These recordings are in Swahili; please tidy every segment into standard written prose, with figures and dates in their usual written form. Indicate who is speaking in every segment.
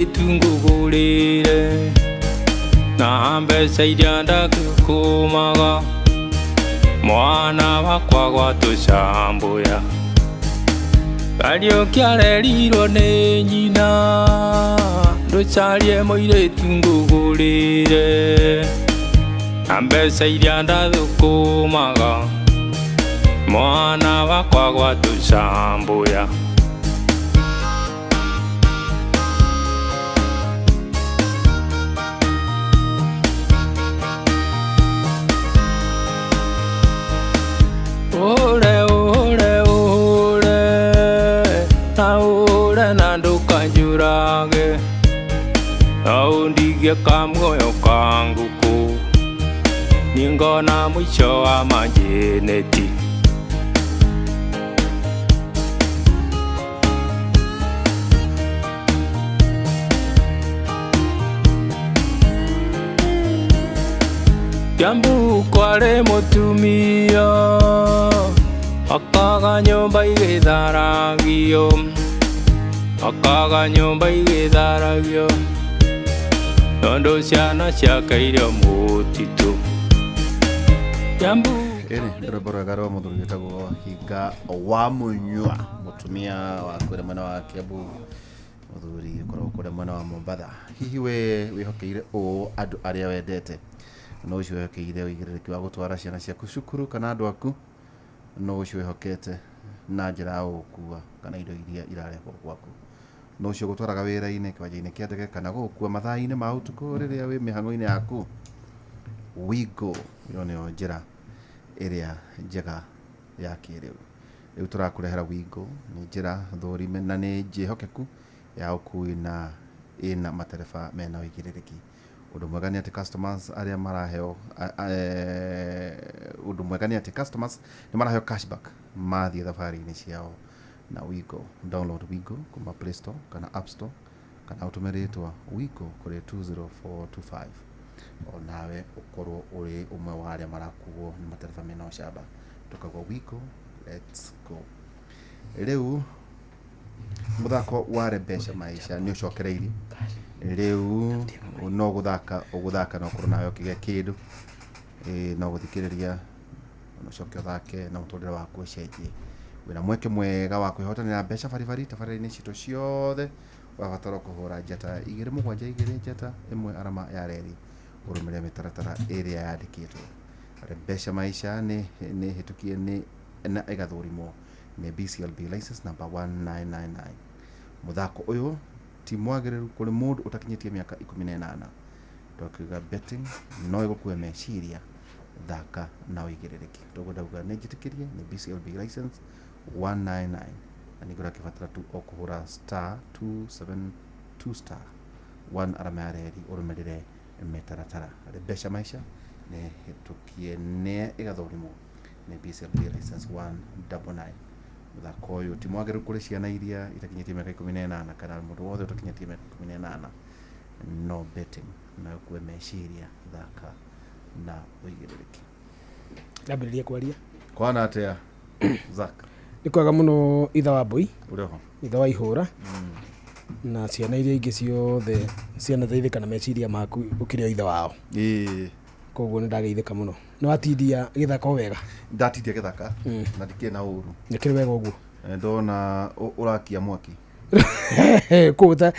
Speaker 1: tungugulire nambe saidanda kumaga mwana wakwa gwatucambuya kario kiarerirwo ni nyina nducarie muiritu ngugulire nambe saidanda kumaga mwana wakwa gwatucambuya Aundige kamgoyo kanguku ningona mwisho wa majeneti Jambu kware mutumia akaga nyumba igitharagio akaga nyumba igitharagio nondo ciana ciakaire mutitu Jambu
Speaker 2: ndorobora garo muthuri witagwo Hinga wa Munyua mutumia wa kure mwana wa Kiambu muthuri korwo kure mwana wa Mombatha hihi we wihokeire o andu aria wendete no ucio wihokeire wigiriki wa gutwara ciana ciaku cukuru kana andu aku no ucio wihokete na njira ya gukua kana indo iria irarehwo gwaku no ucio gutwaraga wira-ini kiwanja-ini kia ndege kana gukua mathaa-ini ma utuku riria wi mihango-ini yaku Wigo yo nio njira iria njega ya kiriu riu turakurehera Wigo ni njira thurime na ni njihokeku ya ukui na ina matereba mena wigiriki undu mwega ni ati customers aria maraheo undu mwega ni ati customers ni maraheo cashback mathie thabari-ini ciao na Wigo. Download Wigo kuma Play Store kana App Store kana utumiritwa Wigo kuri 20425 onawe ukorwo uri umwe wa aria marakuo ni matereba mena ucamba tukagwa Wigo. Let's go. Riu muthako wa Rebesha Maisha ni ucokereiri riu no guthaka no korwo nawe ukige kindu no guthikiriria no coke thake na mutondera waku ucenjie wina mweke mwega wa kwihotanira mbeca baribari tabarĩra-inĩ citũ ciothe wabatara kuhura njata 272 njata 1 arama ya reri urumire mitaratara area yandikitwo. Rebesha Maisha ni hitukie ni na igathurimo ni BCLB license number 1999. Muthako uyu ti mwagiriru kuri mundu utakinyitie miaka 18 twakiuga betting no igukue meciria thaka na wigiriki tugudauga ni njitikirie ni BCLB license 199 ani gura kifatara tu okuhura *272 1 arama ya reri urumirire metaratara. Rebesha Maisha ni hitukie ne igathurimo ni BCLB license 199. Muthako uyu ti mwagiriru kuri ciana iria itakinyitie miaka 18 kana mundu wothe utakinyitie miaka 18 no betting na ukue meciria thaka na wigiriki.
Speaker 3: Ndambĩrĩria kwaria
Speaker 2: kwana atia Zak
Speaker 3: ni kwega muno itha wa Mbui
Speaker 2: uriho
Speaker 3: itha wa Ihura na ciana iria ingĩ ciothe ciana theithĩka na meciria maku ukĩrĩ itha wao koguo nĩ ndageithĩka mũno nĩ watindia gĩthaka wega
Speaker 2: ndatindia gĩthaka na ndikĩ na ũru
Speaker 3: nĩ kĩrĩ wega ũguo
Speaker 2: ndona urakia mwaki
Speaker 3: kũta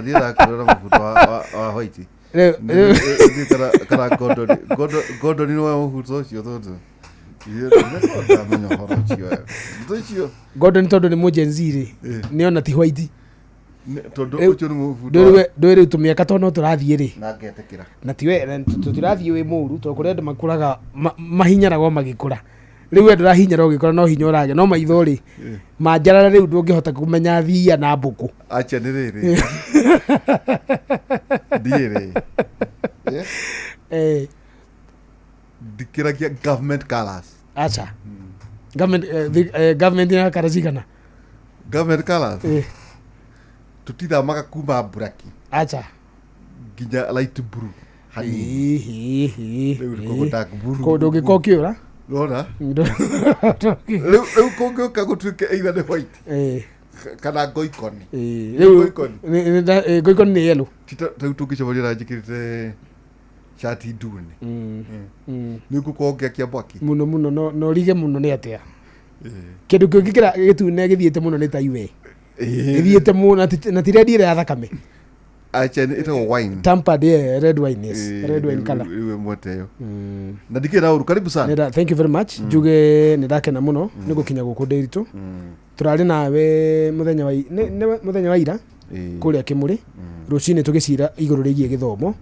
Speaker 2: ndia kurora mafuta wa white kara Gordon ni wa huto cio toto
Speaker 3: Gordon tondu ni mujenzire ni ona ti white
Speaker 2: tondu ucio ni mufuto
Speaker 3: ndwire tumĩaka tono tũrathiĩ ri
Speaker 2: na ngetekira
Speaker 3: na tiwe tũtirathiĩ wĩ mũru to kũrĩa andũ makũraga mahinyaragwo magĩkũra riu andũ rahinyara ũgĩkora no hinya ũrage no maitho ri manjarara riu ndũngĩhota kũmenya thia na mbũkũ
Speaker 2: acha nĩ rĩrĩ ndiere dikiragia government colors
Speaker 3: acha government ya karazigana
Speaker 2: government colors tutitha maka kuma buraki
Speaker 3: acha
Speaker 2: ginya light blue hani
Speaker 3: ko doge kokiora
Speaker 2: Lona leu kongo kagutuke either the white kana ngoikoni
Speaker 3: ngoikoni nä yellow
Speaker 2: rä u tå ngä comoria na njä kä rä te cati ndune nä gå korwo ngä akia mwaki
Speaker 3: muno muno no rige muno nä atä a kä ndå kä å ngä kä ra gä tune gä thiä te må no nä ta iwe gä thiä te må na ti rendi ä ya thakame tampered red wine yes red wine color
Speaker 2: iwe mweteyo na ndikä na uru karibu sana
Speaker 3: thank you very much njuge nä ndakena må no nä gå kinya gå kå ndäritå tå rarä nawe muthenya wa ira kå rä a kä må rä rå cinä tå gä cira igå rå rä giä gä thomo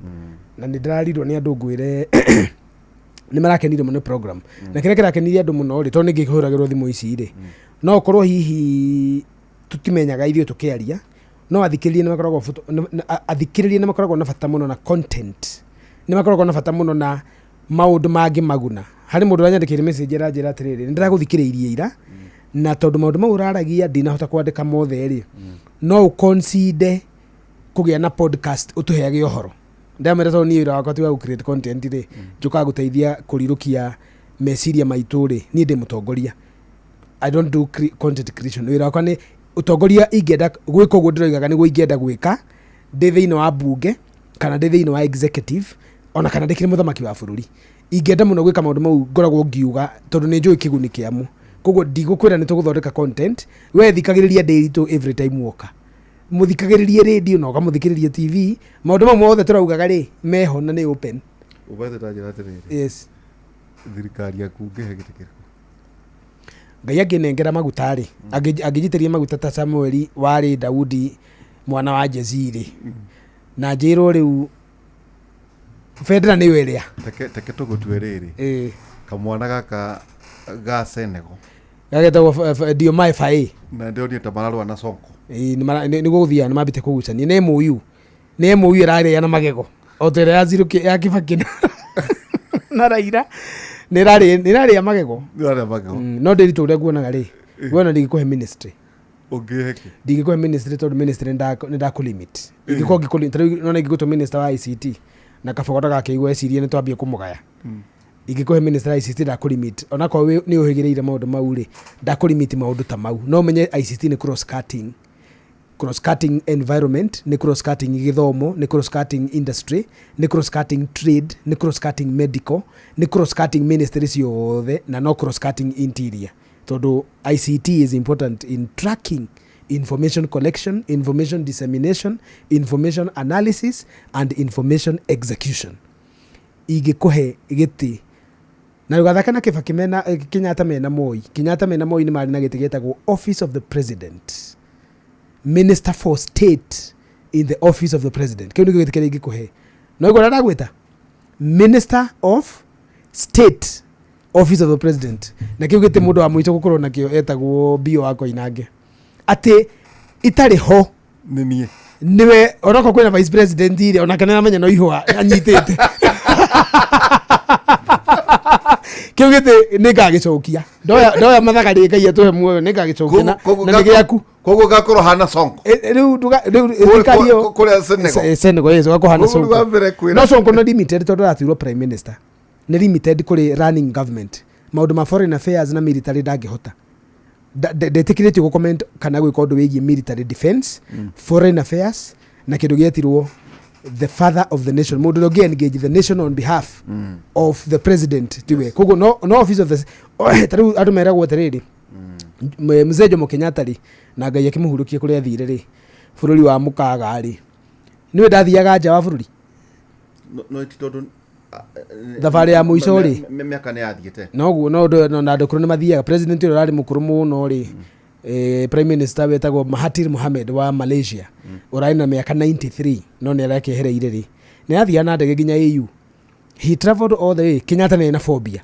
Speaker 3: na nä ndärarirwo nä andå ngwä re nä marakenire må no program na kä rä a kä rakenirie andå må no rä tondå nä ngä hå ragä rwo thimå ici rä no korwo hihi tå timenyaga ithuä tå kä aria no athikĩrĩria nĩ makoragwo na bata mũno na content nĩ makoragwo na bata mũno na maũndũ mangĩ maguna harĩ mũndũ ũranyandĩkĩire message aranjĩra atĩrĩrĩ nĩ ndĩragũthikĩrĩirie ira na tondũ maũndũ mau ũraragia ndinahota kwandĩka mothe rĩ no ũconcide kũgĩa na podcast ũtũheage ũhoro ndamwĩra tondũ niĩ wĩra wakwa ti wa gũ-create content rĩ njũkaga gũteithia kũrirũkia meciria maitũ rĩ niĩ ndĩ mũtongoria I don't do content creation wĩra wakwa nĩ utongoria ingĩenda gwĩka ũguo ndĩroigaga nĩguo ingĩenda gwĩka ndĩ thĩinĩ wa mbunge kana ndĩ thĩinĩ wa executive ona kana ndĩkĩrĩ mũthamaki wa bũrũri ingĩenda mũno gwĩka maũndũ mau ngoragwo ngiuga tondũ nĩ njũĩ kĩguni kĩamo koguo ndigũkwĩra nĩ tũgũthondeka content we thikagĩrĩria Ndĩritũ every time woka mũthikagĩrĩrie radio na ũkamũthikĩrĩria TV maũndũ mau mothe tũraugaga rĩ meho na nĩ open
Speaker 2: ũbaite ta njĩra atĩrĩrĩ
Speaker 3: yes
Speaker 2: thirikari yaku ngĩhe gĩtĩ kĩrĩkũ
Speaker 3: Ngai angĩnengera maguta rĩ angĩnjitĩria maguta ta Samueli warĩ Daudi mwana wa Jeziri na njĩrwo rĩu Fedra nĩ wĩrĩa
Speaker 2: teke tũgũtue rĩrĩ kamwana gaka ga Senegal
Speaker 3: gagetagwo Diomaye Faye
Speaker 2: na ndĩonire ta mararũa na Sonko
Speaker 3: nĩguo gũthiaga nĩ mambĩte kũgucania nĩ MOU ĩrarĩa na magego o ta ĩrĩa ya Kibaki na Raila nä rarä a magego no Ndĩritũ å rä a nguonaga rä nguona ndigä kå he ministry ndigä kå he ministry tondå ministry nä ndakå limit ingä ngä tå minister wa ICT na kabogota gakä igua ecirie nä twambie kå må gaya ingä kå he minister wa ICT ndakå limit onakorwo nä å hä gä rä ire maå ndå mau rä ndakå limit maå ndå ta mau no menye ICT nä cross cutting environment nä cross cutting gĩthomo nä cross cutting industry nä cross cutting trade nä cross cutting medical nä cross cutting ministry ciothe na no cross cutting interior tondũ ICT is important in tracking information collection, information dissemination, information analysis and information execution ingĩkũhe gĩtĩ na rũgathaka na Kibaki mena Kenyatta mena Moi nĩ marĩ na gĩtĩ gĩtagwo office of the president Minister for State in the office of the president kiu nĩkĩo gĩtĩ kĩrĩa ingĩkũhe no igũra ndagwĩta Minister of State office of the president na kiu gĩtĩ mũndũ wa mũico gũkorwo nakĩo etagwo Bio wa Koinange atĩ itarĩ ho nĩwe onako kwĩna vice president ire onake nĩamenya no ihũa anyitĩte kiu gĩtĩ nĩngagĩcokia ndoya mathagari ngai atũhe muoyo nĩngagĩcokia na nĩ gĩaku
Speaker 2: koguo gakorwo hana Sonko
Speaker 3: rĩu kũrĩa Senegal yezo gako hana Sonko no Sonko no limited tondũ aratirwo prime minister nĩ limited kũrĩ running government maũndũ ma foreign affairs na military ndangĩhota ndetĩkĩrĩtio gũ comment kana gwĩka ũndũ wĩgiĩ military defense foreign affairs na kĩndũ gĩetirwo the father of the nation mũndũ ũrĩa ũngĩ-engage the nation on behalf of the president tiwe koguo no office of the tarĩu andũ meragwo atĩrĩrĩ Mzee Jomo Kenyatta rĩ na Ngai akĩmũhurũkie kũrĩa athire rĩ bũrũri wa mũkaga rĩ nĩwe ndathiaga nja wa bũrũri
Speaker 2: no ti tondũ
Speaker 3: thabarĩ ya mũico rĩ
Speaker 2: mĩaka nĩ yathiĩte
Speaker 3: noguo no andũ kũrũ nĩ mathiaga president ũrĩa ararĩ mũkũrũ mũno rĩ prime minister wetagwo Mahathir Mohamad wa Malaysia ũrarĩ na mĩaka 93 no nĩ arakĩehereire rĩ nĩ athiaga na ndege nginya AU he traveled all the way Kenyatta nĩ na phobia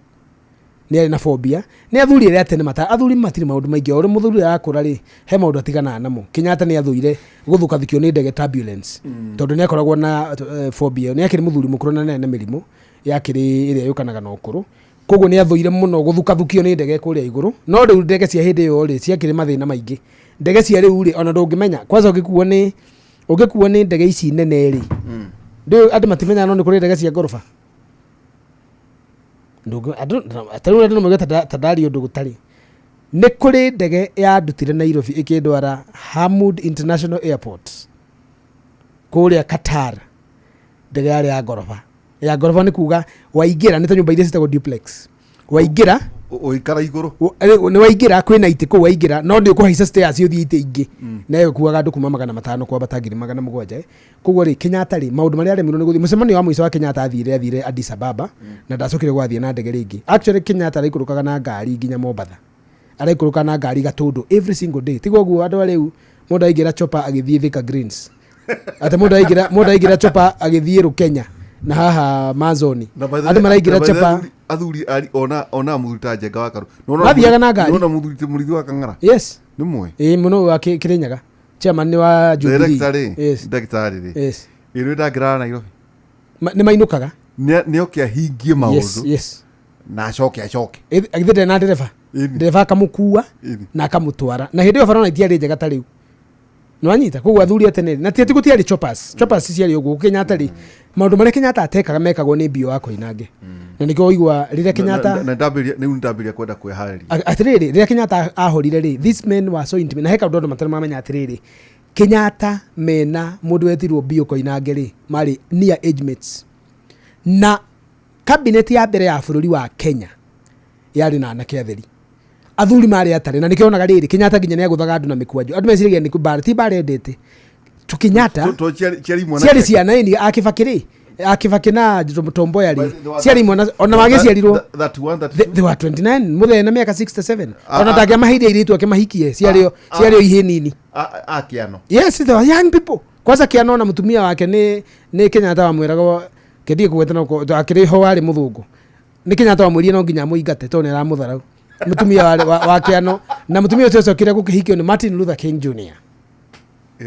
Speaker 3: nĩ athuri arĩa tene athuri matirĩ maũndũ maingĩ o rĩ mũthuri arakũra rĩ he maũndũ atiganaga namo Kenyatta nĩ athurire gũthũkathikio nĩ ndege turbulence tondũ nĩ akoragwo na phobia nĩ akĩrĩ mũthuri mũkũrũ na nene mĩrimũ yakĩrĩ ĩrĩa yũkanaga na ũkũrũ koguo nĩ athũire mũno gũthũkathukio nĩ ndege kũrĩa igũrũ no rĩu ndege cia hĩndĩ ĩyo rĩ ciakĩrĩ mathĩna maingĩ ndege cia rĩu rĩ ona ndũngĩmenya kwanza ũngĩkuo nĩ ndege ici nene rĩ ndĩ andũ matimenyaga no nĩ kũrĩ ndege cia ngoroba atari ũrĩa ndĩrĩ mwega ta ndari ũndũ gũtarĩ nä kå rä ndege yandutire Nairobi ĩkĩndwara Hamud International Airport kå rä a Qatar, ndege yarä ya ngoroba nä kuga waingä ra nä ta nyå mba iria citagwo duplex, waingä ra
Speaker 2: Uikara iguru.
Speaker 3: Nĩ waingĩra kwĩna itĩ kũu waingĩra, no nĩ ũkũhaica stairs ũthiĩ itĩ ingĩ na ĩkuaga andũ kuma 500 kwambata 700. Koguo rĩ Kenyatta rĩ maũndũ marĩa aremirwo nĩ gũthiĩ mũcemanio wa mũico wa Kenyatta athire Addis Ababa na ndacokire gũthiĩ na ndege rĩngĩ. Actually Kenyatta araikũrũkaga na ngari nginya Mombasa, araikũrũka na ngari Gatũndũ every single day. Tiga ũguo andũ arĩa mũndũ aingĩra chopper agĩthiĩ Thika Greens, ate mũndũ aingĩra chopper agĩthiĩ Rũkenya na haha Mazoni, andũ maraingĩra chopper
Speaker 2: athuri ona muthurita Njenga wa Karu
Speaker 3: mathiaga na ngari,
Speaker 2: nona muthurithi wa Kang'ara.
Speaker 3: Yes,
Speaker 2: nĩ mwe
Speaker 3: muno wa Kirinyaga, chairman ni wa Jubilee.
Speaker 2: Yes, ndagĩtarĩ
Speaker 3: yes,
Speaker 2: ĩrĩ ndangĩrara Nairobi
Speaker 3: nĩ mainũkaga
Speaker 2: nĩ oke ahingie maũndũ.
Speaker 3: Yes,
Speaker 2: na acoke
Speaker 3: agithĩte na ndereba akamũkua na akamũtwara, na hĩndĩ ĩyo barabara itiarĩ njega ta rĩu no anyita. Koguo athuri atene na ti gũtiarĩ choppers ciarĩ ũguo. Kenyatta rĩ maũndũ marĩa Kenyatta atekaga mekagwo nĩ Bio wa Koinange, na nĩkĩo ũigua rĩrĩa Kenyatta
Speaker 2: na ndambĩrĩria kwenda kwĩharĩria
Speaker 3: atĩrĩrĩ, rĩrĩa Kenyatta ahorire rĩ, these men were so intimate, na he kaũndũ andũ matarĩ mamenya atĩrĩrĩ, Kenyatta mena mũndũ wetirwo Bio Koinange rĩ marĩ near age mates, na cabinet ya mbere ya bũrũri wa Kenya yarĩ na anake atheri, athuri marĩ atarĩ, na nĩkĩo onaga rĩrĩ Kenyatta nginya nĩ agũthaga andũ na mĩkwanjũ, andũ meciragia nĩ kubara ti bara endete tu. Kenyatta ciarĩ ciana ini Kibaki na Tom Mboya rĩ ciarĩ mwana ona magĩciarirwo they were 29 mũthee na mĩaka 67, ona ndangĩamaheire airĩtu ake mahikie, ciarĩ ihĩ nini
Speaker 2: a Kiano.
Speaker 3: Yes, they were young people. Kwanza Kiano na mũtumia wake nĩ Kenyatta wamwĩraga kedie kũgweta na akĩrĩ ho warĩ mũthũngũ, nĩ Kenyatta wamwĩrire no nginya mũingate tondũ nĩ aramũtharau mũtumia wa Kiano, na mũtumia ũcio ũcokire gũkĩhikio nĩ Martin Luther King Jr.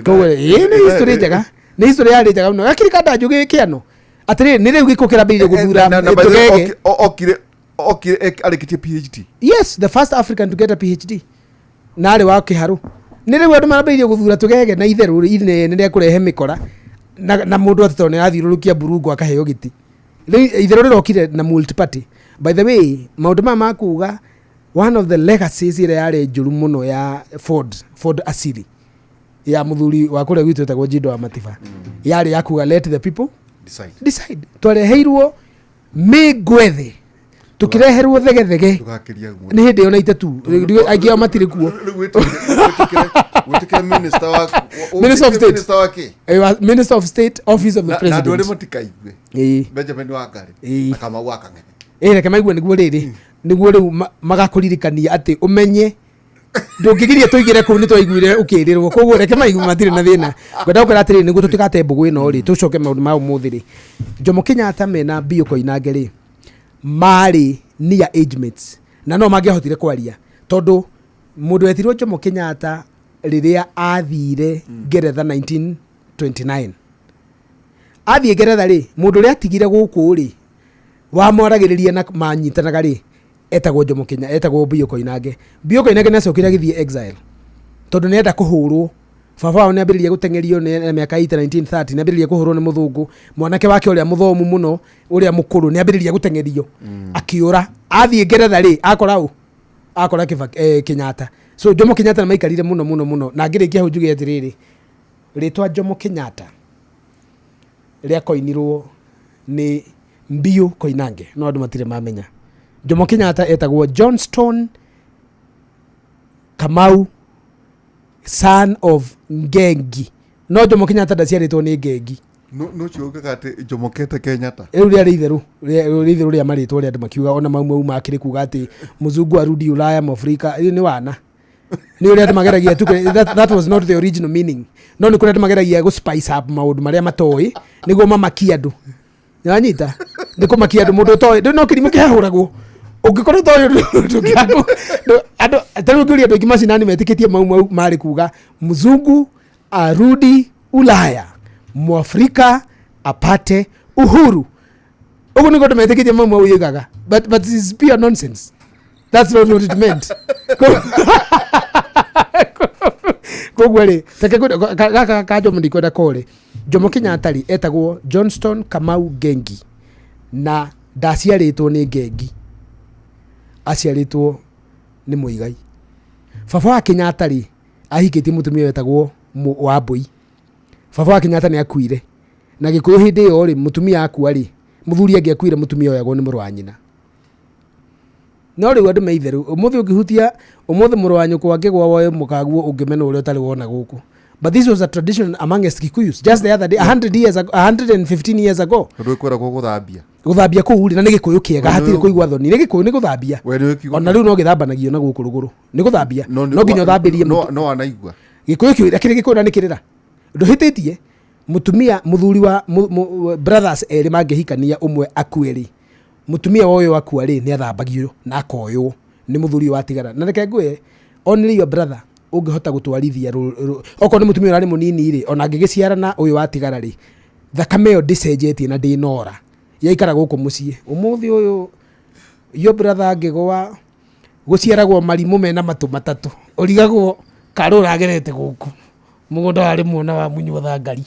Speaker 3: Koguo nĩ history njega, nĩ history yarĩ njega mũno. Gakirikanda njũgĩ Kiano atĩrĩrĩ nĩ rĩu gĩkũ kĩrambĩrĩirie gũthura tũgege
Speaker 2: okire arĩkĩtie PhD.
Speaker 3: Yes, the first African to get a PhD na arĩ wa Kĩharũ. Nĩ rĩu andũ marambĩrĩirie gũthura tũgege na itherũ inene rĩa kũrehe mĩkora na mũndũ atĩ nĩ athiũrũrũkia burungu akaheo gĩtĩ. Itherũ rĩrokire na multi party. By the way, maũndũ maya makuga one of the legacies ĩrĩa yarĩ njũru mũno ya Ford asili ya mũthuri wa kũrĩa gwitũ etagwo Jindo wa Matiba yarĩ ya kuga let the people decide. Twareheirwo mĩngwethe tukireherwo thegethege nĩ hĩndĩ ĩyo na itetu aingĩ ao matirĩ kuo. Minister of State Office of the President
Speaker 2: na ndũrĩ mũtikaigue Benjamin Wangari akamau akang'e
Speaker 3: reke maigue nĩguo rĩu magakũririkania atĩ ũmenye ndũngĩgiria tũigĩre kũu nĩ twaiguire ũkĩrĩrwo. Koguo reke maigue matirĩ na thĩna. Ngwenda gũkwĩra atĩrĩrĩ nĩguo tũtigate mbũgũ ĩno rĩ tũcoke maũndũ ma ũmũthĩ rĩ, Jomo Kenyatta mena Bio Koinange rĩ marĩ near age mates na no mangĩahotire kwaria tondũ mũndũ wetirwo Jomo Kenyatta rĩrĩa athire Ngeretha 1929 athiĩ Ngeretha rĩ mũndũ ũrĩa atigire gũkũ rĩ wamwaragĩrĩria na manyitanaga rĩ etagwo Jomo Kenyatta, etagwo Bio Koinange. Bio Koinange nĩ acokire agĩthiĩ exile tondũ nĩ enda kũhũrwo. Baba wao nĩ ambĩrĩria gũteng'erio nĩ mĩaka 1930, nĩ ambĩrĩria kũhũrwo nĩ mũthũngũ. Mwanake wake ũrĩa mũthomu mũno ũrĩa mũkũrũ nĩ ambĩrĩria gũteng'erio akĩũra. Athiĩ Ngeretha rĩ akora Kenyatta. So Jomo Kenyatta nĩ maikarire mũno na ngĩrĩkia hau njuge atĩrĩrĩ rĩtwa Jomo Kenyatta rĩa koinirwo nĩ Bio Koinange no andũ matirĩ mamenya. Jomo Kenyatta etagwo Johnston Kamau son of Ngengi, no Jomo Kenyatta ndaciarĩtwo nĩ Ngengi.
Speaker 2: no ciugaga atĩ Jomo Kenyatta
Speaker 3: rĩu rĩarĩ itherũ rĩa marĩtwa rĩa andũ makiuga ona mau makĩrĩ kuga atĩ mũzungu arudi Ulaya Mwafrika nĩ wana nĩ ũrĩa andũ mageragia tu. That was not the original meaning. No nĩ kũrĩa andũ mageragia gũ spice up maũndũ marĩa matoĩ nĩguo mamakia andũ. Nyanyita nĩ kũmakia andũ mũndũ ũtoĩ no kĩrimũ kĩahũragwo ũngĩkorwo toĩ andũ tarĩu ngĩũria andũ aingĩ macinani metĩkĩtie mau marĩ kuga mzungu arudi Ulaya Mwafrika apate uhuru. Ũguo nĩguo andũ metĩkĩtie mau yugaga, but this is pure nonsense. That's not what it meant. Koguo rĩ gaka ka Jomo ndikwenda kore Jomo Kenyatta rĩ etagwo Johnston Kamau Ngengi na ndaciarĩtwo nĩ Ngengi, aciarĩtwo nĩ Muigai. baba wa Kenyatta rĩ ahikitie mutumia wetagwo Wambui. Baba wa Kenyatta nĩ akuire na Gĩkũyũ hĩndĩ ĩyo rĩ mutumia akua rĩ muthuri angĩ akuire mutumia oyagwo nĩ mũrũ wa nyina. No rĩu andũ meitherũ ũmũthĩ ũngĩhutia ũmũthĩ mũrũ wa nyũkwa angĩgwa woe mũkaguo ũngĩmena ũrĩa ũtarĩ wona gũkũ. But this was a tradition amongst Kikuyus just the other day 115 years ago.
Speaker 2: Ndũ kwĩragwo gũthambia.
Speaker 3: Gũthambia kũu rĩ na nĩ Gĩkũyũ kĩega hatirĩ kũigua thoni. Nĩ Gĩkũyũ nĩ gũthambia. Ona rĩu no gĩthambanagio na gũkũ rũgũrũ. Nĩ gũthambia. No nginya ũthambĩrie mũtu.
Speaker 2: No anaigua.
Speaker 3: Gĩkũyũ kĩu kĩrĩ Gĩkũyũ na nĩ kĩrĩra. Ndũhĩtĩtie mutumia muthuri wa brothers erĩ mangĩhikania ũmwe akuĩrĩ. Mutumia woyo akua rĩ nĩ athambagio na akoywo nĩ muthuri wa tigara. Na reke ngwe only your brother ũngĩhota gũtwarithia okorwo nĩ mutumia ũrarĩ mũnini rĩ ona angĩgĩciarana ũyũ wa tigara rĩ thakame ĩyo ndĩcenjetie na ndĩnora yaikara gũkũ mũciĩ. Ũmũthĩ ũyũ your brother angĩgwa gũciaragwo marimũ mena matũ matatũ ũrigagwo karũ ũragerete gũkũ mũgũnda warĩ muona wa munywo thangari.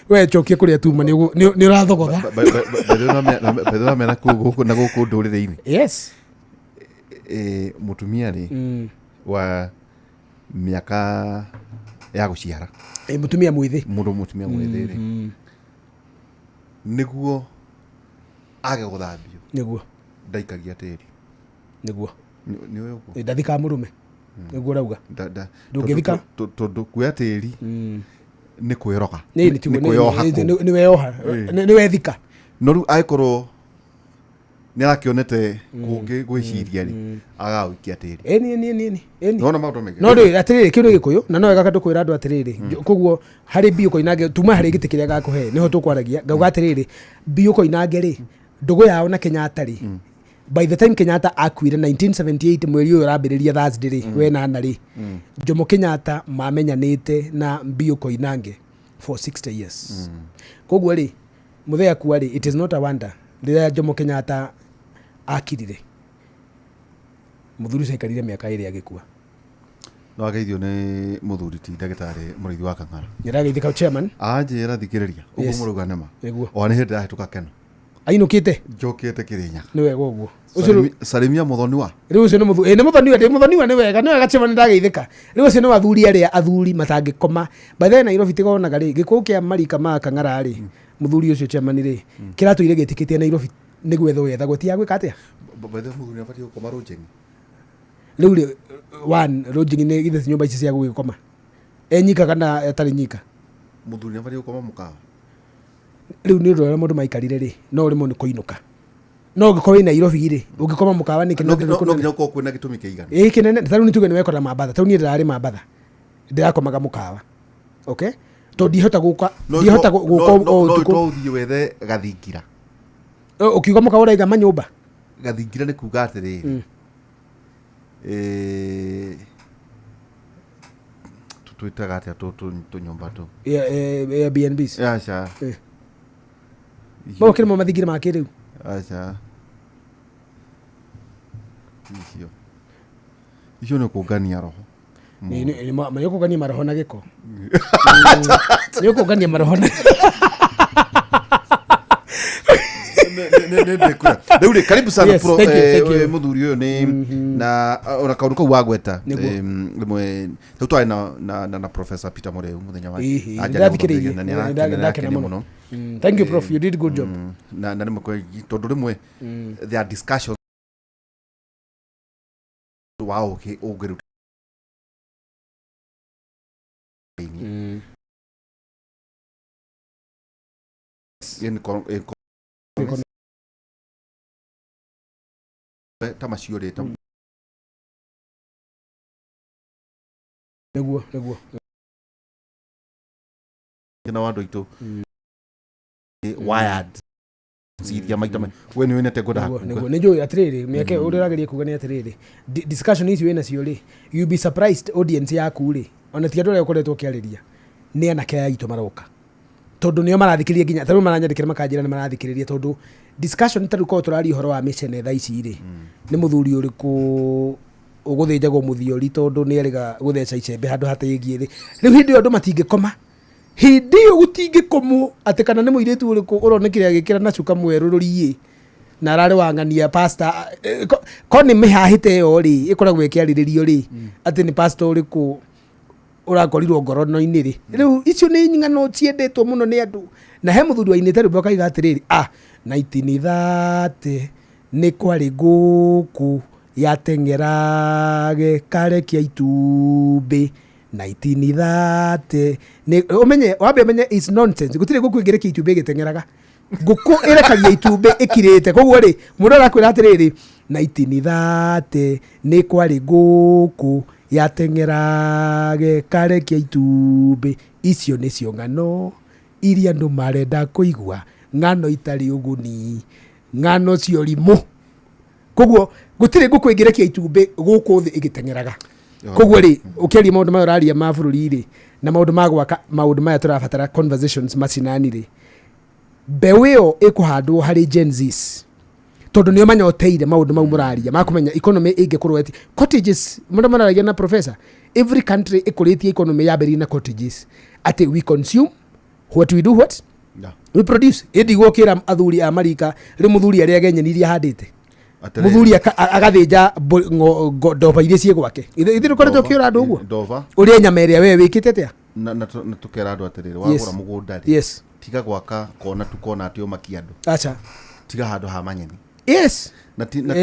Speaker 3: We chokie kũrĩa tuma nĩ ũrathogotha.
Speaker 2: Bethera mena gũkũ na gũkũ ndũrĩrĩ-inĩ.
Speaker 3: Yes.
Speaker 2: Mutumia rĩ wa miaka ya gũciara.
Speaker 3: Mutumia mwĩthĩ.
Speaker 2: Mutumia mwĩthĩ rĩ nĩguo age gũthambio.
Speaker 3: Nĩguo
Speaker 2: ndaikagia tĩri.
Speaker 3: Nĩguo
Speaker 2: nĩ ũyũ ũguo.
Speaker 3: Ndathika mũrũme. Nĩguo rauga. Ndũngĩthika
Speaker 2: tondũ kuoya tĩri nĩ kwĩroga.
Speaker 3: Nĩ weyoha. Nĩ wethika.
Speaker 2: No rĩu angĩkorwo nĩ arakĩonete kũngĩ gwĩciria rĩ agagũikia tĩri. Ĩni.
Speaker 3: No rĩu atĩrĩrĩ kĩu nĩ Gĩkũyũ na no wega tũkwĩra andũ atĩrĩrĩ koguo harĩ Biũ Koinange tuma harĩ gĩtĩ kĩrĩa gakũhe niho tũkwaragia ngauga atĩrĩrĩ Biũ Koinange rĩ ndũgũ yao na Kenyatta rĩ by the time Kenyatta akuire 1978 mweri ũyũ ũrambĩrĩria Thursday rĩ wenana rĩ Jomo Kenyatta mamenyanĩte na Biũ Koinange for 60 years. Koguo rĩ mũthee akua rĩ it is not a wonder rĩrĩa Jomo Kenyatta akirire muthuri ũcio aikarire mĩaka ĩrĩ agĩkua.
Speaker 2: No ageithio nĩ muthuri ti ndagĩtarĩ Mũrĩithi wa Kang'ara.
Speaker 3: Nĩrageithĩka chairman.
Speaker 2: Anjĩra thikĩrĩria ũguo mũruga nema. O nĩ hĩndĩ ndahĩtũka Keno.
Speaker 3: Ainũkĩte.
Speaker 2: Njũkĩte Kĩrĩnyaga.
Speaker 3: Nĩ wega ũguo.
Speaker 2: Salimia Mũthoniwa.
Speaker 3: Rĩu ũcio nĩ Mũthoniwa nĩ wega nĩ wega chairman ndageithĩka. Rĩu ũcio nĩ athuri arĩa athuri matangĩkoma. By the way Nairobi tigonaga rĩ Gĩkũyũ kĩa marika ma Kang'ara rĩ muthuri ũcio chairman rĩ kĩratũire gĩtĩkĩtie Nairobi nĩ gwetho wethagwo ti agwĩka atĩa.
Speaker 2: Bethe mũthuri abatie gũkoma rũnjĩng'i.
Speaker 3: Rĩu rĩ rũnjĩng'i nĩ githĩ nyũmba ici cia gũgĩkoma nyika kana atarĩ nyika.
Speaker 2: Mũthuri abatie gũkoma mũkawa.
Speaker 3: Rĩu nĩ ũndũ ũrĩa mũndũ maikarire rĩ no rĩmwe nĩ kũinũka. No ũngĩkorwo wĩ Nairobi rĩ ũngĩkoma mũkawa nĩ
Speaker 2: no nginya ũkorwo kwĩna gĩtũmi kĩigana.
Speaker 3: Kĩnene tarĩu nĩ tuge nĩ wekora Mambatha tarĩu niĩ ndĩrarĩ Mambatha ndĩrakomaga mũkawa. Okay to ndihota gũka ũtukũ.
Speaker 2: No ũthiĩ wethe Gathingira.
Speaker 3: Ũkiuga mũkawa ũraiga manyũmba.
Speaker 2: Gathingira nĩ kuga atĩrĩrĩ twĩtaga atĩa tũnyũmba tũ
Speaker 3: Airbnbs.
Speaker 2: Aca
Speaker 3: Mokĩrĩ mathingira ma kĩrĩu.
Speaker 2: Aca icio nĩ kũngania roho.
Speaker 3: Nĩ kũngania maroho na gĩko. Nĩ kũngania maroho na
Speaker 2: rĩu rĩ karibu sana muthuri ũyũ nĩ na ona kaũndũ kau wagweta rĩmwe rĩu twarĩ na Professor Peter Mũrĩu mũthenya wa
Speaker 3: ndathikĩrĩirie mũno. Thank you Prof, you did good job.
Speaker 2: Na rĩmwe tondũ rĩmwe there are discussions wa ũngĩruta ta macio rĩ ta
Speaker 3: nĩguo
Speaker 2: na wandu itu wired siria maita we ni wĩnete ngũnda
Speaker 3: nĩguo nĩ njũĩ atĩrĩrĩ mĩeke ũrĩa ũrageria kuga nĩ atĩrĩrĩ discussion icio wĩna cio rĩ you be surprised audience yaku rĩ ona ti andũ arĩa ũkoretwo ũkĩarĩria nĩ anake aitũ maroka tondũ nĩo marathikĩrĩria nginya tarĩu maranyandĩkĩra makanjĩra nĩ marathikĩrĩria tondũ discussion tarĩu korwo tũraria ũhoro wa mĩcene thaa ici rĩ nĩ mũthuri ũrĩkũ ũgũthĩnjagwo mũthiori tondũ nĩ arĩga gũtheca icembe handũ hatĩgiĩ rĩ rĩu hĩndĩ ĩyo andũ matingĩkoma hĩndĩ ĩyo gũtingĩkomwo atĩ kana nĩ mũirĩtu ũrĩkũ ũronekire agĩkĩra na cuka mwerũ rũriĩ na ararĩ wang'ania pastor ko nĩ mĩhahĩte ĩyo rĩ ĩkoragwo ĩkĩarĩrĩrio rĩ atĩ nĩ pastor ũrĩkũ ũrakorirwo ngorono-inĩ rĩ rĩu icio nĩ ng'ano ciendetwo mũno nĩ andũ na he mũthuri wainĩte rwĩmbo akauga atĩrĩrĩ 1930 nĩ kwarĩ ngũkũ yateng'erage karekia itumbĩ 1930 umenye wambe menye is nonsense gutire ngũkũ ĩngĩrekia itumbĩ ĩgĩteng'eraga ngũkũ ĩrekagia itumbĩ ĩkirĩte koguo rĩ mũndũ arakwĩra atĩrĩrĩ 1930 nĩ kwarĩ ngũkũ yateng'erage karekia itumbĩ icio nĩcio ng'ano iria andũ marenda kũigua ng'ano itarĩ ũguni ng'ano cia ũrimũ koguo gũtirĩ ngũkũ ĩngĩrekia itumbĩ gũkũ thĩ ĩgĩteng'eraga koguo rĩ ũkĩaria maũndũ maya ũraria ma bũrũri rĩ na maũndũ ma gwaka maũndũ maya tũrabatara conversations macinani rĩ mbeũ ĩyo ĩkũhandwo harĩ Gen Zs tondũ nĩo manyoteire maũndũ mau mũraria makũmenya economy ĩngĩkorwo ati cottages mũndũ mararagia na professor every country ĩkũrĩtie economy yambĩrĩirie na cottages ati we consume what we do what we produce ĩndĩ gũkĩra athuri a marika rĩ mũthuri arĩa genyeni iria handĩte mũthuri agathĩnja ndoba iria ciĩ gwake ithe rũkoretwo ũkĩũra andũ ũguo ũrĩa nyama ĩrĩa we wĩkĩte atĩa
Speaker 2: na tũkera andũ atĩrĩrĩ wagũra mũgũnda rĩ tiga gwaka kona tukona atĩ ũmakia andũ
Speaker 3: acha
Speaker 2: tiga handũ ha manyeni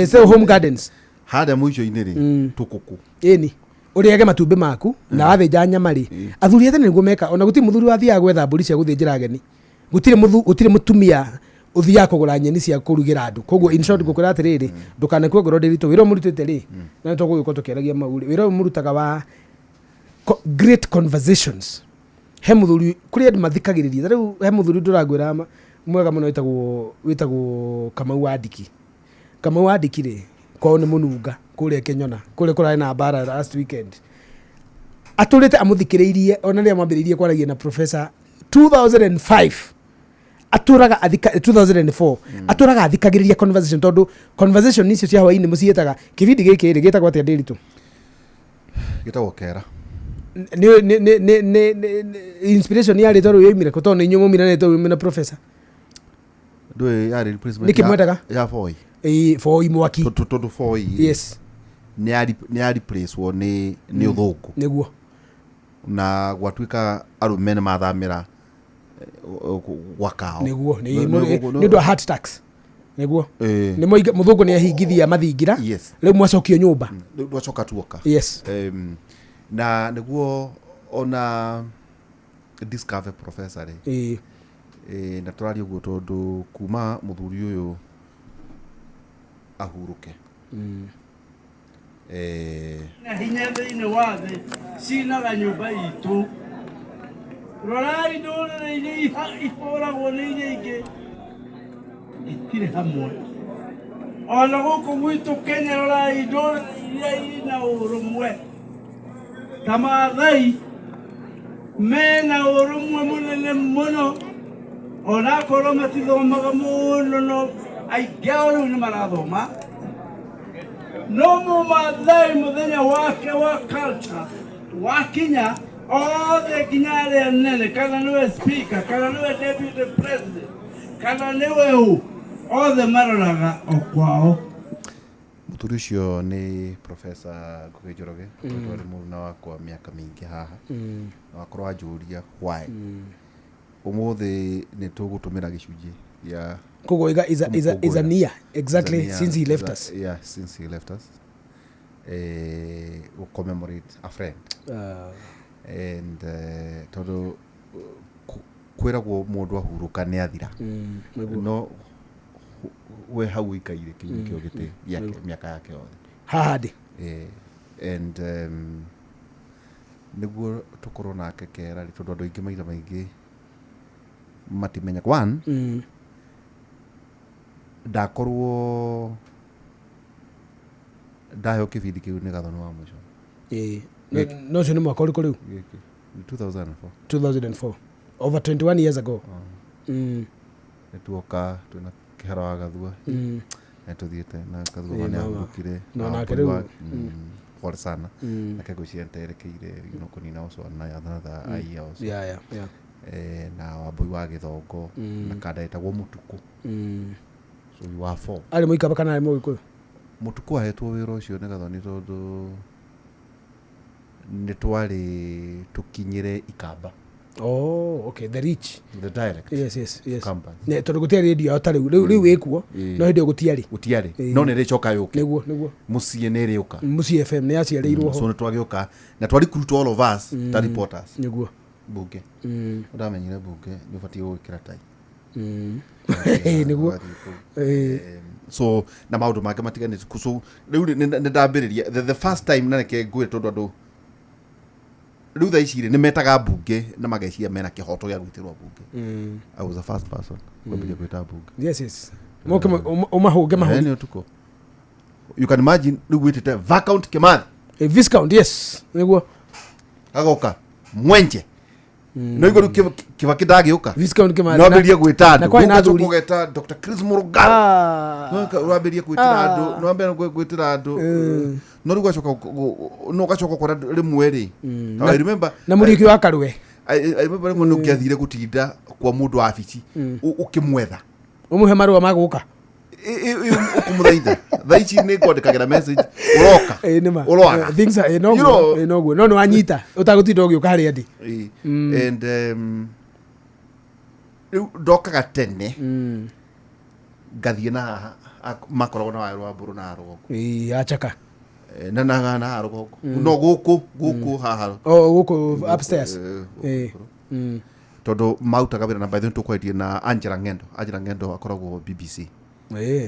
Speaker 3: so home gardens
Speaker 2: harĩa mũico-inĩ rĩ tũkũkũ
Speaker 3: ĩni ũrĩage matumbĩ maku na wathĩnja nyama rĩ athuri atĩ nĩguo meka ona gũtirĩ mũthuri wathiaga gwetha mbũri cia gũthĩnjĩra ageni gũtirĩ mũtumia uthiaga kũgũra nyeni cia kũrugĩra andũ koguo in short ngũkwĩra atĩrĩrĩ ndũkanakue ngoro ndĩritũ wĩra mũrutĩte rĩ na tũgũgĩkorwo tũkĩaragia mau rĩ wĩra mũrutaga wa great conversations he mũthuri kũrĩ andũ mathikagĩrĩria rĩu he mũthuri ndũragwĩra mwega mũno wĩtagwo Kamau Wandiki rĩ kwao nĩ mũnunga kũrĩa Kenyona kũrĩa kũrarĩ na mbara last weekend atũrĩte amũthikĩrĩirie ona rĩrĩa mwambĩrĩirie kwaragia na professor 2005 atũraga 2004 atũraga athikagĩrĩria conversation tondũ conversation icio cia hwainĩ mũciĩtaga kĩbindi gĩkĩ rĩ gĩtagwo atĩa ndĩritũ
Speaker 2: gĩtagwo kera
Speaker 3: inspiration ya rĩtwa rĩu yoimire kũ tondũ nĩ inyuĩ mũmire rĩtwa rĩu na professor
Speaker 2: ndũĩ yarĩ replacement
Speaker 3: nĩkĩ mwetaga
Speaker 2: ya Foi
Speaker 3: Foi Mwaki
Speaker 2: tondũ Foi
Speaker 3: yes
Speaker 2: nĩ replacewo nĩ ũthũngũ
Speaker 3: nĩguo
Speaker 2: na gwatuĩka arũme nĩ mathamĩra gwakao
Speaker 3: nĩguo nĩ ũndũ wa heart tax nĩguo nĩ mũthũngũ nĩ ahingithia mathingira rĩu mwacokio nyũmba
Speaker 2: twacoka tuoka
Speaker 3: yes
Speaker 2: na nĩguo ona discover professor na tũraria ũguo tondũ kuma mũthuri ũyũ ahurũke
Speaker 4: na hinya thĩinĩ wa thĩ cinaga nyũmba itũ rorai ndũrĩrĩ iria ihũragwo nĩ iria ingĩ itirĩ hamwe ona gũkũ gwitũ Kenya rorai ndũrĩrĩ iria ina ũrũmwe ta Maathai mena ũrũmwe mũnene mũno onakorwo matithomaga mũno no aingĩ ao rĩu nĩ marathoma no Mũmaathai mũthenya wake wa culture wakinya othe nginya arĩa nene kana nĩwe speaker kana nĩwe deputy president kana nĩwe ũ othe maroraga o kwao.
Speaker 2: Mũthuri ũcio nĩ Professor Ngugi Njoroge twarĩ mũruna wakwa mĩaka mĩingĩ haha na wakorwo anjũria why ũmũthĩ nĩ tũgũtũmĩra gĩcunjĩ gĩa
Speaker 3: Kogoiga is a near exactly since he left us.
Speaker 2: Yeah, since he left us. We'll commemorate a friend. And tondũ kwĩragwo mũndũ ahurũka nĩ athira. No we hau ikaire kinyume kĩo gĩtĩ yake mĩaka yake yothe.
Speaker 3: Haha ndĩ.
Speaker 2: And nĩguo tũkorwo nake kera tondũ andũ aingĩ maita maingĩ matimenya one ndakorwo ndaheo kĩbindi kĩu nĩ gathano wa mũico
Speaker 3: no ũcio nĩ mwaka ũrĩkũ rĩu 2004 over 21 years ago
Speaker 2: nĩtuoka twĩna kĩharo wa gathua nĩtũthiĩte na gathua nĩ ahurũkire
Speaker 3: nake rĩu
Speaker 2: pole sana nake ngwĩciria nĩterekeire kũnina ũcio na another aia ũcio na Wambui wa Gĩthongo na kanda ĩtagwo Mũtukũ so you are 4
Speaker 3: ari muikaba kana ari muikuyu
Speaker 2: mutuku ahetwo wira ucio ni gathoni tondu ni twari tukinyire Ikamba.
Speaker 3: Okay, the reach,
Speaker 2: the dialect,
Speaker 3: yes
Speaker 2: company
Speaker 3: ne tondu gutiari radio ya tari riu ikuo no hindi gutiari
Speaker 2: no ni ricoka yuke
Speaker 3: niguo
Speaker 2: mucie ni riuka
Speaker 3: mucie FM ni aciareirwo ho
Speaker 2: so ni twagiuka na twari recruit all of us ta reporters
Speaker 3: niguo
Speaker 2: bunge ndamenyire bunge ni bati gwikira tai
Speaker 3: niguo
Speaker 2: so na maundu make matiganite so riu ni ndambiriria the first time na ke ngwe tondu andu riu tha ici ni metaga bunge na mageciria mena kihoto gya gwitirwo bunge. I was the first person kwambia gwita bunge.
Speaker 3: Yes moke umahunge
Speaker 2: ni utuko you can imagine riu gwitite Viscount Kimathi
Speaker 3: Viscount niguo
Speaker 2: agoka mwenje no iguru Kibaki ndagiuka
Speaker 3: Viscount Kimathi
Speaker 2: no ambirie gwita andu
Speaker 3: na thuri
Speaker 2: kugeta Dr. Chris Murugara no ambirie gwitira andu no ambirie gwitira andu no gacoka kwa rimwe ri I remember
Speaker 3: na muriki wa Karwe
Speaker 2: I remember rimwe no kiathire gutinda kwa mundu wa afici ukimwetha
Speaker 3: umuhe marua maguka
Speaker 2: ukumuthaitha thaici ni ngwandikagira message uroka uroaga
Speaker 3: things are no anyita utagutinda ugiuka hari andi
Speaker 2: and ndokaga tene ngathie na makoragwo na waru wa mburu na arogo
Speaker 3: achaka
Speaker 2: na arogo no guku haha
Speaker 3: guku upstairs
Speaker 2: tondu mautaga wira na by the way tukwendie na Angela Ngendo akoragwo BBC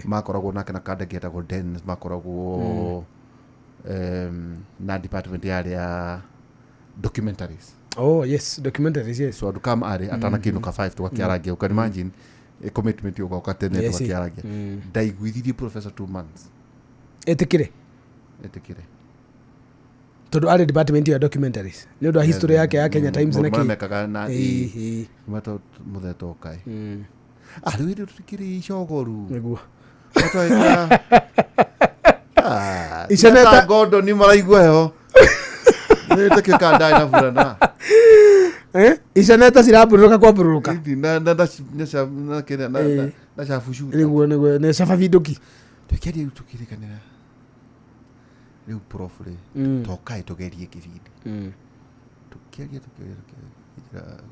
Speaker 2: makoragwo nake na kanda getagwo Dennis makoragwo na department ya documentaries.
Speaker 3: Yes, documentaries
Speaker 2: so kama ari atana kinuka 5 tukakiaragia you can imagine a commitment yo kwa tene tukakiaragia ndaiguithirie professor 2 months
Speaker 3: etikire tondu ari department ya documentaries ni ndo history yake ya Kenya Times na
Speaker 2: mekaga na mato mutheto kai ari wiru tukiri shogoru
Speaker 3: niguo
Speaker 2: atoeka iceneta gondo ni maraigwa yo nete kikanda ina burana
Speaker 3: iceneta ciraburuka kwa buruka
Speaker 2: na shafushu
Speaker 3: niguo ne shafa vidoki
Speaker 2: tukiri tukirikanira riu profre tokai tugerie kibindi tukiria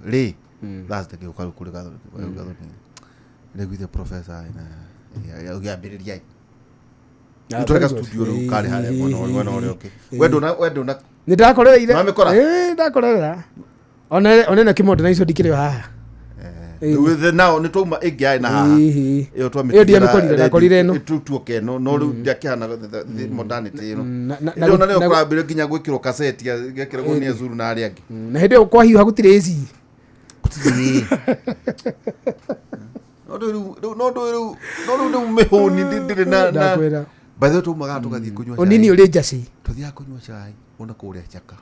Speaker 2: ri that's the girl kule gathoni le with the professor ina ya biriria tutoka studio ru kale hale mwana okay wendo na
Speaker 3: ni ndakorereire ndakorera one na kimondo na icio dikire haha
Speaker 2: with the now ni tuma igia na haha iyo
Speaker 3: twakorire no
Speaker 2: tuoke no ru ndiakihana the modernity you know ndio na leo kwambire nginya gwikirwo cassette gekirwo ni azuru na ari angi
Speaker 3: na hende kwa hiyo hakutire ezi
Speaker 2: no mehoni ndire na by the way tumaga tugathie kunywa chai
Speaker 3: onini uri jasi
Speaker 2: tuthia kunywa chai ona kuria chaka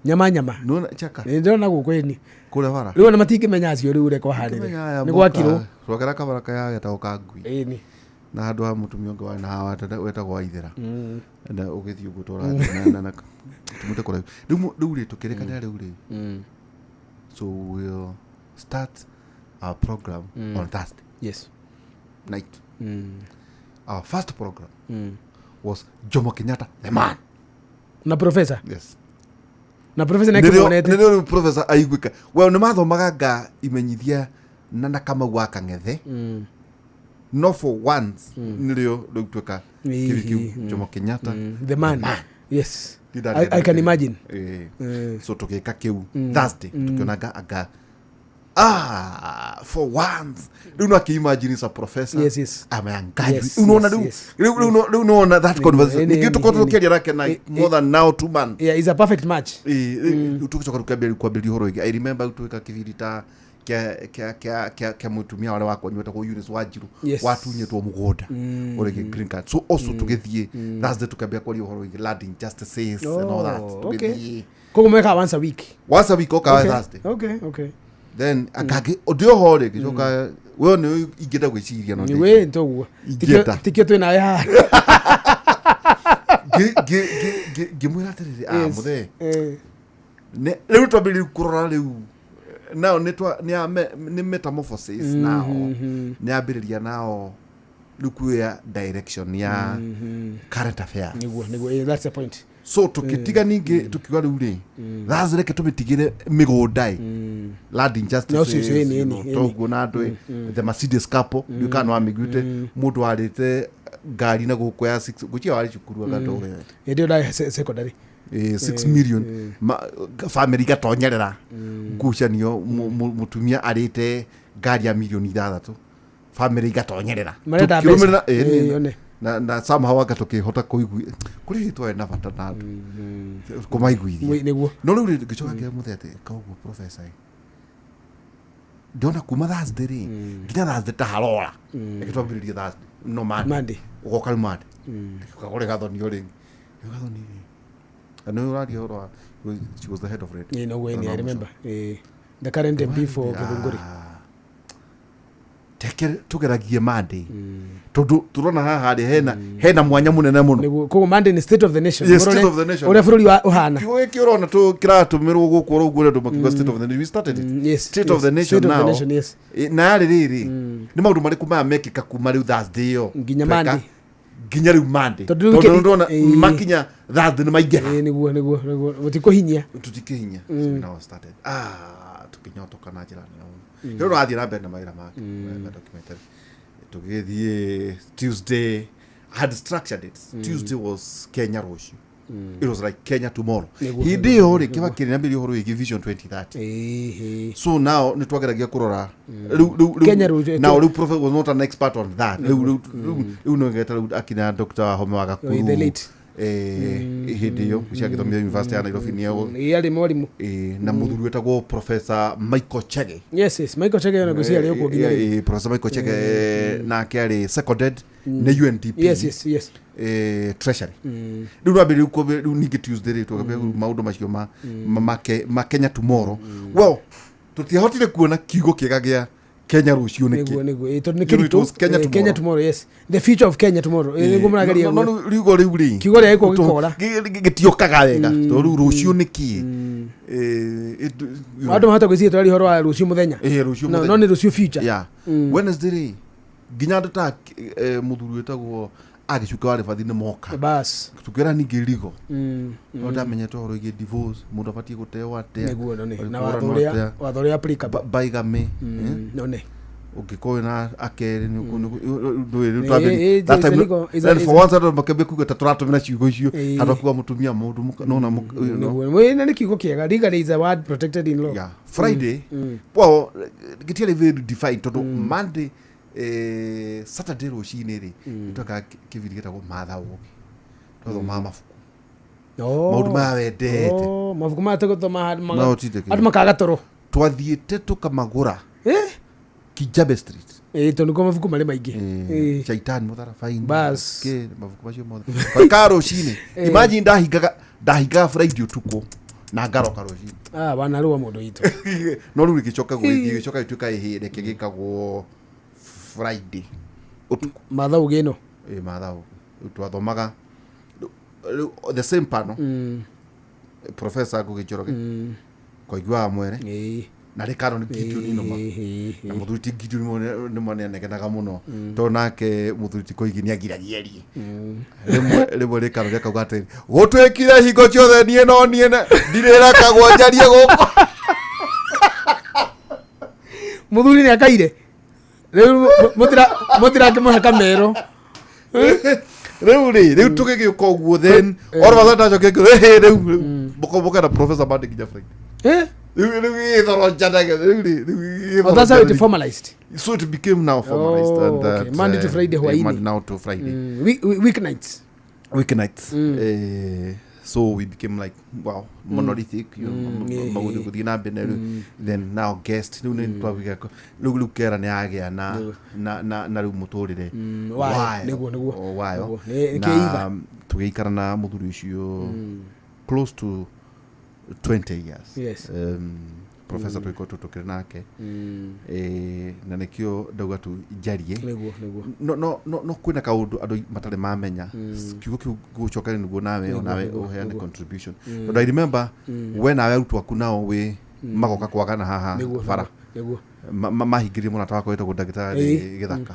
Speaker 3: nyama
Speaker 2: no chaka
Speaker 3: ndio na gukweni
Speaker 2: kule bara
Speaker 3: riu na matingi menya cio riu rekwa harire ni gwa kiro
Speaker 2: rogera kabaraka ya geta ngui
Speaker 3: ni
Speaker 2: na andu a mutumia ngo na hawa wetagwo waithira na ugithio gutora na tumute kora riu ri tukirikana riu ri so we'll start our program on Thursday night. Our first program was Jomo Kenyatta the man
Speaker 3: na professor
Speaker 2: na
Speaker 3: professor na kimonete
Speaker 2: ndio professor aiguika well no mathomaga nga imenyithia na kama waka ngethe no for once ndio tweka kivikiu Jomo Kenyatta
Speaker 3: the man yes I can imagine
Speaker 2: so tukeka kiu Thursday tukionaga aga for once do not imagine is a professor ameangaji unaona do unaona that conversation ni kitu kwa tukiaje rake na more than now 2 months
Speaker 3: is a perfect match
Speaker 2: tukichoka kwa build horo I remember tuweka kivirita kya mutumia wale wako nyota kwa Eunice Wajiru watu nyetwa mugoda orege green card so also tugethie that's the tukabia kwa horo lad injustices and all that tugethie
Speaker 3: kumeka once a week
Speaker 2: okay Thursday
Speaker 3: okay
Speaker 2: then akage odio hore gicoka we no igenda gwiciria no
Speaker 3: ni we ntoguo tikio twina ya
Speaker 2: gimwira tiriri muthe ne riu twambiri kurora riu now ni metamorphosis now ni abiriria now luku ya direction ya current affairs
Speaker 3: niguo that's the point.
Speaker 2: So tukitiga ningi tukiwa ruri that's reke tumitigire migundai land injustice toguo na andu the Mercedes couple you can wa migute mundu arite ngari na guko ya 6 guchia wali cukuru agatoge
Speaker 3: ndio dai secondary
Speaker 2: 6 million family gatonyerera ngucanio mutumia arite ngari ya milioni 6 family gatonyerera tukirumira na somehow agatokihota kuigui kuri hitwa na bata na kumaiguithia
Speaker 3: niguo
Speaker 2: no riu gicoka kia muthete kauguo professor ndona kuma Thursday ri nginya Thursday ta harora ikitwambiriria Thursday no Monday ugoka ri Monday ukagore gathoni uri gathoni no radio ro she was the head of radio
Speaker 3: no way I remember the current MP for Githunguri
Speaker 2: tugeragie Monday tondu turona haha ri hena mwanya munene muno
Speaker 3: ko Monday ni state of the nation
Speaker 2: yes, state of the nation
Speaker 3: ore bururi wa uhana
Speaker 2: kiwe urona tu kiratumirwo guku ro gure ndo makiwa state of the nation we started it
Speaker 3: yes,
Speaker 2: state of the nation
Speaker 3: state
Speaker 2: now
Speaker 3: of the nation, yes.
Speaker 2: Na riri ni maundu mari kuma mekika kuma riu Thursday yo
Speaker 3: nginya Monday
Speaker 2: nginya riu Monday tondu ndona makinya Thursday ni maingera
Speaker 3: niguo gutikuhinyia
Speaker 2: tutikihinya so now started tukinyotoka na njira ni yo rathi na benda maira make documentary tugithie Tuesday I had structured it Tuesday was Kenya Roshu it was like Kenya tomorrow hindi hori kiba kirinambiri horo igi vision 2030 so now nitwageragia kurora
Speaker 3: Kenya Roshu
Speaker 2: now the prophet was not an expert on that no ngeta akina Dr. Home Wagakuru
Speaker 3: the late
Speaker 2: hindi yo kuchagithomia university ya Nairobi niyo
Speaker 3: yali mwalimu
Speaker 2: na muthuri wetagwo Professor Michael Chege
Speaker 3: yes Michael Chege na gucia ali uko ginya
Speaker 2: Professor Michael Chege na kiari seconded na UNDP
Speaker 3: yes
Speaker 2: treasury ndu rabiri uko ningi Tuesday ri tukabia maundu macio ma Kenya tomorrow well tutihotire kuona kiugo kiega gia Kenya Roshu
Speaker 3: niguo tondu nikiritu Kenya tomorrow yes the future of Kenya tomorrow niguo murageria
Speaker 2: no rigo riuri
Speaker 3: kiugo ria iko gikora
Speaker 2: gitiokaga wega tondu Roshu niki
Speaker 3: watu mahata gwiciria twari horo wa Roshu muthenya
Speaker 2: Roshu muthenya
Speaker 3: no ni Roshu future
Speaker 2: yeah Wednesday ri nginya ndata muthuri wetagwo agicuka wale fathine moka
Speaker 3: bas
Speaker 2: tukira ningi rigo no ndamenyete horo igi divorce mundu abatie guteo atia
Speaker 3: niguo na wathoria applicable
Speaker 2: baigame
Speaker 3: no ne
Speaker 2: ugikoe na akere ni ndu that time then for once ndo makebe kuga taturatumira ciugo icio atakuwa mutumia mundu nona
Speaker 3: niguo na kiugo kiega legal is a word protected in law
Speaker 2: yeah Friday well gitiale very defined tondu Monday Saturday rucini ri toka kiviri gitagwo matha ugi totho mafuku maundu ma wendete
Speaker 3: mafuku ma tegotoma andu makaga toro
Speaker 2: twathiete tukamagura Kijabe Street
Speaker 3: tondu ko mafuku mari maingi
Speaker 2: Shaitani muthara fine
Speaker 3: bas
Speaker 2: ke mafuku macio mothe kwa rucini imagine ndahinga Friday utuko na ngaroka rucini
Speaker 3: bana ruwa mundu itu
Speaker 2: no riu gicoka gwithie gicoka ituka ihire kigikagwo Friday utuku
Speaker 3: matha ugino
Speaker 2: matha twathomaga the same panel Professor Gugichoroge koigwa mwere na rekano ni kitu nino ma na muthuriti kitu ni mone negenaga muno to nake muthuriti koiginia giragierie rimwe rekano rekauga atiri gutwekire hingo ciothe nie no nie ndirira kagwanjarie guko
Speaker 3: muthuri ni akaire riu mutira kimuhe kamero
Speaker 2: riu tugigika uguo then all of a sudden ajoke riu boka na Professor Bandi kinya Friday
Speaker 3: that's how it formalized
Speaker 2: so it became now formalized and
Speaker 3: okay. Monday to Friday
Speaker 2: Monday now to Friday
Speaker 3: weeknights
Speaker 2: so we became like wow monolithic you know magudu kudina bene then now guest ni twabika lugu kera ni agia na ru muturire
Speaker 3: why
Speaker 2: na tugeikara na muthuri ucio close to 20 years
Speaker 3: yes
Speaker 2: Professor Twikoto tukire nake na nikio ndauga tu jarie no kwina kaundu andu matare mamenya kiugo kiu gucoka ni guo nawe uheane contribution but I remember when I out waku nao we magoka kwagana haha bara
Speaker 3: niguo
Speaker 2: mahingirie mũrata wakwa wĩtagwo ndagĩtarĩ Gĩthaka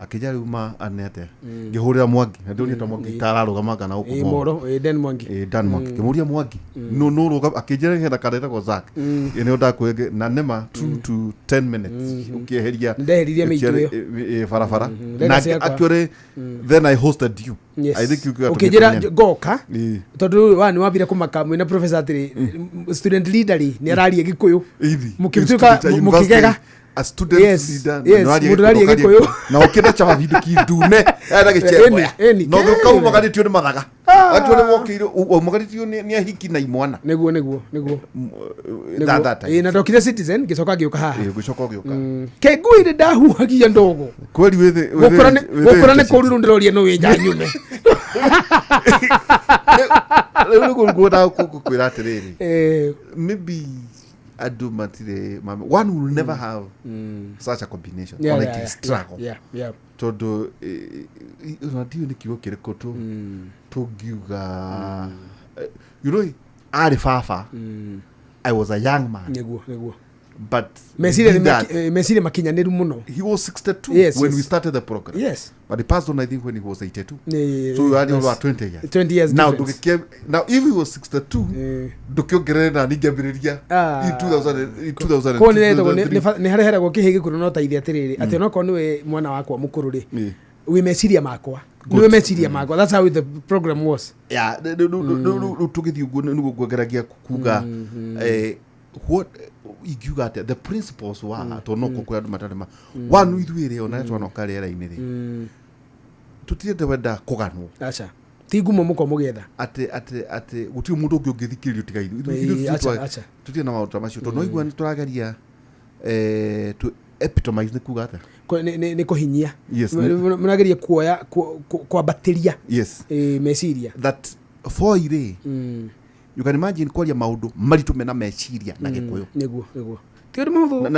Speaker 2: akĩnja rĩu ma anete ngĩhũrĩra Mwangi na ndĩrĩ ta Mwangi tararũgama kana ũkũ
Speaker 3: Moro Dan Mwangi
Speaker 2: ngĩmũria Mwangi no rũga akĩnjĩra ngetha kaneta kwa Zack nĩ ndakwenge na nema 2 to 10 minutes ũkĩeheria
Speaker 3: ndeheririe mĩitũ ĩyo
Speaker 2: barabara na actually then I hosted you I think you got
Speaker 3: ukĩnjĩra ngoka tondũ wa nĩ wambire kũmaka mwĩna professor atĩrĩ student leader nĩ araria Gĩkũyũ mũkĩtuĩka mũkĩgega
Speaker 2: a student leader
Speaker 3: mũndũ Gĩkũyũ
Speaker 2: na ũkĩnda chama video kidune era gĩcheko no gũkau magarĩtio nĩ mathaga actually wokĩire magarĩtio nĩ ahiki na imwana
Speaker 3: niguo na ndokire Citizen gĩcoka gĩũka haha
Speaker 2: gĩcoka gĩũka
Speaker 3: kengui ndahuhagia ndogo
Speaker 2: kweli
Speaker 3: gũkora nĩ kũruru ndĩroria no wĩnja nyume
Speaker 2: rĩu ngũkwĩra atĩrĩrĩ maybe ado matire one will never have such a combination like struggle todo ndio ni kigo kiriko tu tugiuga you know ari fafa I was a young man
Speaker 3: niguo
Speaker 2: but
Speaker 3: Messi makinyaniru muno.
Speaker 2: He was 62 when we started the program.
Speaker 3: Yes.
Speaker 2: But he passed on, I think, when he was 82.
Speaker 3: Yeah,
Speaker 2: so we had over 20 years.
Speaker 3: 20 years
Speaker 2: now,
Speaker 3: now,
Speaker 2: if he was 62, Dokyo Gerena Nigabiria in 2000.
Speaker 3: Ko ni harehera go kihigi kuno no taithia atiriri ati no ko niwe mwana wakwa mukuru ri. We meciria makwa. Niwe meciria makwa. That's how the program was.
Speaker 2: Yeah, tugithi uguo nugo gwageragia kuga what you got the principles were to no kokura matarema one withuire ona twa no karera iniri tutire wenda kuganwo
Speaker 3: acha tigumo muko mugetha
Speaker 2: ati guti mundu ungithikiririo tiga ithu tutire na mauta macio to no igwa turageria to epitomize kuga ata
Speaker 3: ni kuhinyia munageria kuoya kwa bacteria meciria
Speaker 2: that for ire you can imagine kwaria maundu maritu mena meciria na Gikuyu
Speaker 3: niguo tiuri maundu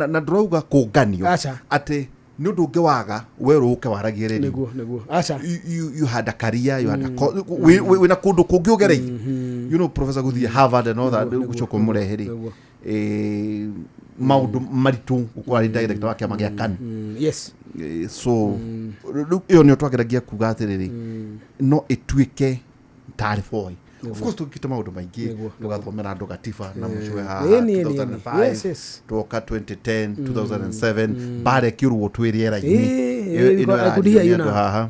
Speaker 2: na ndrouga kunganio ati ni undu ungi waga weru uke waragie redi
Speaker 3: niguo acha
Speaker 2: you had a career you had a we na kundu kungi ugerei you know Professor Guthie Harvard and all that guchoko mureheri maundu maritu ukwari director wake amagia kan
Speaker 3: yes
Speaker 2: so iyo ni twageragia kuga atiriri no etuike tarifoi. Of course tukita maundu maingi tugathomera andu gatiba na mucwe ha 2005 toka 2010 2007 bare kiruo twiriera ini
Speaker 3: akudia yuna
Speaker 2: haha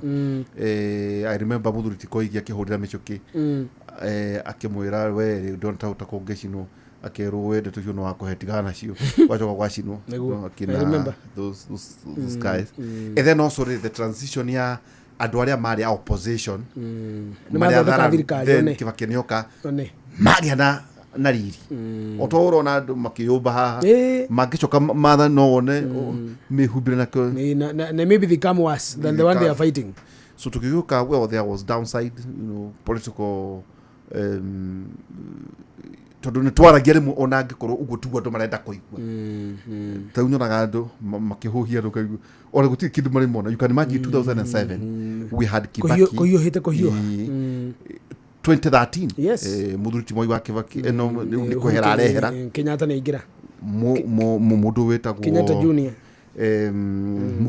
Speaker 2: I remember Muthuriti Koigi akihurira micuki akimwira we don't out kongecino akeru wende tujuno wako hetigana cio wachoka gwacino
Speaker 3: remember
Speaker 2: those guys and then also the transition ya andu aria mari opposition
Speaker 3: mathondeka thirikari
Speaker 2: kivakenioka mari na riri otoro na andu makiyumba haha magicoka matha no one mihubire
Speaker 3: na maybe they come worse than the one they are fighting.
Speaker 2: So tukiuka well there was downside, you know, political tondu ni twaragia rimwe ona ngikorwo uguo tugu andu marenda kuigua taunyonaga andu makihuhia andu kaigua ora gutiri kindu mari mona. You can imagine 2007 we had Kibaki
Speaker 3: kuhiuhite
Speaker 2: 2013
Speaker 3: yes
Speaker 2: Muthuriti Moi wa Kibaki eno ni kuhera arehera
Speaker 3: Kenyatta ni ingira
Speaker 2: mundu wetagwo
Speaker 3: Kenyatta Junior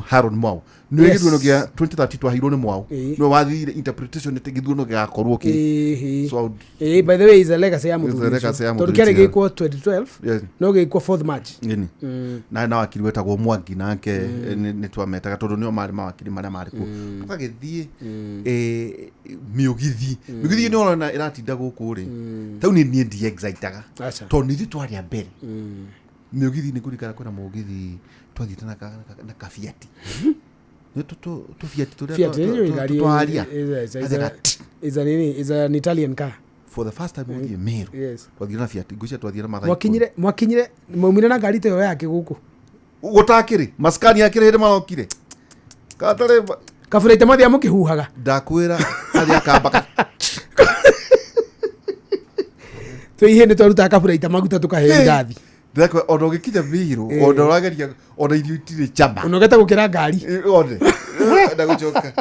Speaker 2: Harold Mwau no githuno gia 2013 twahirwo ni Mwau no wathire interpretation ite githuno gigakorwo ki
Speaker 3: so by the way is a legacy ya Muthuriti to kare gikwo 2012 no gikwo 4th March na wakiri wetagwo Mwangi nake ni twametaga tondu nio mari mawakiri maria mari ku tukagithie miugithi ni ona iratinda guku ri tau ni ndi excitaga to ni thitwaria mbere miugithi ni kurikara kwena mugithi twathite na kafiati to fiati to twaria is an Italian car
Speaker 2: for the first time we Meru twathire na fiati gucia twathire na mathai
Speaker 3: mwakinyire maumire na ngari teyo yake guku
Speaker 2: gutakiri maskani yakire hinde marokire katare
Speaker 3: kafurite mathia mukihuhaga
Speaker 2: ndakwira athia kambaka
Speaker 3: twihe ni twaruta kafurite maguta tukahe ngathi
Speaker 2: ndakwa ono gikinya miro ono rageria ono irio itire chama
Speaker 3: unogeta gukira ngari
Speaker 2: one ndagucoka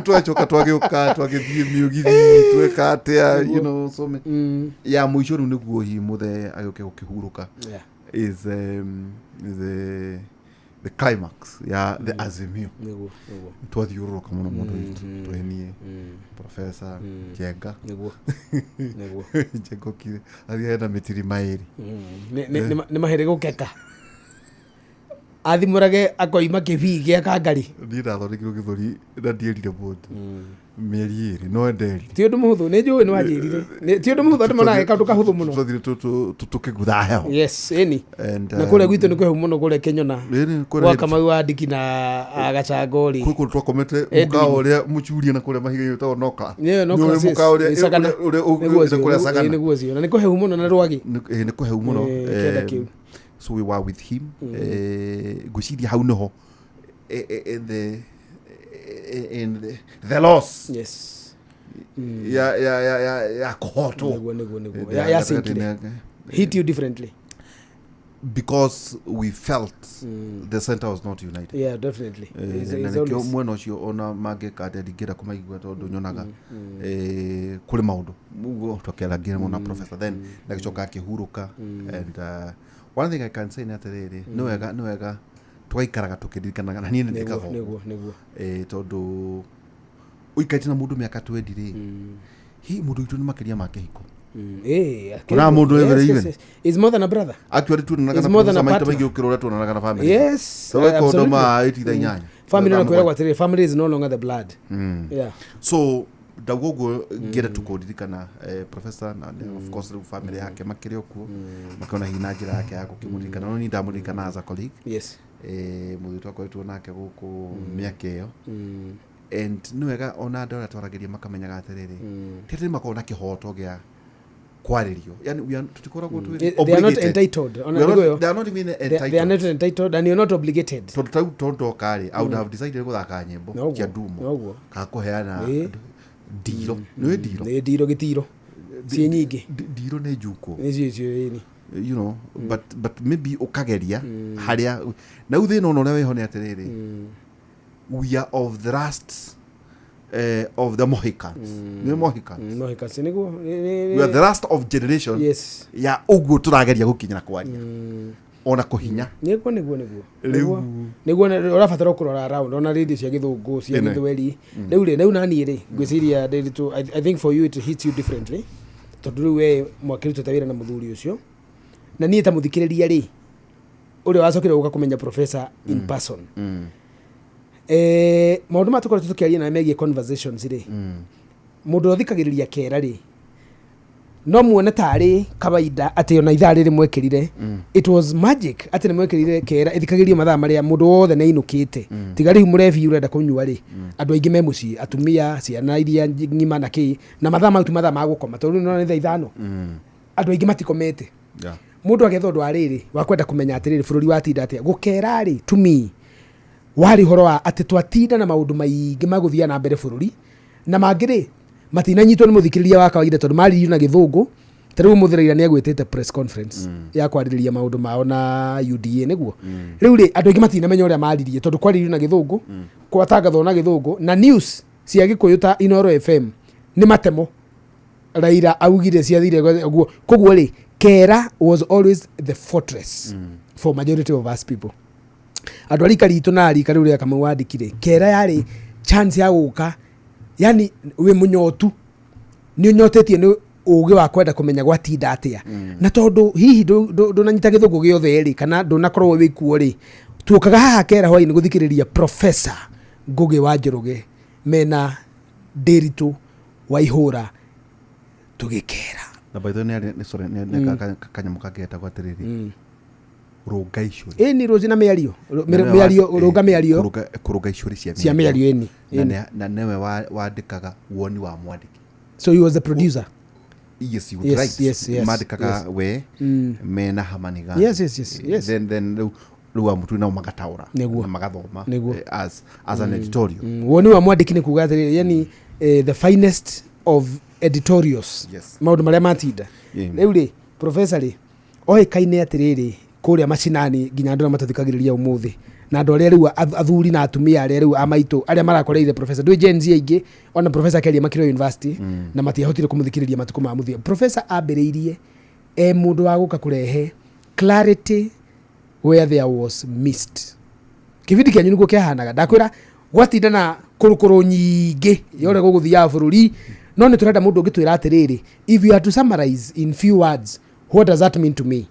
Speaker 2: twacoka twagithie miugithi tweka atia you know so ya muico ru niguo hi muthe agioke gukihuruka is the climax ya the azimio
Speaker 3: niguo
Speaker 2: twathiuruka muno mundu twenie professor Jenga
Speaker 3: niguo
Speaker 2: Jenga kire aria na mitiri mairi
Speaker 3: ni mahere gukeka athimurage akoima kibi gia kangari
Speaker 2: ndira thondekirwo githuri na ndierire mundu mieri iri no nderi
Speaker 3: ti undu muhuthu ni njui ni wanjirire ti undu muhuthu andu mona kaundu kahuthu muno
Speaker 2: twathire tukigutha heho
Speaker 3: yes eni na kule gwitu ni kwehu muno kule Kenyona kwa Kamau wa Ndiki na Agacangori
Speaker 2: kuko twakomete mukao uria muchuria na kule mahiga yotao noka
Speaker 3: no
Speaker 2: mukao uria uri kule sagana
Speaker 3: ni guocio na ni kwehu muno na rwagi
Speaker 2: ni kwehu muno so we were with him guciria hau noho in the loss
Speaker 3: yes
Speaker 2: ya kohoto
Speaker 3: nego ya sinkile hit you differently
Speaker 2: because we felt the center was not united.
Speaker 3: Yeah, definitely.
Speaker 2: It's mwena ucio ona mageka dedigira kumaigwa tondu nyonaga kule maundu mugo tokela ngire mona professor then nagicoka akihuruka and one thing I can say natiriri no wega twaikaraga tukiririkanaga na niĩ ndikaga
Speaker 3: niguo
Speaker 2: tondu uikaite na mundu miaka 20 ri hi mundu itu ni makiria make hiko kuna mundu even
Speaker 3: is more than a brother
Speaker 2: actually tu na kana maita maingi ukirora tu na kana family
Speaker 3: yes
Speaker 2: so ko ndo ma itithanya
Speaker 3: family na kwera kwatire family is no longer the blood yeah
Speaker 2: so dagogo ngera tukodirikana professor na of course the family yake makirio ku makona hina njira yake ya gukimurikana no ni ndamurikana as a colleague
Speaker 3: yes
Speaker 2: muthi twako itu nake guku miaka iyo and nwega ona ndora twarageria makamenyaga atiriri tete makona kihoto gia kwaririo yani tutikoragwo tu
Speaker 3: they are not entitled
Speaker 2: they are not even entitled
Speaker 3: they are not entitled and you're not obligated
Speaker 2: tonto kari I would have decided guthaka nyimbo kia ndumo ka kuheana diro no
Speaker 3: diro gitiro si nyingi
Speaker 2: diro ne juko
Speaker 3: ni
Speaker 2: you know but maybe ukageria haria na uthi no no weho ne atiriri we are of the last of the Mohicans
Speaker 3: Mohicans nigo
Speaker 2: we are the last of generation
Speaker 3: yes
Speaker 2: ya uguo turageria gukinyira kwaria ona kuhinya
Speaker 3: niguo urabatara kurora around ona radio cia githungu cia githweri riu nani ri gwiciria ndiritu I think for you it hits you differently tondu we mwakiruta tawira na muthuri ucio na nie ta muthikiriria ri uri wacokire uka kumenya professor in person maundu matukora tukiaria na megie conversations ri mundu uthikagiriria kera ri no muone tari kawaida ati ona ithaa riri mwekirire it was magic ati ni mwekirire kera ithikagiria mathaa maria mundu wothe ne inukite tigari murevi urenda kunyua ri andu aingi me muci atumia ciana iria ngima na ki na mathaa mautu mathaa magukoma tondu no ni thaa 5 andu aingi matikomete mundu agetho ndu ariri wakwenda kumenya atiriri bururi watinda atia gukera ri to me wari horo wa ati twatinda na maundu maingi maguthia na mbere bururi na mangiri matina nyitwo ni muthikiriria wa kawaida tondu maririu na githungu tariu muthiraira ni agwitite press conference ya kwaririria maundu mao na UDA niguo riu ri andu aingi matina menya uria mariririe tondu kwaririu na githungu kwatangatho na githungu na news cia Gikuyu ta Inoro FM ni matemo Raila augire ciathire guo koguo ri kera was always the fortress for majority of us people andu arika ritu na arika riu ria Kamau wa Ndikire kera yari chance ya guka yani we munyotu ni unyotetie ni ugi wa kwenda kumenya gwatinda atia na tondu hihi ndunanyita githungu giothe ri kana ndunakorwo wi kuo ri tukaga haha kera hwai ni guthikiriria professor Ngugi wa Njoroge mena Ndiritu Waihura tugikera
Speaker 2: na by the way ni kanyamu kageta gwatiriri ruga icuri
Speaker 3: ni rozi na miario ruga miario
Speaker 2: kuruga icuri
Speaker 3: cia miario ni
Speaker 2: na newe wandikaga woni wa mwandiki
Speaker 3: so he was the producer
Speaker 2: yes you right
Speaker 3: yes
Speaker 2: mandikaga we mena hamaniga
Speaker 3: yes
Speaker 2: then ruwa mutu na magataura na magathoma as an editorial
Speaker 3: woni wa mwandiki ni kuga yani the finest of editorials maundu maria matinda riu ri professor ri oi kaine atiriri kuria macinani nginya andu matathikagiriria umuthi na andu aria riu athuri na atumia aria riu amaitu aria marakoreire professor dwi Gen Z aingi ona professor Kelly Makiro University na matiahotire kumuthikiriria matuko ma muthia professor ambiriirie mundu wa guka kurehe clarity where there was missed kivindi kyanyu niguo kiahanaga ndakwira gwatinda na kurukuru nyingi yore guguthia bururi no ni turenda mundu ungitwira atiriri if you had to summarize in few words what does that mean to me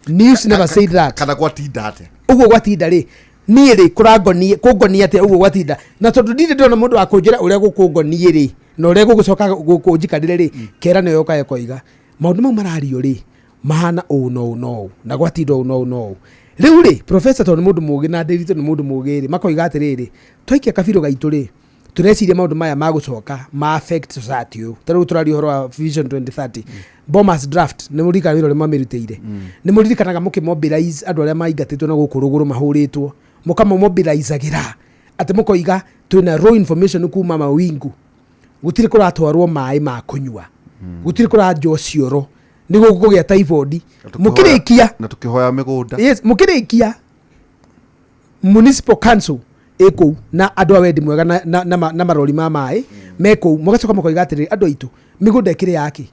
Speaker 3: news never said that
Speaker 2: kana gwatinda ate
Speaker 3: uguo gwatinda ri ni ri kugonia ate uguo gwatinda na tondu ndinde ndona mundu akunjira uria gukungonie ri na uria gugucoka gukunjikanire ri kera ne yoka ekoiga maundu mau marario ri mahana no na gwatinda no riu ri professor tondu mundu mugi na ndirito ni mundu mugi ri makoiga atiriri twaikia kabiro gaitu ri tureciria maundu maya magucoka ma affect society yo taru turari horo wa vision 2030 bombers draft ni murika wiro le mamiriteire ni muririkanaga mukimobilize andu aria maingatitwo na gukuruguru mahuritwo mukamobilizagira ati mukoiga twina raw information kuma mawingu gutiri kuratwarwo mai ma kunywa gutiri kuranjo cioro niguo kugia typhoid mukirikia
Speaker 2: na tukihoya migunda
Speaker 3: yes mukirikia municipal council eko na andu awendi mwega na marori ma mai meko mugacoka mukoiga atiri andu aitu migunda ikiri yake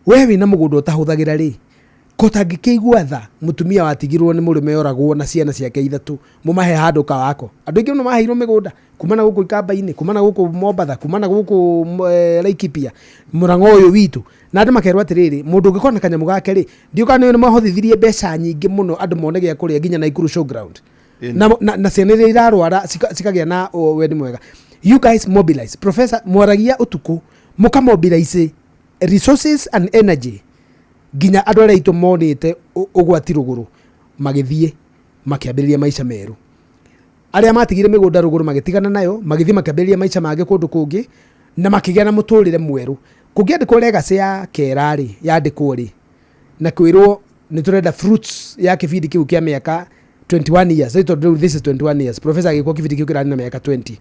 Speaker 3: wewe na mugunda utahuthagira ri kotangikigwa tha mutumia watigirwo ni murume oragwo na ciana ciake ithatu mumahe handu ka wako andu ingi no maheirwo migunda kumana guku Ikamba-ini kumana guku Mombatha kumana guku Laikipia murango uyu witu na andu makerwa atiriri mundu ngikona kanyamu gake ri ndiuka ni mahothithirie mbeca nyingi muno andu mone gya kuria nginya na Ikuru showground na senere irarwara sikagia na wendi mwega you guys mobilize professor mwaragia utuku muka mobilize resources and energy ginya andu aria itu monite ugwati ruguru magithie makiambiriria maisha meru aria matigire migunda ruguru magitigana nayo magithie makiambiriria maisha mage kundu kungi na makigea na muturire mweru kungiandikwo legacy ya kerari yandikwo ri na kwirwo ni turenda fruits ya kibindi kiu kia miaka 21 years. I thought this is 21 years. Professor agikwa kiviti kiu kirani na miaka 20.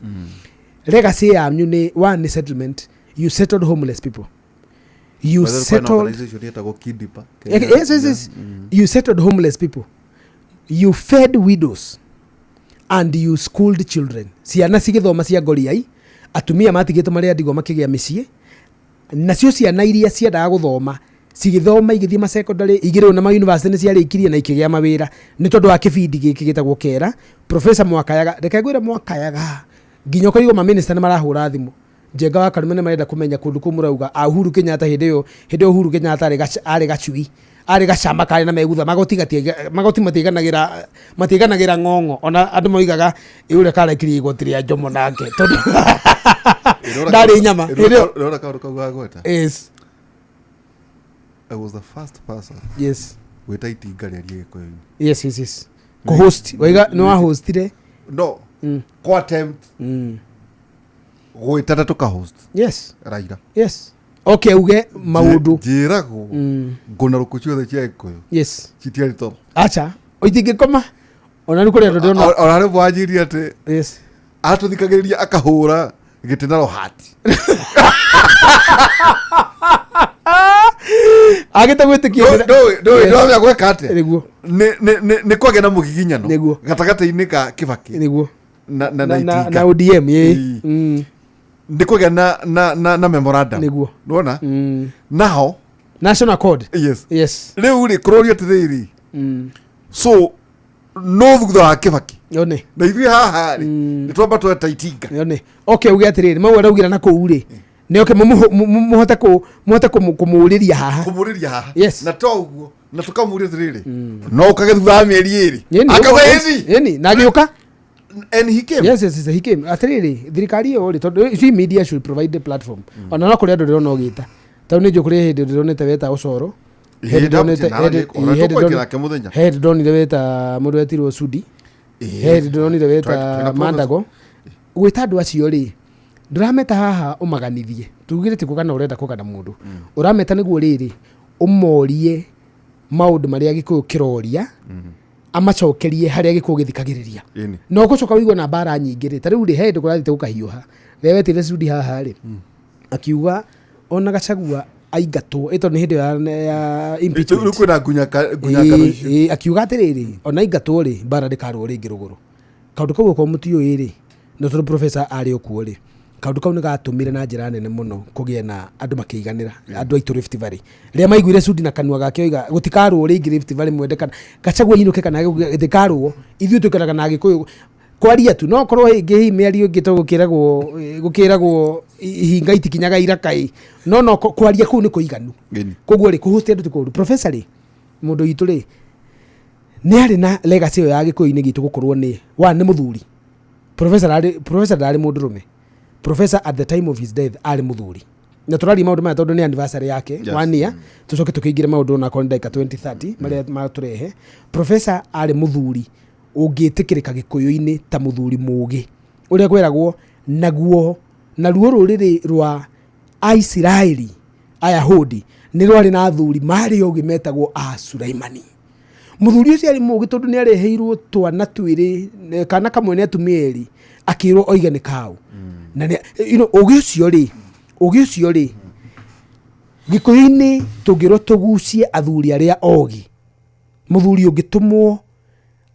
Speaker 3: Legacy ya ni one settlement. You settled homeless people. You settled yes. You settled homeless people. You fed widows and you schooled children. Ciana cigithoma cia ngoriai atumia matigite maria ndigo makigia micii nacio ciana iria ciendaga guthoma cigithoma igithie ma secondary igirwo na ma university cia rikirie na ikigia mawira ni tondu wa kibindi giki gitagwo kera professor Mwakayaga reke gwira Mwakayaga nginyo koigo ma minister marahura thimu Njenga wa Karume marenda kumenya kundu kumurauga Uhuru Kenyatta hinde Uhuru Kenyatta ari gacui ari gacamba kare na megutha magoti matiganagira ngongo ona andu moigaga iure kare kiri igotiri ajomo nake tondu ndari nyama
Speaker 2: irora kaundu kauga gweta
Speaker 3: yes
Speaker 2: I was the first person
Speaker 3: yes
Speaker 2: weta itinga rĩarie kwa
Speaker 3: yes ko host waiga no wa hostire
Speaker 2: no ko attempt gwetana tuka host
Speaker 3: yes
Speaker 2: Raila
Speaker 3: yes okay uge maundu
Speaker 2: njirago ngona rukuciothe cia Gikuyu
Speaker 3: yes
Speaker 2: citiari to
Speaker 3: acha oitingikoma ona nikuri andu ndona
Speaker 2: ona ri bwajiri ati
Speaker 3: yes
Speaker 2: atuthikagiriria akahura gitinaro hati
Speaker 3: agita gwitikia
Speaker 2: no ya gweka ate
Speaker 3: niguo
Speaker 2: ni kwage na mugiginyano gatagata-ini ka Kibaki
Speaker 3: niguo
Speaker 2: na itinga
Speaker 3: na ODM
Speaker 2: ndi kwage na memorandum
Speaker 3: niguo
Speaker 2: nona now
Speaker 3: national code
Speaker 2: yes riu ri kuroria tithiri so no thutha wa Kibaki
Speaker 3: yone
Speaker 2: na ithui haha ri ni twamba tweta itinga
Speaker 3: yone okay uge atiriri mau araugira na kuu ri ni okay muhote kumuriria haha yes
Speaker 2: na to uguo na tukamuria atiriri no ukage thutha wa mieri iri
Speaker 3: akawezi yani nagiuka
Speaker 2: and he came
Speaker 3: yes he came atiriri thirikari yo ri tondu ici media should provide the platform ona no kuri andu rirona ogita tau ni njukuri hindi ndironete weta ucoro head donire weta mundu wetirwo Sudi head donire weta Mandago gwita andu acio ri ndurameta haha umaganithie tugire ti kugana urenda kugana mundu urameta niguo riri umorie maundu maria Gikuyu kiroria amacokerie haria Gikuyu githikagiriria no gucoka wigwa na bara nyingi ri tariu ri head kurathite gukahiuha wewe tire Sudi haha ri akiuga ona Gachagua aingatwo ito ni hindi ya impeachment
Speaker 2: ruko na gunya
Speaker 3: akiuga atiriri ona aingatwo ri bara ndikarwo ringi ruguru kaundu kau ko mutio iri no to professor ari okuo ri kaundu kau ni gatumire na njira nene muno kugie na andu makiiganira andu aitu Rift Valley ria maiguire Sudi na kanua gake oiga gutikarwo ringi Rift Valley mwendekana Gachagua inuke kana gutikarwo ithuĩ tukanaga na Gikuyu kwaria tu no korwo ingi miario ingi to gukiragwo hinga itikinyaga irakai no kwaria kuu ni kuiganu koguo ri kuhost andu tikuru professor ri mundu itu ri ni ari na legacy ya Gikuyu-ini gitu gukorwo ni ni muthuri professor ndari mundu rume professor at the time of his death ari muthuri na turari maundu maya tondu ni anniversary yake one year tucoke tukiingira maundu na kondaika 2030 maria maturehe professor ari muthuri ungitikirika Gikuyu-ini ta muthuri mugi uria kweragwo naguo na ruo ruriri rwa Aisiraeli Ayahudi ni rwari na athuri mari ogi metagwo Sulaimani muthuri ucio ari mugi tondu ni areheirwo twana twiri kana kamwe ni atumieri akirwo oiga ni kau na ugi ucio ri Gikuyu-ini tungirwo tugucie athuri aria ogi muthuri ungitumwo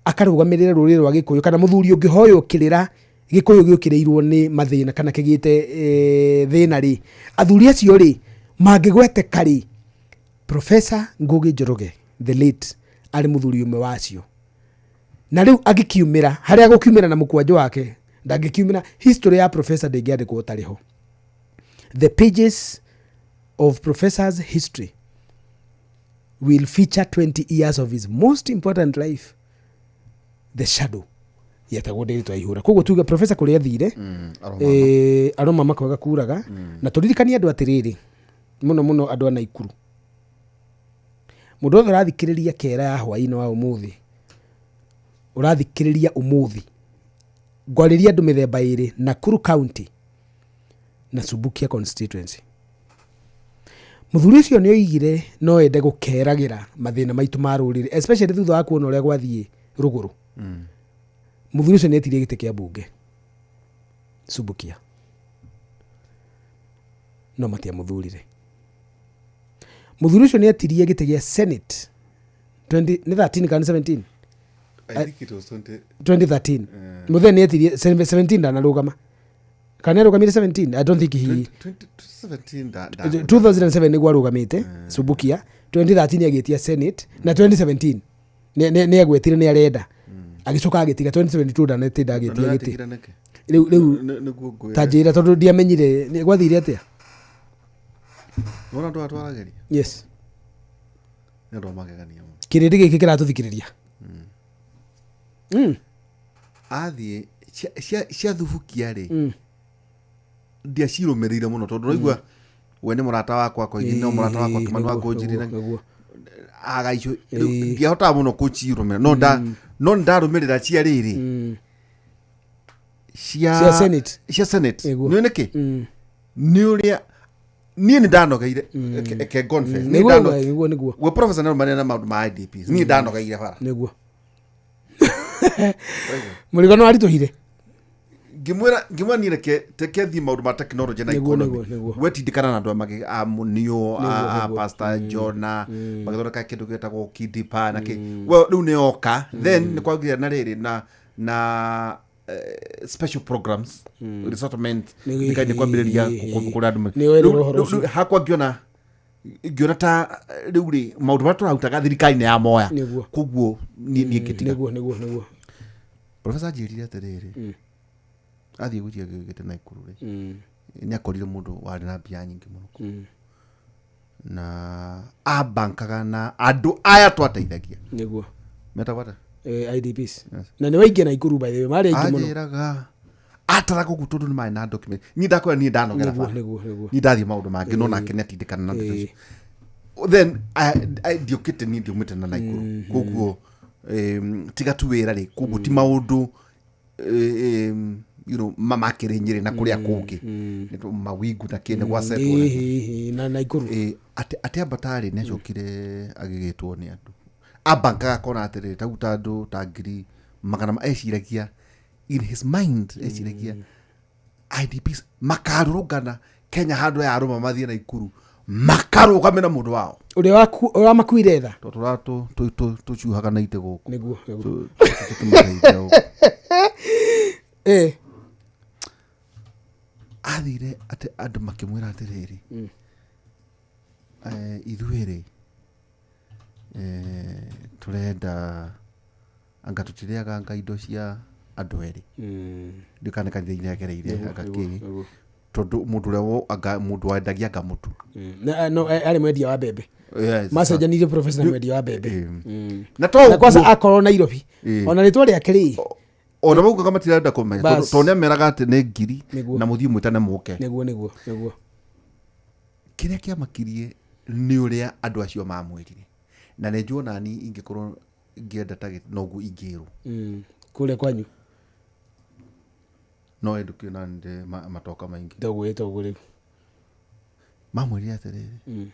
Speaker 3: akarugamirira ruriri rwa Gikuyu kana muthuri ungihoyo kirira Gikuyu giukireirwo ni mathina kana kigite thina ri athuri acio ri mangigwete kari Professor Ngugi Njoroge the late ari muthuri umwe wacio na riu agikiumira haria gukiumira na mukwanjo wake ndagikiumira history ya professor ndingiandikwo tariho the pages of professor's history will feature 20 years of his most important life the shadow yetagwo Ndiritu Waihura koguo tuga professor kuria thire aroma makwaga kuraga na turirikania andu atiriri muno andu ana Ikuru mundu urathikiriria kera ya hwaini wa umuthi urathikiriria umuthi ngwariria andu mithemba iri Nakuru County na Subukia constituency muthuri ucio ni oigire no ende gukeragira mathina maitu ma ruriri especially thutha wa kuona uria gwathie ruguru muthuri ucio ni etirie gite kia bunge Subukia no matia muthurire muthuri ucio ni etirie gite gia Senate 2013 kana 17
Speaker 2: I think it was
Speaker 3: 2013 muthe ni etirie 17 ndana rugama kana rugamire 17 I don't think he 2007 ni gwarugamite Subukia 2013 agetia Senate na 2017 ni agwetire ni arenda agicoka agitiga 2022 ndanetida agetia giti riu tajira tondu ndiamenyire ni gwathire atia
Speaker 2: wona ndo atwarageria
Speaker 3: yes
Speaker 2: ndo magegania
Speaker 3: kirindi giki kiratuthikiriria
Speaker 2: athie cia thubukia ri ndia cirumirire muno tondu roigwa we ni murata wakwa kwa igino murata wakwa Kimani Wangũnjiri agaicio ndiahota muno kucirumira no ndarumirira cia riri cia Senate ni niki ni uria ni ndanogeire ke gonfe ni
Speaker 3: niguo
Speaker 2: we professor na manena maundu ma IDPs ni ndanogeire bara
Speaker 3: niguo murigano arituhire ngimwira ni reke tekethi maundu ma technology na economy wetindikana na andu magi Munio Pastor Jona magithondeka kindu gitagwo Kidipa na ki well riu ni oka then ni kwagira na riri na special programs resettlement nikaini kwambiriria kukura andu hakwa ngiona ta riu ri maundu ma turahutaga thirikari-ini ya moya koguo ni ngitiga niguo
Speaker 2: professor njirire atiriri athie gutia gite na Ikuru ri ni akorire mundu wari na mbia nyingi muno na abankaga na andu aya twateithagia
Speaker 3: niguo
Speaker 2: metagwata
Speaker 3: IDPs na ni waingia na Ikuru by the way mari aingi muno
Speaker 2: agiraga ataraga gutundu ni mai na document ni ndakora ni ndanogera fa ni ndathie maundu mangi no nake ni atindikana na ndu then I diokite ni ndiumite na Ikuru koguo tiga tu wira ri koguo ti maundu mama kirenyire na kuria kungi mawingu na kine gwa setwa
Speaker 3: na Ikuru
Speaker 2: ati abatari ni acokire agigitwo ni andu abankaga kona atiri taguta andu ta ngiri magana eciragia in his mind eciragia IDPs makarurugana Kenya handu ya aruma mathie na Ikuru makarugamä na må ndå wao
Speaker 3: å ramakuire tha
Speaker 2: tå ciuhaga na itä gå kå
Speaker 3: niguo
Speaker 2: athire atä andå makä mwä ra atä rä rä ithuä rä tå renda anga tå tirä aga anga indo cia andå erä ndä kanäkanire agereire anga kä tondå må ndå å må ndå wendagia anga må tu
Speaker 3: arä mwendia wa mbembe macenjanirie profesa na mwendia wa mbembe
Speaker 2: na
Speaker 3: kwanza akorwo Nairobi ona rä twa rä ake rä
Speaker 2: ona maugaga matirenda kå menya tondå nä ameraga atä nä ngiri na må thiä mwä tane må ke
Speaker 3: niguo
Speaker 2: kä rä a kä amakirie nä å rä a andå acio mamwä rire na nä njå nani ingä korwo ngä enda noguo ingä rwo
Speaker 3: kå rä a kwanyu
Speaker 2: no endå kä ona ndä matoka maingä
Speaker 3: togå rä u
Speaker 2: mamwä rire atä rä rä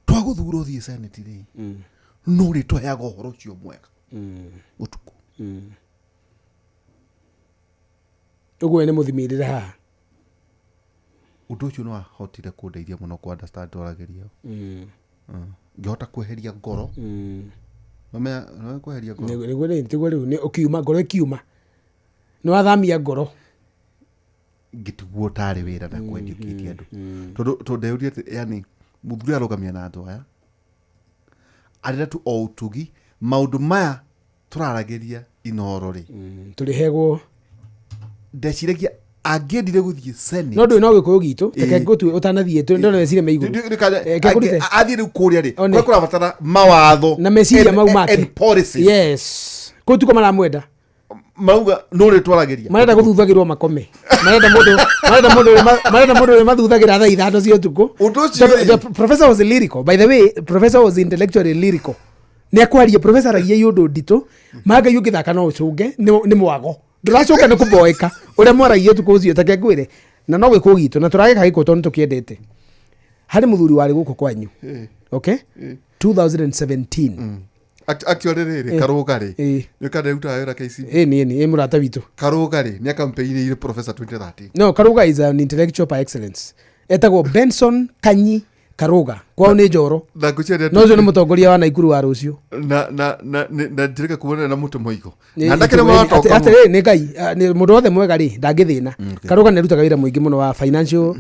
Speaker 2: twagå thurwo thiä senate rä no rä twaheaga å horo å cio mwega å tukå
Speaker 3: å guo nä må thimä rä re haha
Speaker 2: å ndå å cio no ahotire kå ndeithia må no kå understand oragä ria ngä hota kweheria ngoro no kweheria ngoro
Speaker 3: niguo rä u å kiuma ngoro ä kiuma nä wathamia ngoro
Speaker 2: ngä tiguo tarä wä ra na kwendio kä kä andå tondå ndeå rie yani må thuri arå gamia na andå aya arä tu o å tugi maå ndå maya tå raragä ria inoro rä
Speaker 3: tå rä hegwo
Speaker 2: ndeciragia angä endire gå thiä
Speaker 3: no ndå no gä kå yå gitå teke gå tue å tanathiä ndonecire me igå
Speaker 2: athiä rä u kå rä a rä kå rabatara mawatho
Speaker 3: na meciria mau make kå tuko maramwenda
Speaker 2: mauga no rä twaragä ria
Speaker 3: marenda gå thuthagä rwo makome marenda må ndå rä mathuthagä ra tha ithano cia å tukå professor was lyrical by the way professor was intellectually lyrical nä akwaria professor aragia yå ndå nditå manga yå ngä thaka no å cånge nä mwago ndå racoka nä kå mboäka å rä a mwaragia tukå å cio take ngwä re na no gä kå gitå na tå ragä ka gä kå tondå nä tå kä endete harä må thuri warä gå kå kwanyu 2017
Speaker 2: actually rä karåga rä nä kandä ruta wä ra KCB
Speaker 3: nä må rata witå
Speaker 2: karåga rä nä akampeire irä professor 2013
Speaker 3: no karåga is an intellectual par excellence etagwo Benson Kanyi Karũga kwao nä njoro no cio nä må tongoria wa Naikuru wa rå cio
Speaker 2: na njä rä ke kuonana na må tä moigo
Speaker 3: atä nä ngai må ndå othe mwega rä ndangä thä na Karũga nä rutaga wä ra må ingä må no wa financial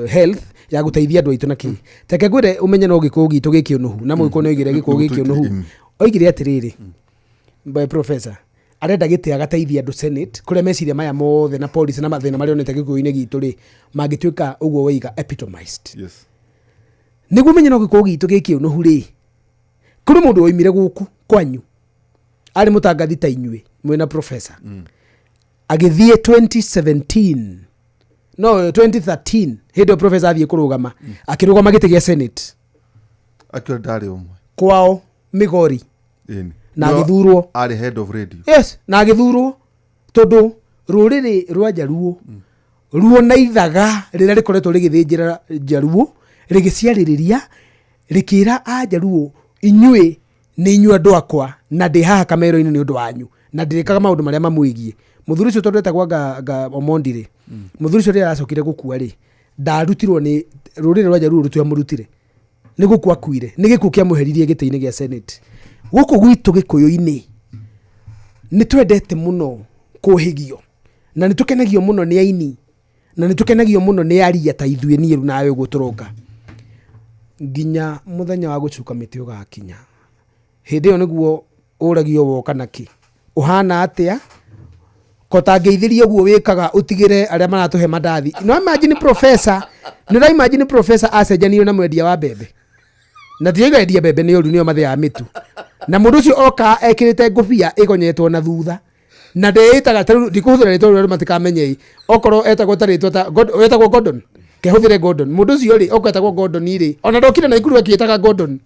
Speaker 3: health ya gå teithia andå aitå na kä teke ngwä re å menye no gä kå gitå gä kä å nå hu na må gä kå nä oigire gä kå gä kä å nå hu oigire atä rä rä professor arenda gä tä agateithia andå senate kå rä a meciria maya mothe na policy na mathä na marä onete gä kå inä gitå rä mangä tuä ka å guo waiga epitomized nä guo menye no gä kå gitå gä kä å nå hu rä kå rä må ndå oimire gå ku kwanyu arä må tangathi ta inyuä mwena professor agä thiä 2017 no 2013 hä professor athiä kå rå gama akä rå gama gä tä gä a senate
Speaker 2: akio ndarä å mwe
Speaker 3: kwao Migori na agithurwo
Speaker 2: ari head of radio
Speaker 3: na agithurwo tondu ruriri rwa Jaruo ruona ithaga rira rikoretwo rigithinjira Jaruo rigiciaririria rikira a Jaruo inyui ni inyui andu akwa na ndi haha kamero-ini ni undu wanyu na ndirikaga maundu maria mamwigie muthuri ucio tondu etagwo anga Omondi ri muthuri ucio ri aracokire gukua ri ndarutirwo ni ruriri rwa Jaruo rutua murutire ni gukua kuire ni gikuo kia muheririe gite-ini gia senate guku gwitå gä kå yå-inä nä twendete må no kå higio na nä tå kenagio må no nä aini na nä tå kenagio må no nä aria ta ithuä niä ru nawe å gå tå ronga nginya må thenya wa gå cuka mä tä å gakinya hä ndä ä yo nä guo å ragio woka nakä å hana atä a kotangä ithä guo wä kaga å tigä re arä a maratå he mandathi no imagine professor nä ra imagine professor acenjanirio na mwendia wa mbembe na tiga endia mbembe nä å ru nä o mathä ya mä tu na må ndå å cio oka ekä rä te ngåbia ä gonyetwo na thutha na ndä taga ndikå hå thä ra rä twa rå matikamenye okorwo etagwo ta rä twa etagwo Gordon ke hå thä re Gordon må ndå å cio rä oka etagwo Gordon rä ona ndokire Naikuru akä Gordon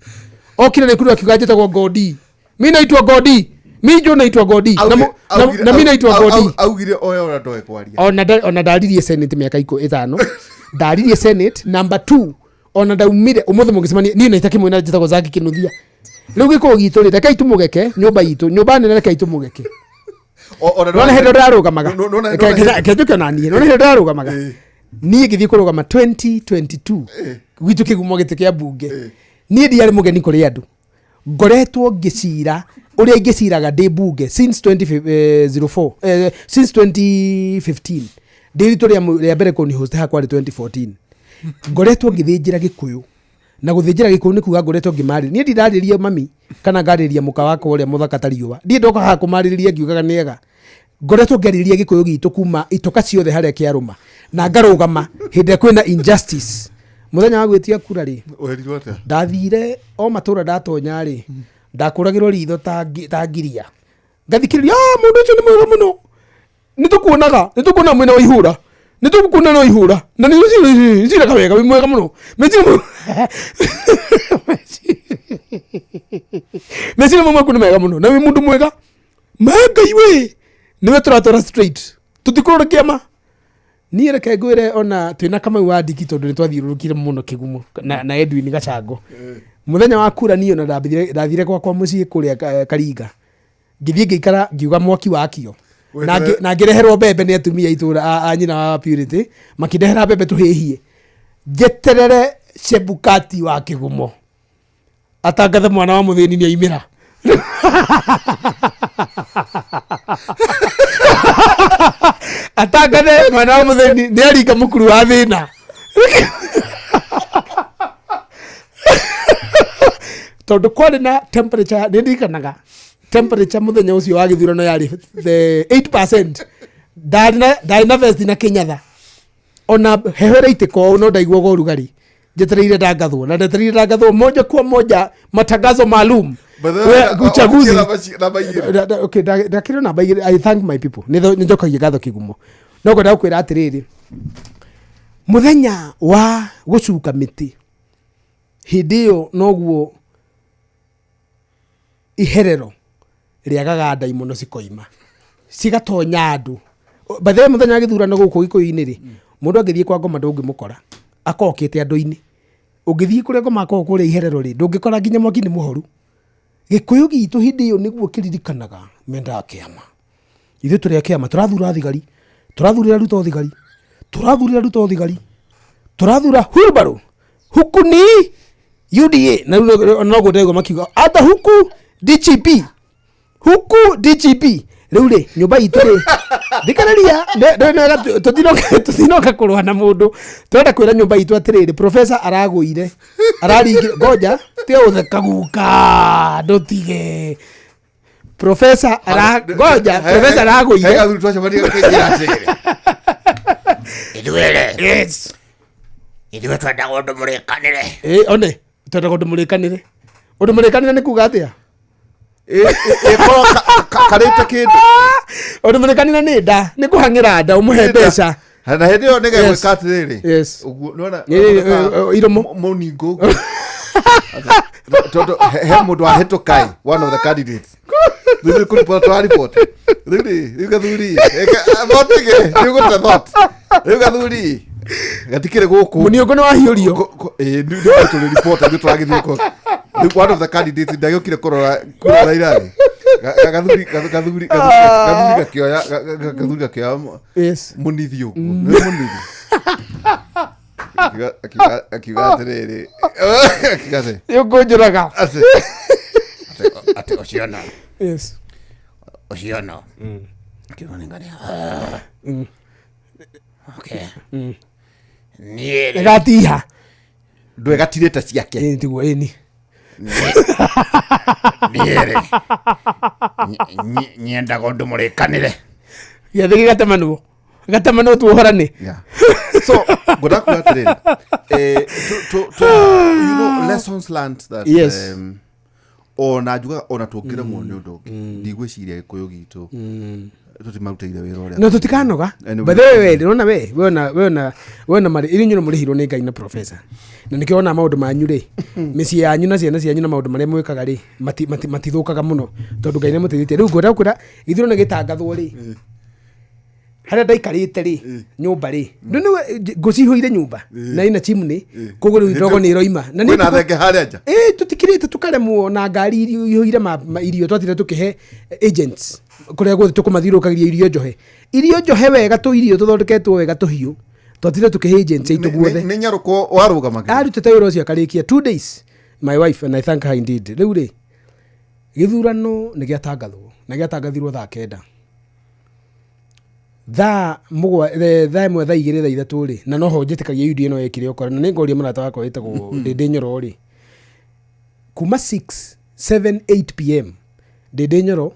Speaker 3: okire Naikuru akiuga njätagwo Godi mi naitwa Godi mi njo naitwa Godi na mi naitwa Godi
Speaker 2: augire oya ona ndoe kwaria
Speaker 3: ona ndaririe senate mä aka 5 ndaririe senate number 2 ona ndaumire umuthi mugicemania ni naita kimwe na njitagwo Zaki Kinuthia riu giko gitu ri reka itumugeke nyumba itu nyumba nene reka itumugeke ona hendo ndarugamaga kenjuke nani none hendo ndarugamaga niĩ ngĩthiĩ kũrũgama 2022 gwitũ kĩgumo gĩtĩ kĩa mbunge niĩ ndiarĩ mũgeni kũrĩ andũ ngoretwo ngĩcira ũrĩa ingĩciraga ndĩ mbunge since 2015 ndĩritũ rĩa mbere kũni host hakwa rĩ 2014 ngoretwo ngĩthĩnjĩra Gĩkũyũ na gũthĩnjĩra Gĩkũyũ nĩ kuga ngoretwo ngĩmarĩria niĩ ndirarĩria mami kana ngarĩria mũka wakwa ũrĩa mũthaka tariũa ndiĩ ndoka haha kũmarĩria ngiugaga nĩega ngoretwo ngĩarĩria Gĩkũyũ gitũ kuma itoka ciothe harĩa kĩarũma na ngarũgama hĩndĩ kwĩna injustice muthenya wa gwĩtia kura rĩ ndathire o matũra ndatonya rĩ ndakũragĩrwo ritho ta ngiria ngathikĩrĩria mũndũ ũcio nĩ mwega mũno nĩtũkuona mwena wa ihũra nĩtũkuona no ihũra na nĩciraga wega wĩ mwega mũno mecira mama kuna mega mũno na wĩ mũndũ mwega Ngai we niwe tũratwara straight tũtikũrora kĩama niĩ reke ngwĩre ona twĩna Kamau wa Ndiki tondũ nĩtwathiũrũrũkire mũno kĩgumo na Edwin Gacango muthenya wa kura niĩ ona ndathire gwakwa mũciĩ kũrĩa Karinga ngĩthiĩ ngĩikara ngiuga mwaki wakio na ngĩreherwo mbembe nĩ atumia itũra a nyina wa Purity makĩndehera mbembe tũhĩhie njeterere Chebukati wa kĩgumo atangathe mwana wa mũthĩni nĩ aimĩra atangathe mwana wa mũthĩni nĩ aringa mũkuru wa thĩna tondũ kwarĩ na temperature nĩ ndirikanaga temperature muthenya ucio wa githurano yari the 8% ndarĩ na vest na Kinyatha ona hehere itiko no ndaigua gorugari njetereire ndangathwo na ndetereire ndangathwo moja kwa moja matangazo maalum uchaguzi okay ndakĩrĩ namba igĩrĩ I thank my people nĩnjokagia gatho kĩgumo no ngwenda gũkwĩra atĩrĩrĩ muthenya wa gũcuka mĩtĩ hĩndĩ ĩyo noguo iherero rĩagaga ndai mũno cikoima cigatonya andũ bathe muthenya gĩthurano gũkũ Gĩkũyũ-inĩ rĩ mũndũ angĩthiĩ kwa ngoma ndũngĩmũkora akokete andũ-inĩ ũngĩthiĩ kũrĩa ngoma akoko kũrĩa iherero rĩ ndũngĩkora nginya mwaki nĩ mũhoru Gĩkũyũ gitũ hĩndĩ ĩyo nĩguo kĩririkanaga mendaga kĩama ithuĩ tũrĩa kĩama tũrathura thigari tũrathurĩra Ruto thigari tũrathura Wilbaro huku ni UDA na noguo ndego makiuga ata huku DGP rĩu rĩ nyũmba itũ rĩ thikararia tũtinoka kũrũa na mũndũ tũrenda kwĩra nyũmba itũ atĩrĩrĩ professor aragũire araringire ngoja te ũtheka guka ndutige professor aragũire
Speaker 5: ithuĩ twenda ũndũ mũrĩkanĩre
Speaker 3: one twenda ũndũ mũrĩkanĩre nĩ kuga atĩa
Speaker 2: karĩte kĩndũ
Speaker 3: ũndũ mũrĩkanĩre nĩ nda nĩ kũhang'ĩra nda ũmũhe mbeca
Speaker 2: na hĩndĩ ĩyo nĩgegwĩka atĩrĩrĩ ũguo nĩona
Speaker 3: iromo
Speaker 2: mũningo tondũ he mũndũ wahĩtũkaĩ one of the candidates rĩu kũripota report rĩu gathuri rĩu gũte thought rĩu gathuri gatikĩrĩ gũkũ
Speaker 3: mũniongo nĩ wahiũrio
Speaker 2: nĩũ tũrĩ report nĩ tũragĩthiĩ kũ one of the candidates ndagĩũkire kũrora irarĩ gathuri gakĩoya mũnithi ũguo nĩ mũnithi akiuga atĩrĩrĩ
Speaker 3: ũkũnjũraga
Speaker 5: atĩ ũcio no kĩronekania okay niĩ
Speaker 3: gatiha
Speaker 2: ndwegatirĩte ciake
Speaker 3: tiguo ĩni
Speaker 5: niĩ nyendaga ũndũ mũrĩkanĩre
Speaker 3: gĩathĩ gĩgatemanwo tuohorane
Speaker 2: so ngwenda kuga atĩrĩrĩ you know lessons learned that
Speaker 3: yes.
Speaker 2: Ona njuga ona tũngĩremwo nĩ ũndũ ũngĩ ndigwĩciria Gĩkũyũ gitũ tũtimarutĩire wĩra ũrĩa
Speaker 3: no tũtikanoga bathe we ndĩrona we na marĩ inyuĩ mũrĩhirwo nĩ Ngai na professor na nĩkĩo ona maũndũ manyu rĩ mĩciĩ yanyu na ciana cianyu na maũndũ marĩa mwĩkaga rĩ matithũkaga mũno tondũ Ngai nĩ mũteithĩtie rĩu ngwenda kwĩra ithurano gĩtangathwo rĩ harĩa ndaikarĩte rĩ nyũmba rĩ ngũcihũire nyũmba na ina chimney koguo rĩu ndogo nĩ ĩroima na
Speaker 2: kwĩna thenge harĩa nja
Speaker 3: tũtikirĩte tũkaremwo na ngari ihũire irio twatire tũkĩhe agents kũrĩa guothe tũkũmathiũrũrũkagĩria irio njohe wega tũ irio tũthondeketwo wega tũhiũ twatire tukihe agents aitu guothe
Speaker 2: nĩ Nyaruko warũgama
Speaker 3: arutete wĩra ũcio akarikia 2 days my wife and I thank her indeed rĩu rĩ gĩthurano nĩ gĩatangathwo na gĩatangathirwo thaa 9 thaa ĩmwe thaa 2 thaa 3 rĩ na noho njĩtĩkagia UDA no yekire okora na nĩ ngoria mũrata wakwa wĩtagwo Ndĩndĩ Nyoro rĩ kuma 7-8 pm Ndĩndĩ Nyoro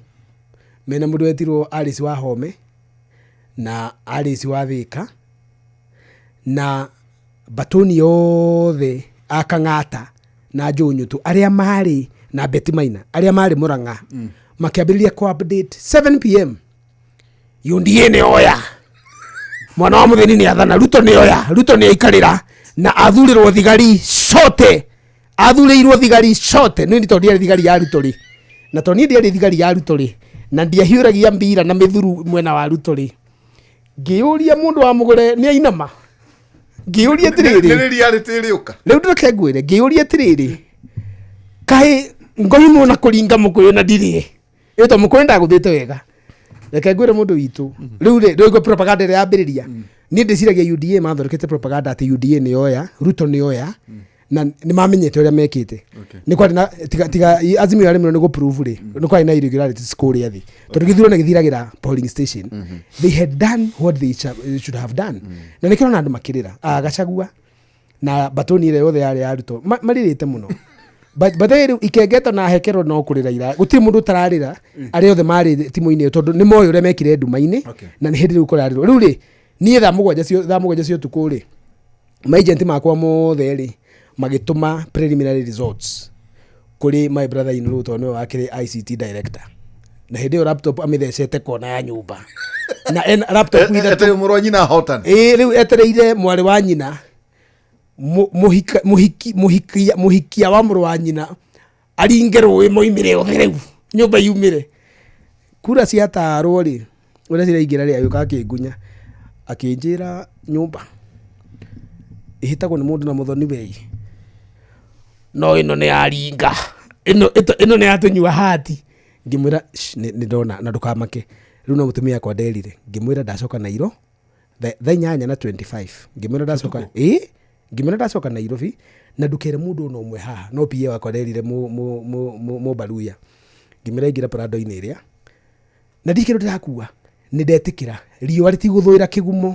Speaker 3: mena mũndũ wetirwo Alice Wahome na Alice wa Thika na batoni yothe akang'ata na Njũnyũtũ arĩa marĩ na Betty Maina arĩa marĩ Mũrang'a makĩambĩrĩria ku update 7 pm UDA nĩ oya mwana wa mũthĩni nĩ athana Ruto nĩ oya Ruto nĩ aikarĩra na athurĩrwo thigari cote athurĩirwo thigari cote nĩ tondũ thigari ya Ruto rĩ na tondũ ndiarĩ thigari ya Ruto rĩ na ndiahiũragia mbira na mĩthuru mwena wa Ruto rĩ ngĩũria mũndũ wa mũgũre nĩ ainama ngĩũria atĩrĩrĩ
Speaker 2: nĩ reality ĩrĩũka
Speaker 3: rĩu ndĩreke ngwĩre ngĩũria atĩrĩrĩ kaĩ ngoimwo na kũringa mũkũyũ na ndirĩ ĩto mũkũyũ ndagũthĩte wega reke ngwĩre mũndũ witũ rĩu rĩu propaganda ĩrĩa yambĩrĩria niĩ ndĩciragia UDA mathondekete propaganda atĩ UDA nĩ oya Ruto nĩ oya na nĩ mamenyete ũrĩa mekĩte nĩ kwari na tiga Azimio arĩ mũno nĩ gũprove rĩ nĩ kwari na irregularities kũrĩa thĩ tondũ gĩthurano gĩthiragĩra polling station they had done what they should have done na nĩ kĩrona andũ makĩrĩra Gachagua na batoni ĩrĩa yothe yarĩ ya Ruto marirĩte mũno but rĩu ikengeto na hekero no kũrĩra ira gũtirĩ mũndũ ũtararĩra arĩa othe marĩ timo-inĩ tondũ nĩ moĩ ũrĩa mekire nduma-inĩ na nĩ hĩndĩ rĩu kũrarĩrwo rĩu rĩ niĩ thaa mũgwanja cio ũtukũ rĩ maagent makwa mothe rĩ magĩtũma preliminary results kũrĩ my brother in law tondũ nĩwe wakĩrĩ ICT director na hĩndĩ ĩyo laptop amĩthecete kona ya nyũmba na laptop
Speaker 2: etereire mũrũ wa nyina hotan
Speaker 3: rĩu etereire mwarĩ wa nyina mũhikia wa mũrũ wa nyina aringe rũĩ moimĩre othe rĩu nyũmba yumĩre kura ciatarwo rĩ ũrĩa ciraingĩra rĩ agĩũka akĩngunya akĩnjĩra nyũmba ĩhĩtagwo nĩ mũndũ na mũthoni wei no ĩno nĩ yaringa ĩno nĩ yatũnyua hati ngĩmwĩra nĩ ndona na ndũkamake rĩu no mũtumia yakwa nderire ngĩmwĩra ndacoka Nairo thaa 8:25 ngĩmwĩra ndacoka ngĩmwĩra ndacoka Nairobi na ndũkere mũndũ no ũmwe haha no PA wakwa nderire Mũbaruya ngĩmwĩra ingĩra parado-inĩ ĩrĩa na ndikĩrwo ndĩrakua nĩ ndetĩkĩra riũa rĩtigũthũĩra kĩgumo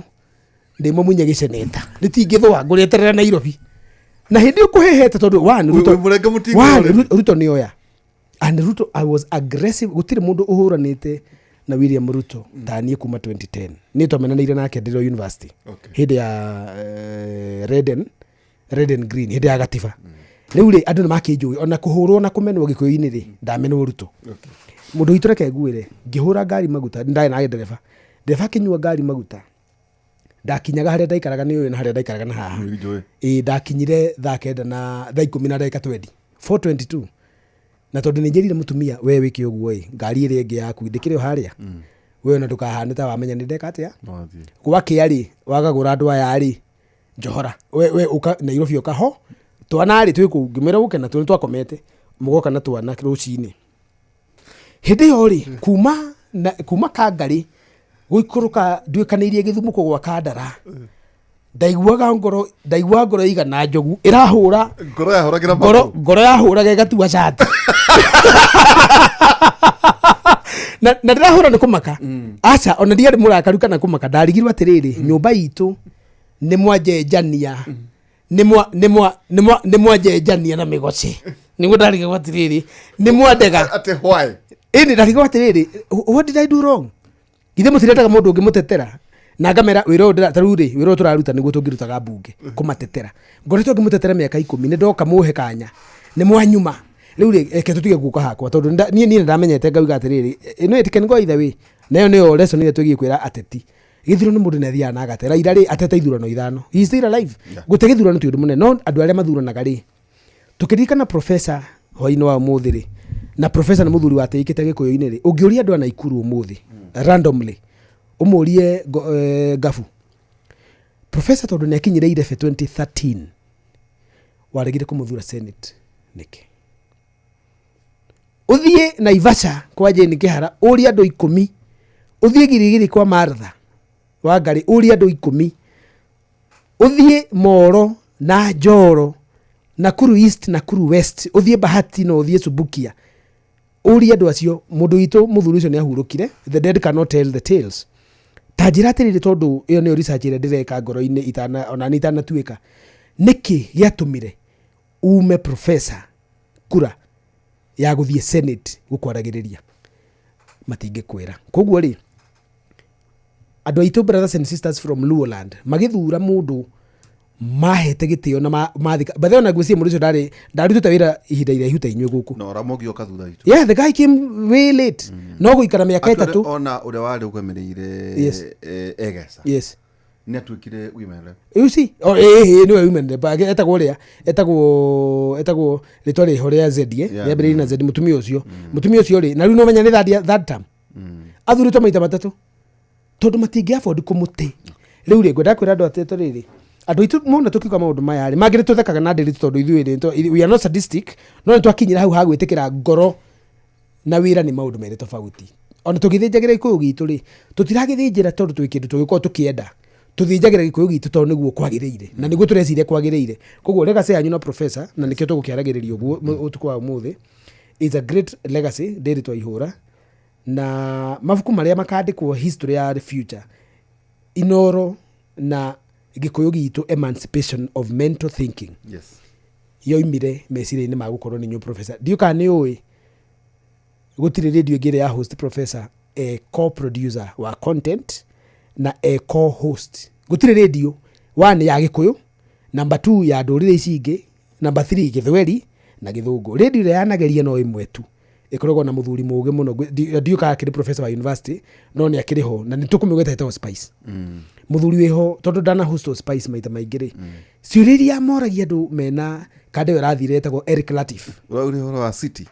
Speaker 3: ndĩmũmunye gĩceneta rĩtingĩthũa ngũrĩeterera Nairobi na hĩndĩ ũkũhehete tondũ Ruto nĩ oya and Ruto I was aggressive gũtirĩ mũndũ ũhũranĩte na William Ruto taniĩ kuma 2010 nĩ twamenanĩire nake ndĩrĩ university hĩndĩ ya red and green hĩndĩ ya gatiba rĩu rĩ andũ nĩ makĩnjũĩ ona kũhũrwo na kũmenwo gĩkũyũ-inĩ rĩ ndamenwo Ruto mũndũ witũ reke nguĩre ngĩhũra ngari maguta ndarĩ na ndereba akĩnyua ngari maguta ndakinyaga harĩa ndaikaraga nĩ ũyũ na harĩa ndaikaraga na haha ndakinyire thaa 9 na thaa 10 na ndagĩka 4:22 na tondũ nĩ njĩrire mũtumia we wĩke ũguo ngari ĩrĩa ĩngĩ yaku ndĩkĩrĩ o harĩa we ona ndũkahane ta wamenya nĩ ndeka atĩa gwakĩa rĩ wakagũra andũ aya rĩ njohora we ũka Nairobi ũkaho twana rĩ twĩ kũu ngĩmwĩra gũke na twana twakomete mũgoka na twana rũcinĩ hĩndĩ ĩyo rĩ kuma Kangari gũikũrũka nduĩkanĩirie Gĩthumo kũgwa Kandara ndaiguaga ngoro igana njogu ĩrahũra ngoro yahũraga ĩgatua cati na ndĩrahũra nĩ kũmaka aca ona ndiarĩ mũrakaru kana kũmaka ndarigirwo atĩrĩrĩ nyũmba itũ nĩ mwanjenjania nĩ mwanjenjania na mĩgoce nĩguo ndarigirwo atĩrĩrĩ nĩ mwandega ĩni ndarigirwo atĩrĩrĩ what did I do wrong ithe mũtirendaga mũndũ ũngĩ mũtetera na ngamera wĩra ũyũ tarurĩ wĩra ũyũ tũraruta nĩguo tũngĩrutaga mbunge kũmatetera ngoretwo ngĩmũtetera mĩaka 10 nĩ ndoka mũhe kanya nĩ mwanyuma rĩu rĩ reke tũtige guka hakwa tondũ niĩ ndamenyete ngauga atĩrĩrĩ ĩno it can go either way nayo nĩyo lesson ĩrĩa tũgiye kwĩra ateti gĩthurano mũndũ nĩ athiaga na agatera ira rĩ atete ithurano ithano he is still alive gũte gĩthurano ti ũndũ mũnene no andũ arĩa mathuranaga rĩ tũkĩririkana professor hwaĩ-inĩ wa ũmũthĩ rĩ na professor nĩ mũthuri wateĩkĩte Gĩkũyũ-inĩ rĩ ũngĩũria andũ a Naikuru ũmũthĩ randomly umurie Gafu professor tondũ nĩ akinyire Irebe 2013 waregire kũmũthura Senate nĩkĩ uthie Naivasha kwa Jane Kĩhara ũria andũ 10 uthie Girigiri kwa Martha Wangari ũria andũ 10 uthie Moro na Njoro Nakuru East Nakuru West uthie Bahati no uthie Subukia uri andu acio mundu itu muthuri ucio ni ahurukire the dead cannot tell the tales tajira atiriri tondu iyo ni research ire ndireka ngoro-ini itana ona ni itana tuika niki giatumire ume professor kura ya guthie Senate gukwaragiriria matingikwira koguo ri andu aitu brothers and sisters from Luoland magithura mundu mahete gitio na mathika bathe ona gwisi mundu ucio ndaruta wira ihinda ire ihuta inywe guku
Speaker 2: no Ramogi okathutha itu
Speaker 3: yeah the guy came way late no guikara miaka 3
Speaker 2: ona ure wari ukwemereire Egesa
Speaker 3: yes
Speaker 2: ni atwikire women
Speaker 3: you see ni women ba etagwo ria etagwo ritore horia zedie yabiri na zedie mutumia ucio ri na riu no menya ni that time athurito maita matatu tondu matingi afford kumuti riu ri ngwenda kwira andu ateto riri andu itu mona tukiuga maundu maya ri magire tuthekaga na ndiri tondu ithuĩ we are not sadistic no twakinyira hau ha gwitikira ngoro na wira ni maundu mere tofauti ona tugithinjagira ikuyu gitu ri tutiragithinjira tondu twi kindu tugikorwo tukienda tuthinjagira ikuyu gitu tondu niguo kwagiriire na niguo tureciria kwagiriire koguo legacy yanyu na professor na nikio tugukiaragiriria uguo utuku wa umuthi is a great legacy ndiri twaihura na mabuku maria makandikwo history ya the future Inoro na gikuyu gitu emancipation of mental thinking
Speaker 2: yes
Speaker 3: yoimire meciria-ini magukorwo ni nyu professor ndiuka ni ui gutire radio ngire ya host professor co-producer wa content na co-host gutire radio one ya gikuyu number 2 ya ndurire ici ingi number 3 githweri na githungu radio ile yanageria no imwe tu ikoragwo na muthuri muge muno ndiuka akiri professor wa university no ni akiri ho na nitukumigweta ito Spice muthuri weho tondu ndana host Spice maita maingiri ciuriria moragia andu mena kande rathire etagwo Eric Latif
Speaker 2: uri horo wa city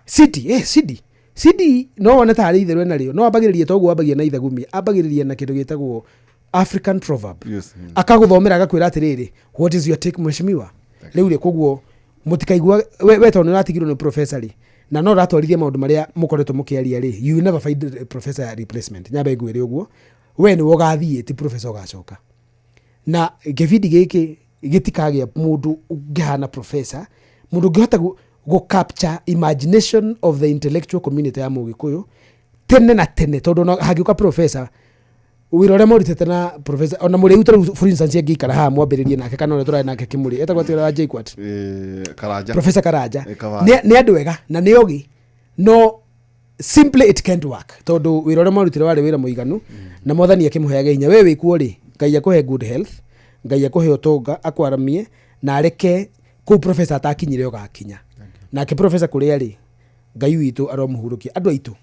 Speaker 3: city no wona tari itherwe na rio no ambagiriria toguo ambagia na ithagumi ambagiriria na kindu gitagwo African proverb
Speaker 2: yes
Speaker 3: akaguthomera agakwira atiriri what is your take mheshimiwa riu ri koguo mutikaigua we tondu ratigirwo ni professor ri na no ratwarithia maundu maria mukoretwo mukiaria ri you never find a professor replacement nyambe ngwire uguo we ni wogathie ti professor gacoka na gividi giki gitikagia mundu ngihana professor mundu ngihota go capture imagination of the intellectual community ya Mugikuyu tene na tene tondu no hagiuka professor wirore moritete na professor ona muri utra for instance ngikara ha mwambiririe nake kana ona turai nake kimuri etagwo tira Jaikwat
Speaker 2: Karaja
Speaker 3: professor Karaja ni andu wega na ni ogi no simply it can't work tondu wirore moritire wari wira muiganu na mothani akimuheaga inya we wikuo ri Ngai akuhe good health Ngai akuhe utonga akwaramie na areke ku professor atakinyire yo gakinya nake professor kuria ri Ngai witu aromuhurukia andu aitu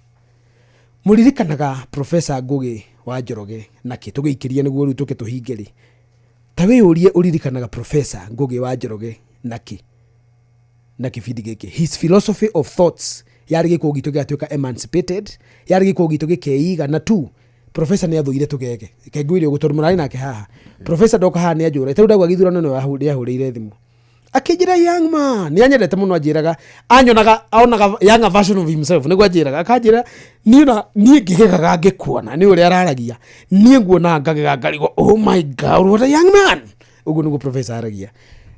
Speaker 3: muririkanaga professor Ngugi wa Njoroge naki tugiikiria niguo riu tuke tuhingiri tawe urie uririkanaga professor Ngugi wa Njoroge naki bidi giki his philosophy of thoughts yari gikuo gitu giatuika emancipated yari gikuo gitu gikeiga na tu professor ni athuire tugege kengwire gutoru murari nake haha professor doka haha ni ajura tiu ndagwa githurano no ahurire thimu akijira young man ni anyendete muno ajiraga anyonaga aonaga young version of himself niguo ajiraga akajira ni ngigegaga ngikuona ni uri araragia ni nguona ngagega ngarigo oh my god what a young man uguo niguo professor aragia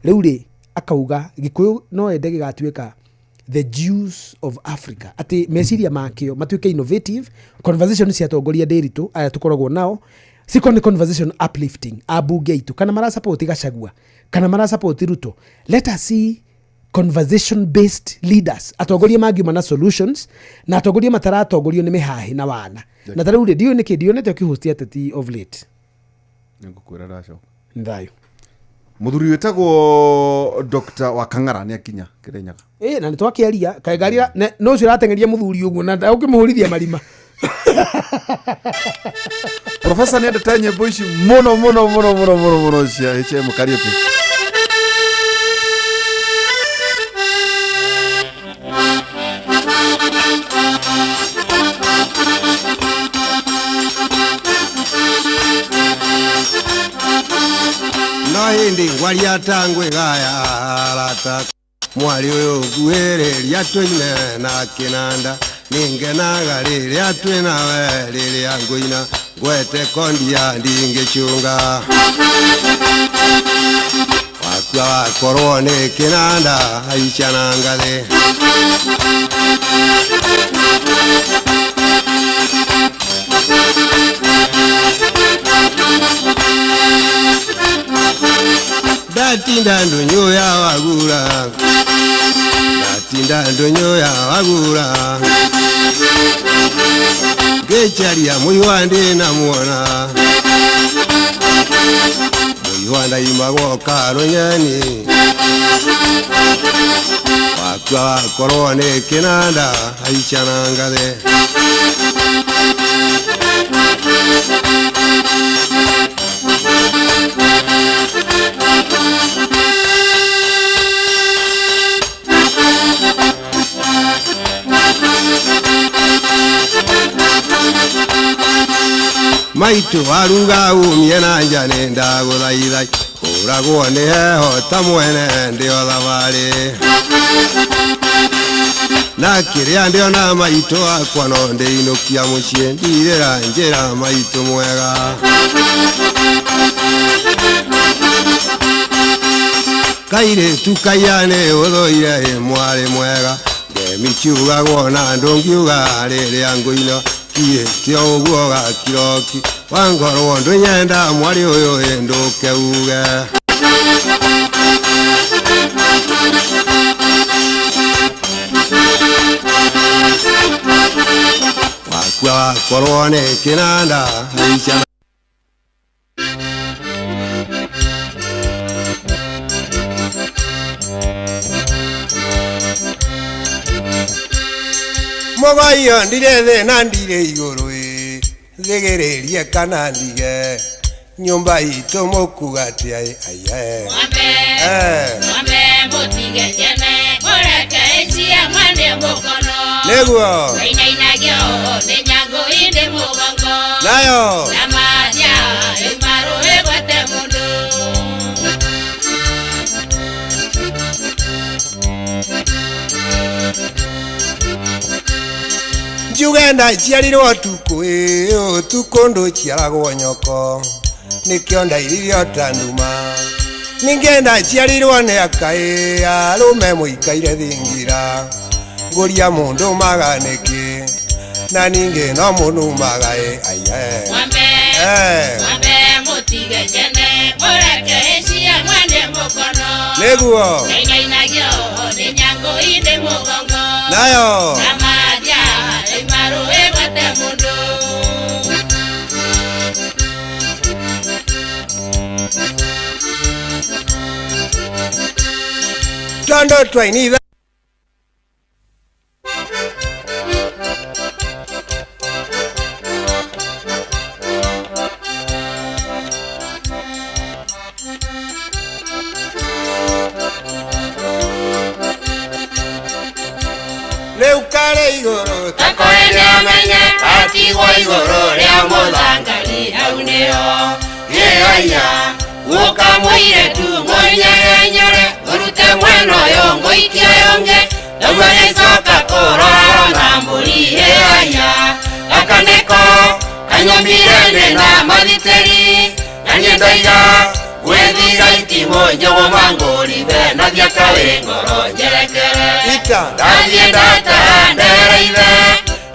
Speaker 3: riu ri akauga gikuyu no ende gigatuika the Jews of Africa ati meciria makio matuike innovative conversation cia tongoria ndiritu aya tukoragwo nao siko ni conversation uplifting abunge itu kana mara support Gachagua kana mara support Ruto let us see conversation based leaders atongoria mangiuma na solutions na atongoria mataratongorio ni mihahi na wana na tariu ndio niki ndio nete kihostia tati of late
Speaker 2: ngukwira raco
Speaker 3: ndayo
Speaker 2: muthuri wetagwo Dr. Wakang'ara ni akinya Kirinyaga
Speaker 3: na nitwakiaria kaegaria no cio ratengeria muthuri uguo na ukimuhurithia marima
Speaker 2: professor ni endete nyimbo ici muno cia HM Kariuki
Speaker 6: no hindi ngwaria tangwe gaya arata mwari uyu nguhiriria twine na kinanda ningenaga riria twina we riria nguina gwete kondia ndingicunga wakwa wakorwo nĩ kĩnanda haica na ngathĩ. Ndatinda ndũnyũ ya wagura, ndatinda ndũnyũ ya wagura, ngĩcaria mũihwa ndĩnamuona, mũihwa ndaima gwoka rũnyeni, wakwa wakorwo nĩ kĩnanda haica na ngathĩ. Maitu waruga umie na nja nĩ ndagũthaitha, ũragwo nĩ heho ta mwene ndĩo thabarĩ. Na kĩrĩa ndĩona maitũ wakwa no ndĩinũkia mũciĩ, ndirĩra njĩra maitũ mwega. Kairĩtu kaia nĩ ũthũire mwarĩ mwega, ngemi kiugagwo na ndũngiuga rĩrĩa ngũino, kĩo ũguo gakiroki, wangorwo ndũnyenda mwari ũyũ ndũke uge. Wakwa wakorwo nĩ kĩnanda haica. Mogoyo ndire thĩ na ndire igũrũ, thigĩrĩrie kana ndige, nyũmba itũ mũkuga atĩ aiye.
Speaker 7: Mwambe mũtige njene, mũreke icia mwene mũkono.
Speaker 6: Nĩguo
Speaker 7: Ngainainagio nĩ nyangũ ĩndĩ mũgongo,
Speaker 6: nayo
Speaker 7: na mathia ĩmaru ĩgwete mũndũ.
Speaker 6: njuge ndaciarirwo ũtukũ, ũtukũ ndũciaragwo nyoko, nĩkĩo ndairirio ta nduma. Ningĩ ndaciarirwo nĩ aka, arũme mũikaire thingira, ngũria mũndũ maga nĩkĩ, na ningĩ no mũnumaga aiye.
Speaker 7: Mwambe mũtige njene, mũreke icia mwene mũkono.
Speaker 6: Nĩguo
Speaker 7: Ngainainagio nĩ nyangũ ĩndĩ mũgongo,
Speaker 6: nayo
Speaker 7: na mathia ĩmaru ĩgwete mũndũ.
Speaker 6: tondũ twainitha rĩu karĩ igũrũ
Speaker 7: Takoende amenye atigwo igũrũ rĩa mũthangari, hau nĩho ĩaya guka mũirĩtu mũnyenyenyore, ũrute mwena ũyũ ngũikie ũngĩ, nĩguo nĩcoka kũrora na mbũri ĩaya. Gaka nĩko kanyambire ndĩ na mathitĩri, na niĩ ndoiga gwĩthiga itimũ njũgũ mangũribe, na thiaka wĩ ngoro njerekere.
Speaker 6: ita
Speaker 7: Ndathiĩ ndataha ndereire,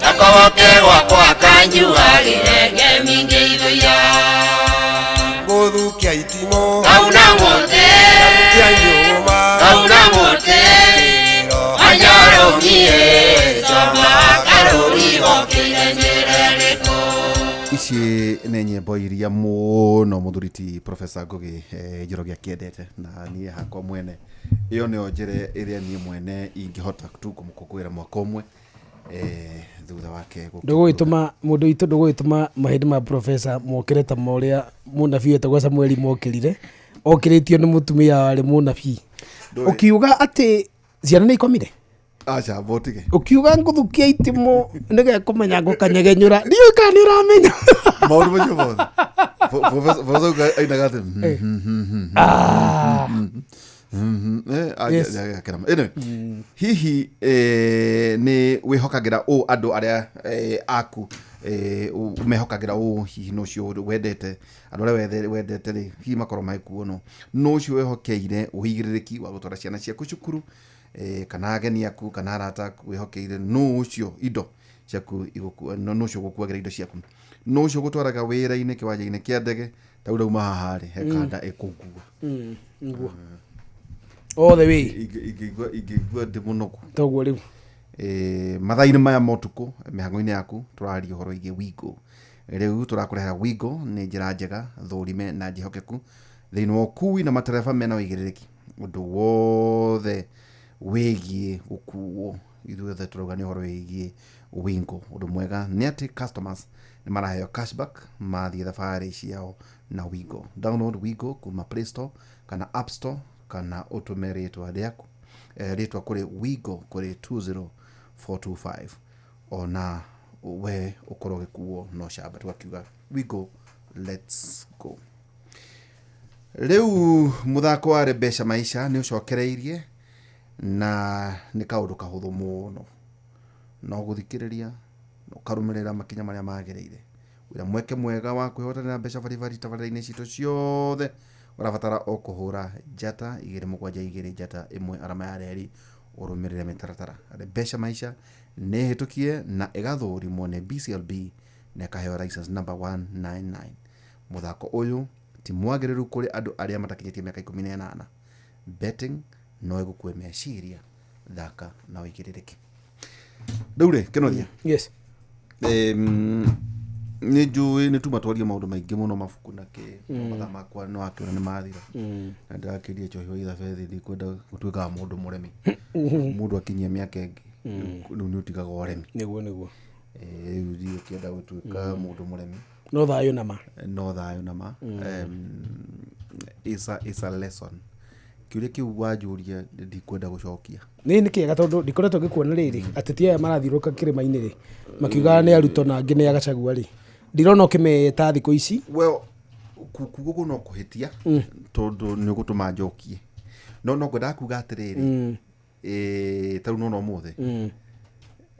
Speaker 7: na kogoke gwakwa kanjugagĩre ngemi ngĩithũia.
Speaker 6: gũthukia itimũ
Speaker 7: Kauna mũtĩ,
Speaker 6: tia njũgũma
Speaker 7: kauna mũtĩ, anjarũmie, coba karũri gokĩire njĩra ĩrĩkũ.
Speaker 2: ici nĩ nyĩmbo iria mũno mũthuriti Profesa Ngugi Njoroge akĩendete, na niĩ hakwa mwene ĩyo nĩyo njĩra ĩrĩa niĩ mwene ingĩhota tu kũmũkũngũĩra mwaka ũmwe thutha wake
Speaker 3: ndũgũgĩtũma mũndũ witũ ndũgũgĩtũma mahĩndĩ ma Profesa mokĩre ta morĩa mũnabii etagwo Samueli mokĩrire, okĩrĩtio nĩ mũtumia warĩ mũnabii, ũkiuga atĩ ciana nĩ ikomire.
Speaker 2: acha botige
Speaker 3: Ukiuga nguthukia itimũ nĩgekũmenya ngũkanyegenyũra, ndiũĩ kana nĩ ũramenya.
Speaker 2: maũndũ macio mothe Profesa ainaga atĩ hihi nĩ wĩhokagĩra andũ arĩa aku umehokagira hihi no cio wendete andå arä a wendete rä hihi makorwo maikuo no cio wehokeire uigirĩrĩki wa gũtwara ciana ciaku cukuru kana ageni aku kana arata aku wehokeire no ucio indo ciaku igũkua no ucio gũkuagĩra indo ciaku no ucio gũtwaraga wĩra-inĩ kĩwanja-inĩ kĩa ndege tau rauma haha rĩ hekanda ĩkũngua
Speaker 3: all the way
Speaker 2: ingĩigua ndĩ mũnogu
Speaker 3: toguo rĩu
Speaker 2: mathaa-inĩ maya motukũ mĩhango-inĩ yaku tũraria ũhoro igie Wigo rĩu tũrakũrehera Wigo nĩ njĩra njega thũrime na njĩhokeku thĩinĩ wa ũkui na matereba mena ũigĩrĩrĩki ũndũ wothe wĩgiĩ gũkuo ithuothe tũrauga nĩ ũhoro wĩgiĩ Wigo ũndũ mwega nĩ atĩ customers nĩ maraheo cashback mathiĩ thabarĩ ciao na Wigo. Download Wigo kuma Play Store kana App Store kana ũtũme rĩtwa rĩaku rĩtwa kũrĩ Wigo kũrĩ 20425 ona we ũkorwo gĩkuo no camba tũgakiuga Wigo let's go. Rĩu mũthako wa Rebesha Maisha nĩ ũcokereirie na nĩ kaũndũ kahũthũ mũno no gũthikĩrĩria no karũmĩrĩra makinya marĩa magĩrĩire wĩra mweke mwega wa kwĩhotanĩra mbeca baribari tabarĩra-inĩ citũ ciothe ũrabatara o kũhũra njata 272 njata 1 arama ya reri ũrũmĩrĩre mĩtaratara. Rebesha Maisha nĩ hĩtũkie na ĩgathũrimwo nĩ BCLB na ĩkaheo license number 199. Mũthako ũyũ ti mwagĩrĩru kũrĩ andũ arĩa matakinyĩtie mĩaka 18. Betting no ĩgũkue meciria thaka na wĩigĩrĩrĩki. Rĩu rĩ Kĩnothia
Speaker 3: yes
Speaker 2: nĩ njũĩ nĩ tumatwaria maũndũ maingĩ mũno mabuku na mathaa makwa nĩ wakĩona nĩ mathira na ndĩrakĩria Njohi wa Ithabethi ndikwenda gũtuĩka mũndũ mũremi mũndũ akinyia mĩaka ĩngĩ rĩu nĩ ũtigaga ũremi
Speaker 3: nĩguo
Speaker 2: rĩu ndiũkĩenda gũtuĩka mũndũ mũremi
Speaker 3: no thayũ nama
Speaker 2: is a lesson kĩũria kĩu wanjũria ndikwenda gũcokia
Speaker 3: nĩ kĩega tondũ ndikoretwo ngĩkuona rĩrĩ ateti aya marathiũrũrũka kĩrĩma-inĩ rĩ makiuga nĩ arutwo na angĩ nĩ agacagua rĩ ndirona ũkĩmeta thikũ ici
Speaker 2: well kuguo no kũhĩtia tondũ nĩ ũgũtũma njokie no ngwendaga kuga atĩrĩrĩ tau no ũmũthĩ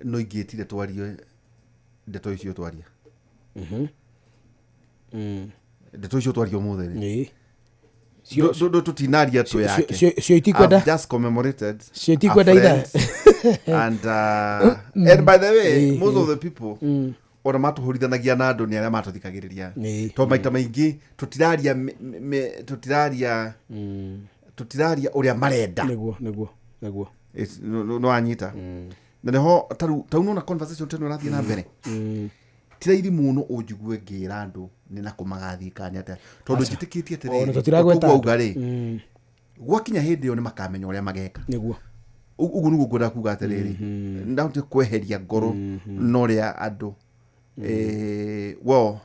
Speaker 2: no ingĩtire twarie ndeto icio twaria ndeto icio twaria ũmũthĩ rĩ cio tutinaria tu yake
Speaker 3: cio itikwenda
Speaker 2: just commemorated
Speaker 3: cio itikwenda itha
Speaker 2: and by the way most of the people ona matuhurithanagia na andũ nĩ arĩa matuthikagĩrĩria to maita maingĩ tutiraria ũrĩa marenda
Speaker 3: nĩguo
Speaker 2: no anyita na neho tau no na conversation teno rathiĩ na mbere tirairi muno ũnjigue ngĩra andũ nĩ na kũmagathiĩ kanya atĩa tondũ njĩtĩkĩtie atĩrĩrĩ ũguo rĩ gwakinya hĩndĩ ĩyo nĩ makamenya ũrĩa mageka
Speaker 3: nĩguo
Speaker 2: ũguo nĩguo ngwenda kuga atĩrĩrĩ ndahotire kweheria ngoro no rĩa andũ well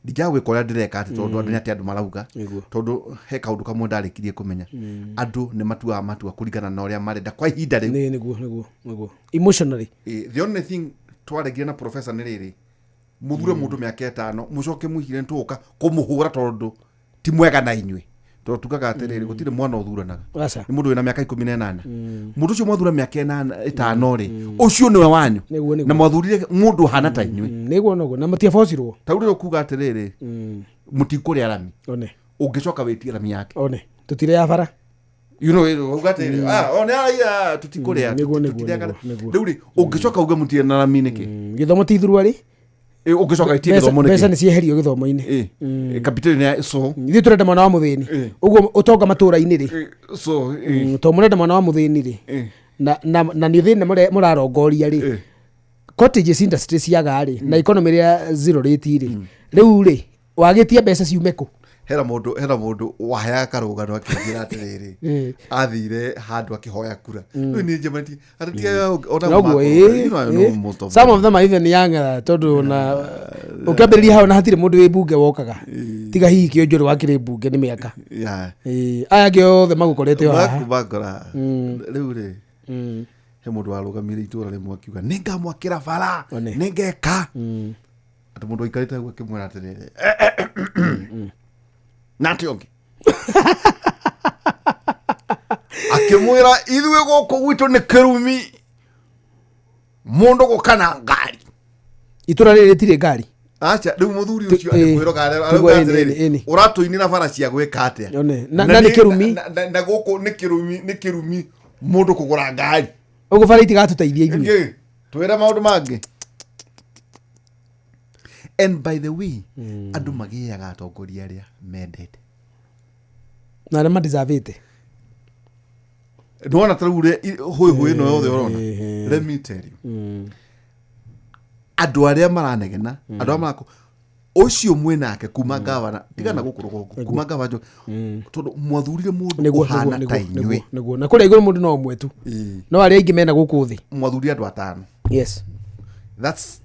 Speaker 2: ndigagwĩka ũrĩa ndĩreka atĩ tondũ andũ nĩ atĩ andũ marauga tondũ he kaũndũ kamwe ndarĩkirie kũmenya andũ nĩ matuaga matua kũringana na ũrĩa marenda kwa ihinda rĩu
Speaker 3: nĩguo emotionally
Speaker 2: the only thing twaregire na professor nĩ rĩrĩ mũthure mũndũ mĩaka 5 mũcoke mũhire nĩtũgũka kũmũhũra tondũ ti mwega na inyuĩ tondũ tugaga atĩrĩrĩ gũtirĩ mwana ũthuranaga nĩ mũndũ wĩna mĩaka 18 mũndũ ũcio mwathura mĩaka 5 rĩ ũcio nĩwe wanyu na mwathurire mũndũ hana ta inyuĩ
Speaker 3: nĩguo na matiabocirwo
Speaker 2: tau rĩu kuga atĩrĩrĩ mũtikũrĩa rami ũngĩcoka wĩtie rami yake
Speaker 3: tũtire ya bara
Speaker 2: you know uga atĩrĩrĩ one aya tũtikũrĩa rĩu rĩ ũngĩcoka uga mũtire na rami nĩkĩ
Speaker 3: gĩthomo ti ithurwa rĩ
Speaker 2: ũngĩcoka itie gĩthomo nĩkĩ
Speaker 3: mbeca nĩ cieherio gĩthomo-inĩ
Speaker 2: kapitali nĩ so
Speaker 3: ithuĩ tũrenda mwana wa mũthĩni ũguo ũtonga matũũra-inĩ rĩ to mũrenda mwana wa mũthĩni rĩ na nĩ thĩna mũrarongoria rĩ cottages industry ciaga rĩ na economy rĩa zero rate rĩ rĩu rĩ wagĩtie mbeca ciume kũ
Speaker 2: hera mũndũ wahaya karũgano akĩngira atĩrĩrĩ athire handũ akĩhoya kura rĩu nĩ njemati
Speaker 3: some of them are even younger tondũ na ũkĩambĩrĩria hau na hatirĩ mũndũ wĩ mbunge wokaga tiga hihi kĩonjũrĩ wakĩrĩ mbunge nĩ mĩaka aya angĩ othe magũkorete haha
Speaker 2: rĩu rĩ he mũndũ warũgamire itũra rĩmwe akiuga nĩ ngamwakĩra bara nĩ ngeka atĩ mũndũ aikarĩte hau akĩmwĩra atĩrĩrĩ nati ongi akimwira ithuĩ gũkũ gwitũ nĩ kĩrumi mũndũ gũkana ngari
Speaker 3: itura riri tire ngari
Speaker 2: acha riu muthuri ucio kwĩroga ũratũinĩra bara cia gwĩka atĩa
Speaker 3: na nĩ kĩrumi
Speaker 2: na gũkũ nĩ kĩrumi mũndũ kũgũra ngari
Speaker 3: ũguo bara itigatũteithia ithuĩ
Speaker 2: twĩre maũndũ mangĩ. And by the way andũ magĩaga atongoria arĩa mendete
Speaker 3: na arĩa madeservĩte
Speaker 2: ndona ta rĩu hũĩ ĩno yothe ũrona let me tell you andũ arĩa maranegena andũ arĩa marako ũcio mwenake kuma gavana tigana gũkũ rũgongo kuma gavana tondũ mwathurire mũndũ ũhana ta inyuĩ
Speaker 3: nĩguo na kũrĩa igũrũ mũndũ no ũmwe tu no arĩa aingĩ mena gũkũ thĩ
Speaker 2: mwathurire andũ atano.
Speaker 3: Yes,
Speaker 2: that's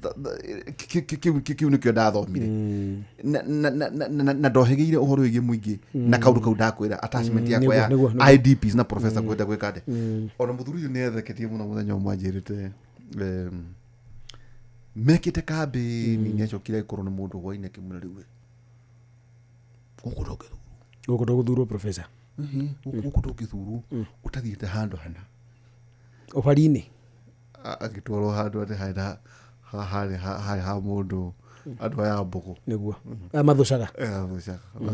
Speaker 2: kiu nikio ndathomire na ndohegeire ũhoro wĩgiĩ mũingĩ na kaũndũ kau ndakwĩra attachment yakwa ya IDPs na professor kwenda gwĩka ndĩ ona mũthuri nĩ etheketie mũno mũthenya ũmwe anjĩrĩte mekĩte kambĩni nĩ acokire gũkorwo nĩ mũndũ gwaine kĩmũna rĩu gũkũ
Speaker 3: ndũgũthurwo professor
Speaker 2: gũkũ ndũngĩthurwo ũtathiĩte handũ hana
Speaker 3: ũbari-inĩ
Speaker 2: agĩtwarwo handũ atĩ harĩ ha mũndũ andũ aya mbũgũ
Speaker 3: nĩguo mathũcaga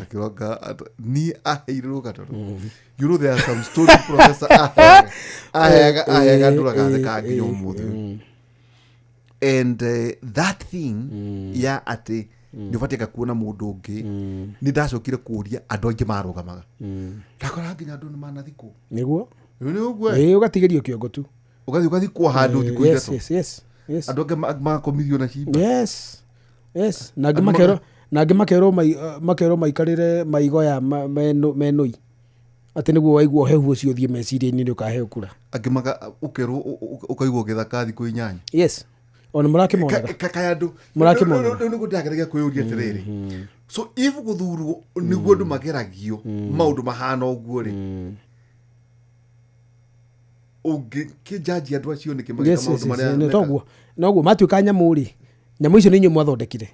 Speaker 2: akĩroga ni aheirwo gatoro you know there are some story professor aheaga ndũraga theka nginya ũmũthĩ and that thing ya atĩ nĩ ũbatiĩ gakuona mũndũ ũngĩ nĩ ndacokire kũria andũ aingĩ marũgamaga ndakora nginya andũ nĩ manathikwo
Speaker 3: nĩguo
Speaker 2: nĩ ũguo
Speaker 3: ũgatigĩrio kĩongo tu
Speaker 2: ũgathikwo handũ thikũ ithatũ
Speaker 3: yes
Speaker 2: andũ angĩ magakomithio na cimba
Speaker 3: yes na angĩ makerwo maikarĩre maigoya menũi atĩ nĩguo waigua ũhehu ũcio ũthiĩ meciria-inĩ nĩ ũkaheo kura
Speaker 2: angĩ ũkerwo ũkaigwo gĩthaka thikũ 8
Speaker 3: yes ona mũrakĩmonaga
Speaker 2: kaya andũ nĩguo ndageragia kwĩyũria atĩrĩrĩ so if gũthurwo nĩguo andũ mageragio maũndũ mahana ũguo rĩ ũngĩkĩnjanji andũ acio nĩkĩ magĩka maũndũ marĩa
Speaker 3: noguo matuĩka nyamũ rĩ nyamũ icio nĩ inyuĩ mwathondekire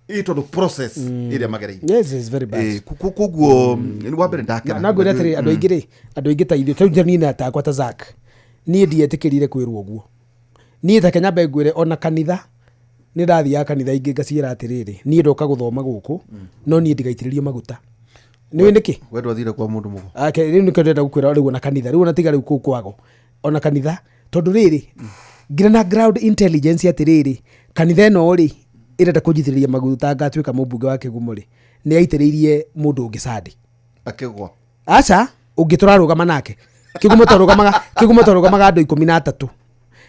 Speaker 2: tondũ process ĩrĩa magereire
Speaker 3: yes very bad
Speaker 2: koguo nĩ wa mbere ndakena
Speaker 3: na ngwĩra atĩrĩ andũ aingĩ rĩ andũ aingĩ ta ithuĩ tondũ niĩ na takwa ta Zack niĩ ndietĩkĩrire kwĩrwo ũguo niĩ ta Kenya mbe ngwĩre ona kanitha nĩ ndathiaga kanitha ingĩ ngaciĩra atĩrĩrĩ niĩ ndoka gũthoma gũkũ no niĩ ndigaitĩrĩrio maguta nĩwe nĩkĩ
Speaker 2: wendo athire kwa mũndũ mũgo
Speaker 3: rĩu nĩkĩo ndĩrenda gũkwĩra rĩu ona kanitha rĩu ona tiga rĩu kũu kwago ona kanitha tondũ rĩrĩ ngira na ground intelligence atĩrĩrĩ kanitha ĩno rĩ ĩrenda kũnjithĩrĩria maguta ngatuĩka mũmbunge wa Kĩgumo rĩ nĩ yaitĩrĩirie mũndũ ũngĩ Sadi
Speaker 2: akĩgwa
Speaker 3: aca ũngĩ tũrarũgama nake Kĩgumo twarũgamaga andũ 13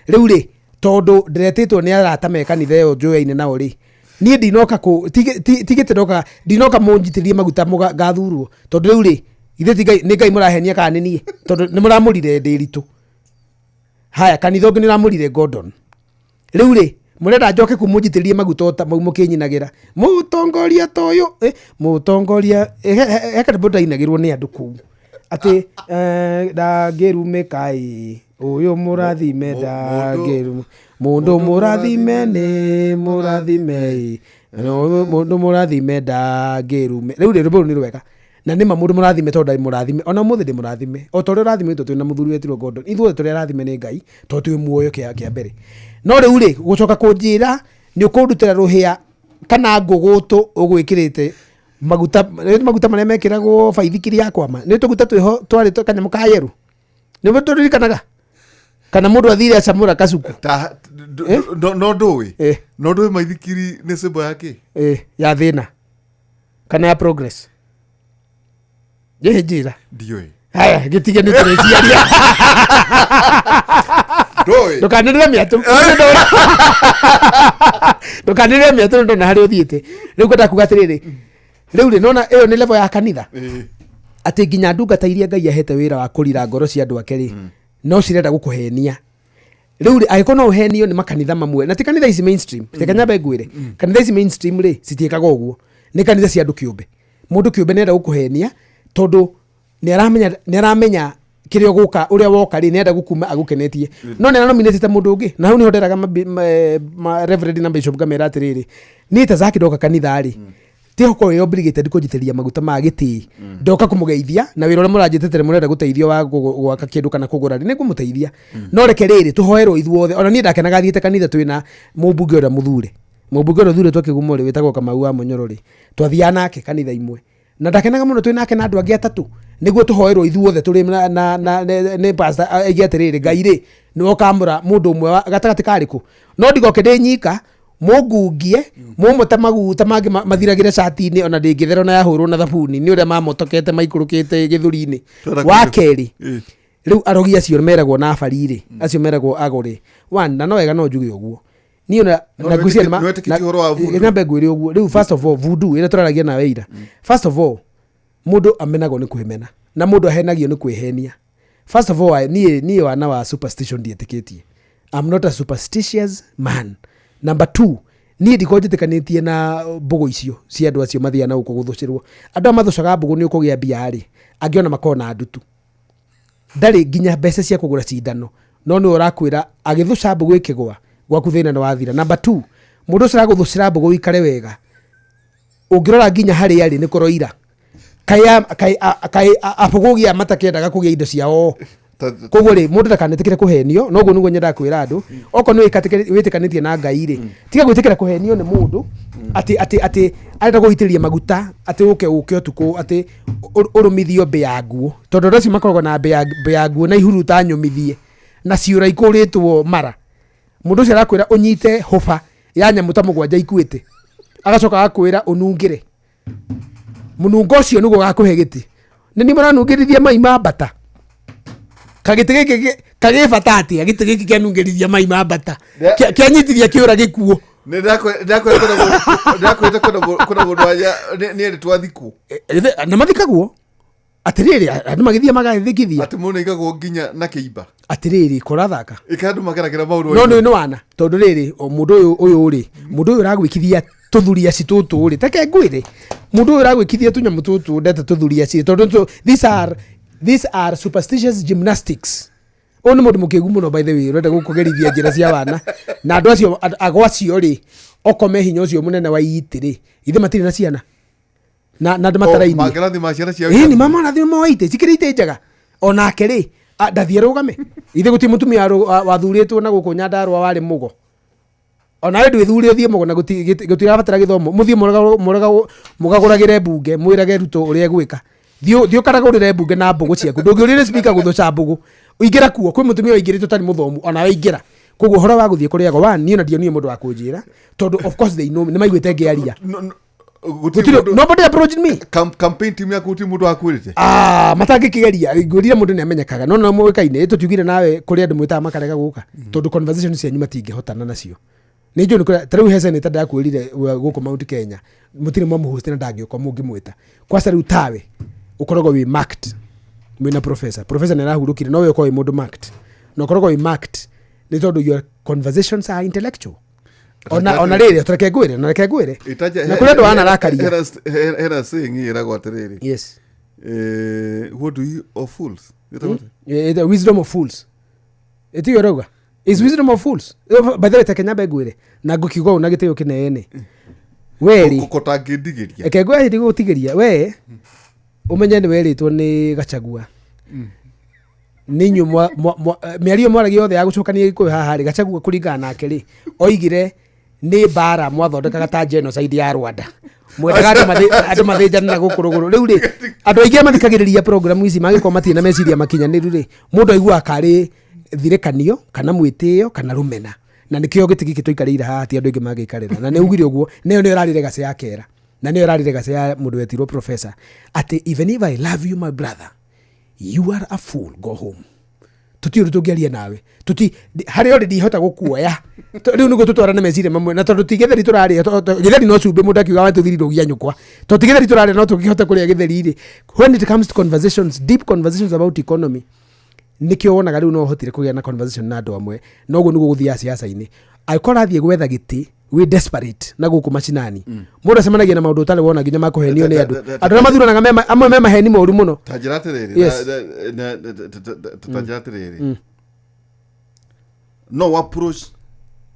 Speaker 3: rĩu rĩ tondũ ndiretĩtwo nĩ arata me kanitha ĩyo njũyaine nao rĩ niĩ ndinoka tigĩte ndoka ndinoka mũnjitĩrĩrie maguta gathurwo tondũ rĩu rĩ ithe nĩ Ngai mũrahenia kana nĩ niĩ tondũ nĩ mũramũrire ndĩritũ haya kanitha ũngĩ nĩ ũramũrire Gordon rĩu rĩ mũrenda njoke kũmũnjitĩrĩrie maguta ta mau mũkĩnyinagĩra mũtongoria ta ũyũ mũtongoria hekatĩ ndainagĩrwo nĩ andũ kũu atĩ ndangĩrumĩka ũyũ mũrathime ndangĩrumĩka mũndũ mũrathime nĩ mũrathime mũndũ mũrathime ndangĩrume rĩu rĩrĩ nĩ rwega na nĩma mũndũ mũrathime tondũ ndarĩ mũrathime ona mũthĩ ndĩ mũrathime o ta ũrĩa ũrathimetwo twĩ na mũthuri wetirwo Gordon ithuothe tũrĩa arathime nĩ Ngai tondũ twĩ muoyo kĩa mbere no rĩu rĩ gũcoka kũnjĩra nĩ ũkũndutĩra rũhĩa kana ngũgũtũ ũgwĩkĩrĩte maguta marĩa mekĩragwo baithikiri ya kwama nĩ tũguta twĩho twarĩ kanyamũ ka yerũ nĩ tũririkanaga kana mũndũ athire acamũra kacuku
Speaker 2: no ndũĩ maithikiri nĩ symbol ya kĩ
Speaker 3: ya thĩna kana ya progress njĩra
Speaker 2: ndiũĩ
Speaker 3: haya gĩtige nĩ tũrĩciaria ndũkanĩrĩre mĩatũ ndũkanĩrĩre mĩatũ ndona harĩa ũthiĩte rĩu kwenda kuga atĩrĩrĩ rĩu rĩ nona ĩyo nĩ level ya kanitha atĩ nginya ndungata iria Ngai ahete wĩra wa kũrira ngoro cia andũ ake rĩ no cirenda gũkũhenia rĩu rĩ angĩkorwo no ũhenio nĩ makanitha mamwe na ti kanitha ici mainstream Kenya nyambe ngwĩre kanitha ici mainstream rĩ citiĩkaga ũguo nĩ kanitha cia andũ kĩũmbe mũndũ kĩũmbe nĩenda gũkũhenia tondũ nĩ aramenya kĩrĩa ũgũka ũrĩa woka rĩ nĩenda gũkuma agũkenetie no nĩ aranominĩte mũndũ ũngĩ na hau nĩho nderaga reverend na bishop ngamera atĩrĩrĩ niĩ ta Zack ndoka kanitha rĩ tiho ko yo obligated kũnjitĩria maguta ma gĩtĩĩ ndoka kũmũgeithia na wĩra ũrĩa mũranjĩtĩte mũrenda gũteithio wa gwaka kĩndũ kana kũgũra nĩ kũmũteithia no reke rĩrĩ tũhoerwo ithuothe ona niĩ ndakenaga thiĩte kanitha twĩna mũmbunge ũrĩa mũthure Mũmbunge ũrĩa ũthurĩtwo Kĩgumo rĩ wĩtagwo Kamau wa Mũnyoro rĩ twathiaga nake kanitha imwe na ndakenaga mũno twĩ nake na andũ angĩ atatũ nĩguo tũhoerwo ithuothe tũrĩ nĩ pastor aigĩ atĩrĩrĩ Ngai rĩ nĩwe ũkamũra mũndũ ũmwe gatagatĩ karĩkũ no ndigoke ndĩ nyika mũngungie mũmũte maguta mangĩ mathiragĩre cati-inĩ ona ndĩngĩtherwo na yahũrwo na thabuni nĩ ũrĩa mamotokete maikũrũkĩte gĩthũri-inĩ wa kerĩ rĩu arogi acio meragwo na bari rĩ acio meragwo agore na no wega no njuge ũguo niĩ na ngwĩciria nyambe ngwĩre ũguo rĩu first of all voodoo ĩrĩa tũraragia nawe ira first of all mũndũ amenagwo nĩ kwĩmena na mũndũ ahenagio nĩ kwĩhenia first of all niĩ wana wa superstition ndiĩtĩkĩtie I'm not a superstitious man. Number 2 niĩ ndiko njĩtĩkanĩtie na mbũgũ icio cia andũ acio mathiaga na gũkũ gũthũcĩrwo andũ mathũcaga mbũgũ nĩ ũkũgĩa mbia rĩ angĩona makona ndutu ndarĩ nginya mbeca cia kũgũra cindano no nĩ ũrakwĩra agĩthũca mbũgũ ĩkĩgwa gwaku thĩna nĩ wathira. Number 2 mũndũ ũcio aragũthũcĩra mbũgũ ikare wega ũngĩrora nginya harĩa arĩ nĩ kũroira kai abũgũgia matakĩendaga kũgĩa indo ciao koguo rĩ mũndũ ndakanetĩkĩre kũhenio no guo nĩguo nyendaga kwĩra andũ okorwo nĩ wĩtĩkanĩtie na Ngai rĩ tiga gwĩtĩkĩra kũhenio nĩ mũndũ atĩ arenda gũitĩrĩria maguta atĩ ũke ũtukũ atĩ ũrũmithio mbĩ ya nguo tondũ andũ acio makoragwo na mbĩ ya nguo na ihuruta nyũmithie na ciũra ikũrĩtwo mara mũndũ ũcio arakwĩra ũnyite hũba ya nyamũ ta mũgwanja ikuĩte agacoka agakwĩra ũnungĩre mũnungo ũcio nĩguo gakũhe gĩtĩ nĩ niĩ mũranungĩrithia mai ma mbata kagĩtĩ gĩkĩ kagĩbata atĩa gĩtĩ gĩkĩ kĩanungĩrithia mai ma mbata kĩanyitithia kĩũra gĩkuo
Speaker 2: ndakwĩte kuna mũndũ wanja nĩ erĩ twathikwo
Speaker 3: na mathikagwo atĩrĩrĩ andũ magĩthiĩ magathikithia
Speaker 2: atĩ mũndũ aigagwo nginya na kĩimba
Speaker 3: atĩrĩrĩ kũrathaka
Speaker 2: andũ magerakĩra maũndũ
Speaker 3: no nĩ wana tondũ rĩrĩ mũndũ ũyũ rĩ mũndũ ũyũ ũragwĩkithia tũthuriaci tũtũ rĩ take ngwĩre mũndũ ũyũ ũragwĩkithia tũnyamũ tũtũ ndete tũthuriaci tondũ these are superstitious gymnastics o nĩ mũndũ mũkĩgu mũno by the way ũrenda gũkũgerithia njĩra cia wana na andũ acio agwacio rĩ okome hinya ũcio mũnene wa itĩ rĩ ithe matirĩ na ciana na andũ mataraini nĩ mama na thimo wa itĩ cikĩrĩ itĩ njega onake rĩ ndathiĩ rũgame ithe gũtirĩ mũtumia wathurĩtwo na gũkũ Nyandarũa warĩ mũgo ona wewe ndwĩthure ũthiĩ mũgo na gũtirabatara gĩthomo mũthiĩ mũgagũragĩre mbunge mwĩrage Ruto ũrĩa egwĩka thiĩ ũkaragũrĩre mbunge na mbũgũ ciaku ndũngĩũrĩre speaker gũthũca mbũgũ ũingĩra kuo kwĩ mũtumia ũingĩrĩtwo tari mũthomu ona we ingĩra koguo ũhoro wa gũthiĩ kũrĩa wa niĩ na ndionire mũndũ wa kũnjĩra tondũ of course they know nĩ maiguĩte ngĩaria nobody approached me
Speaker 2: campaign team yaku ti mũndũ wakwĩrĩte
Speaker 3: matangĩkĩgeria ngwĩrire mũndũ nĩ amenyekaga no mũĩkaine tũtiugire nawe kũrĩ andũ mwĩtaga makarega gũka tondũ conversation cianyu matingĩhotana nacio nĩ njũ nĩ tarĩu he seneta ndakwĩrire gũkũ Mount Kenya mũtirĩ mwamũhost na ndangĩũka mũngĩmwĩta kwasa rĩu tawe ũkoragwo wĩ marked mwĩna professor nĩ arahurũkire no we ũkoragwo wĩ mũndũ marked na ũkoragwo wĩ marked nĩ tondũ your conversations are intellectual ona rĩrĩ tũreke ngwĩre na kũrĩ andũ anarakaria
Speaker 2: hena saying ĩragwo atĩrĩrĩ
Speaker 3: yes
Speaker 2: what do you of fools
Speaker 3: the wisdom of fools ĩtiyo rauga is wisdom of fools by the way teke nyambe ngwĩre na ngũkiuga ũna gĩtĩo kĩnene weri
Speaker 2: ũkotangĩndigĩria
Speaker 3: eke ngwĩre ndigũtigĩria we ũmenye nĩ werĩtwo nĩ Gachagua nĩ nyumwa mĩario mwaragia yothe ya gũcokania Gĩkũyũ haha rĩ Gachagua kũringana nake rĩ oigire nĩ mbara mwathondekaga ta genocide ya Rwanda mwendaga andũ mathĩnjana na gũkũrũgũrũ rĩu rĩ andũ aingĩ mathikagĩrĩria program ici magĩkorwo matirĩ na meciria makinyanĩru rĩ mũndũ aiguaga karĩ thirekanio kana mwĩtĩo kana rũmena na nĩkĩo gĩtĩ gĩkĩ tũikarĩire haha ti andũ aingĩ magĩikarĩra na nĩ ugire ũguo nĩyo ĩrarire gace ya kera na nĩyo ĩrarire gace ya mũndũ wetirwo professor atĩ even if I love you my brother you are a fool go home tutiũru tũngĩaria nawe harĩ ore ndihota gũkuoya rĩu nĩguo tũtwarane meciria mamwe na tondũ ti gĩtheri tũrarĩa gĩtheri no cumbĩ mũndũ akiuga watũthirirogia nyũkwa tondũ ti gĩtheri tũrarĩa no tũngĩhota kũrĩa gĩtheri rĩ when it comes to conversations deep conversations about economy nikio wonaga riu no hotire kugĩa na conversation na andũ amwe no guo nĩguo gũthia siasa-inĩ aikora athiĩ gwetha gĩtĩ we desperate na gũkũ macinani mũndũ acemanagia na maũndũ ũtarĩ wona nginya makũhenio nĩ andũ arĩa mathuranaga amwe me maheni moru mũno
Speaker 2: tanjĩra atĩrĩrĩ no approach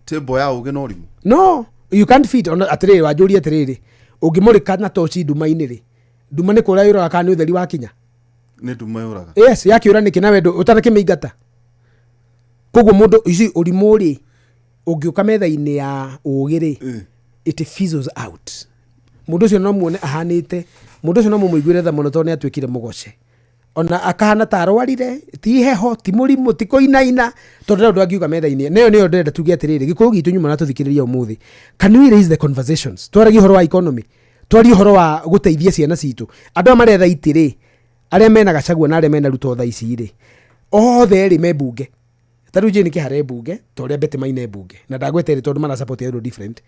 Speaker 2: table ya ũgĩ na ũrimũ
Speaker 3: no you can't fit on atĩrĩrĩ wanjũria atĩrĩrĩ ũngĩmũrĩka na toci nduma-inĩ rĩ nduma nĩ kũrĩa yũraga kana nĩ ũtheri wa kinya
Speaker 2: nĩ nduma yũraga
Speaker 3: yes yakĩũra nĩkĩ na wendo ũtarakĩmĩingata koguo mũndũ ici ũrimũ rĩ ũngĩũka metha-inĩ ya ũgĩ rĩ it fizzles out. Mundu ucio no muone ahanite, mundu ucio no mumuiguire tha muno tondu atwikire mugoce. Ona akahana tarwarire, ti heho, ti murimu, ti kuinaina, tondu ndu angiuga metha-ini. Neyo niyo ndenda tuge atiriri, gikuyu gitu nyuma na tuthikiriria umuthi. Can we raise the conversations? Twaragi horo wa economy. Twari horo wa guteithia ciana citu. Andu maretha itiri, aria mena Gachagua na aria mena Ruto tha ici ri. Othe ri me bunge. Taru Jane Kihara bunge, toria Betty Maina bunge. Na ndagwetere tondu mana support yero different.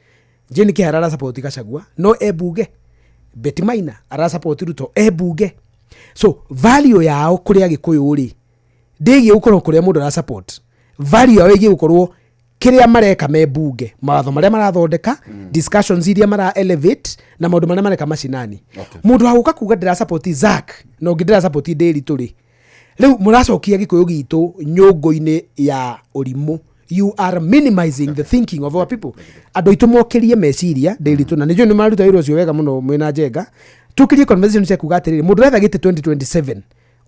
Speaker 3: Jane Kihara ara support Gachagua, no bunge. Betty Maina ara support Ruto bunge. So value yao kuria Gikuyu ri ndigi gukorwo kuria mundu ara support. Value yao igi gukorwo kiria mareka me bunge, mawatho maria marathondeka, discussions iria mara elevate na maundu maria mareka macinani. Mundu aguka kuga ndira support Zack no ngindira support Nderitu ri. Riu muracokia Gikuyu gitu nyungu-ini ya urimu. You are minimizing the thinking of our people. Andu itu mokirie meciria Nderitu na nijo ni maruta wiro cio wega muno mwina njenga. Tukirie conversation cia kuga atiriri mundu retha gite 2027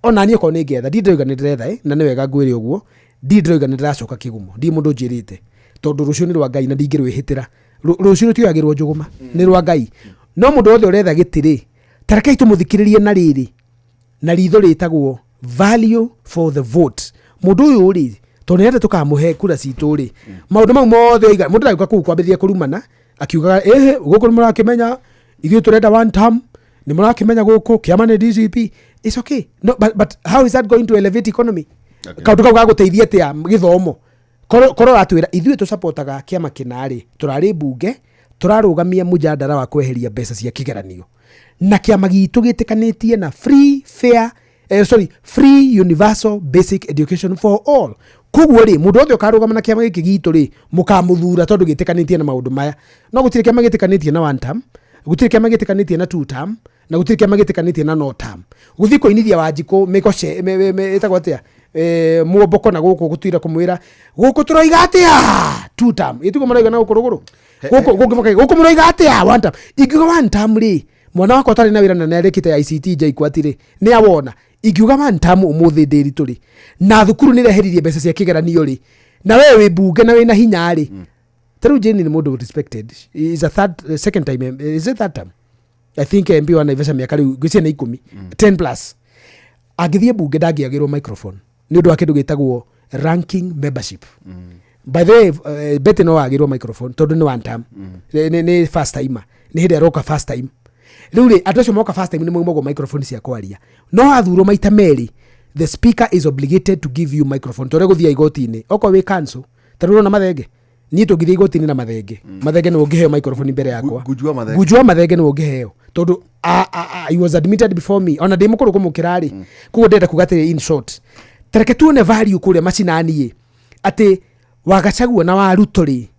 Speaker 3: ona ni ko ni ngetha ndindiroiga ni retha na ni wega ngwire uguo ndindiroiga ni ndiracoka kigumo ndi mundu njirite tondu rucio ni rwa Ngai na ndingirwihitira rucio rutioyagirwo njuguma ni rwa Ngai no mundu wothe uretha gitiri tarekei tumuthikiririe na riri na ritho ritagwo value for the vote. Mundu uyu ri tondu nende tukamuhe kura citu ri maundu mau mothe oiga mundu arauka kuu kwambiriria kurumana akiugaga guku murakimenya ithuĩ turenda one term ni murakimenya guku kiama ni DCP. It's okay, no, but how is that going to elevate economy? Kaundu kau ga guteithia atia githomo koro atwira ithuĩ tusapotaga kiama kinari turari bunge turarugamia mujadala wa kweheria mbeca cia kigeranio na kiama gitu gitikanitie na free universal basic education for all. Koguo ri mundu othe ukarugama na kiama giki gitu ri mukamuthura tondu gitikanitie na maundu maya. No gutire kiama gitikanitie na one term, gutire kiama gitikanitie na two term, na gutire kiama gitikanitie na no term. Guthi kuinithia Wanjiku mikoce etagwo atia muomboko na guku gutira kumwira guku turoiga atia two term itugo maraiga na ukuruguru guku muroiga atia one term igiuga one term ri mwana wako tari na wira na nerekite ICT jaiku atire ni awona igiuga one term umuthi Nderitu ri na thukuru ni reheririe mbeca cia kigeranio ri na wewe wi bunge na wina hinya ri taru Jane ni mundu respected is a second time is it that time I think MP wa Naivasha miaka riu gwicia na 10 10 plus agithie bunge ndangiagirwo microphone ni undu wa kindu gitagwo ranking membership. By the way Betty no agirwo microphone tondu ni one term ni first time ni hindi aroka first time riu ri andu acio moka first time ni moimagwo microphone cia kwaria no athuro maita meri the speaker is obligated to give you microphone tore guthia igoti-ini oko we cancel taru na mathenge ni tugithia igoti-ini na mathenge mathenge ni ungiheo microphone mbere yakwa gujua mathenge ni ungiheo tondu I was admitted before me ona ndimukuru kumukirari kugo ndenda kugatire in short tareke tuone value kuria macinani ati wa Gachagua na wa Ruto ri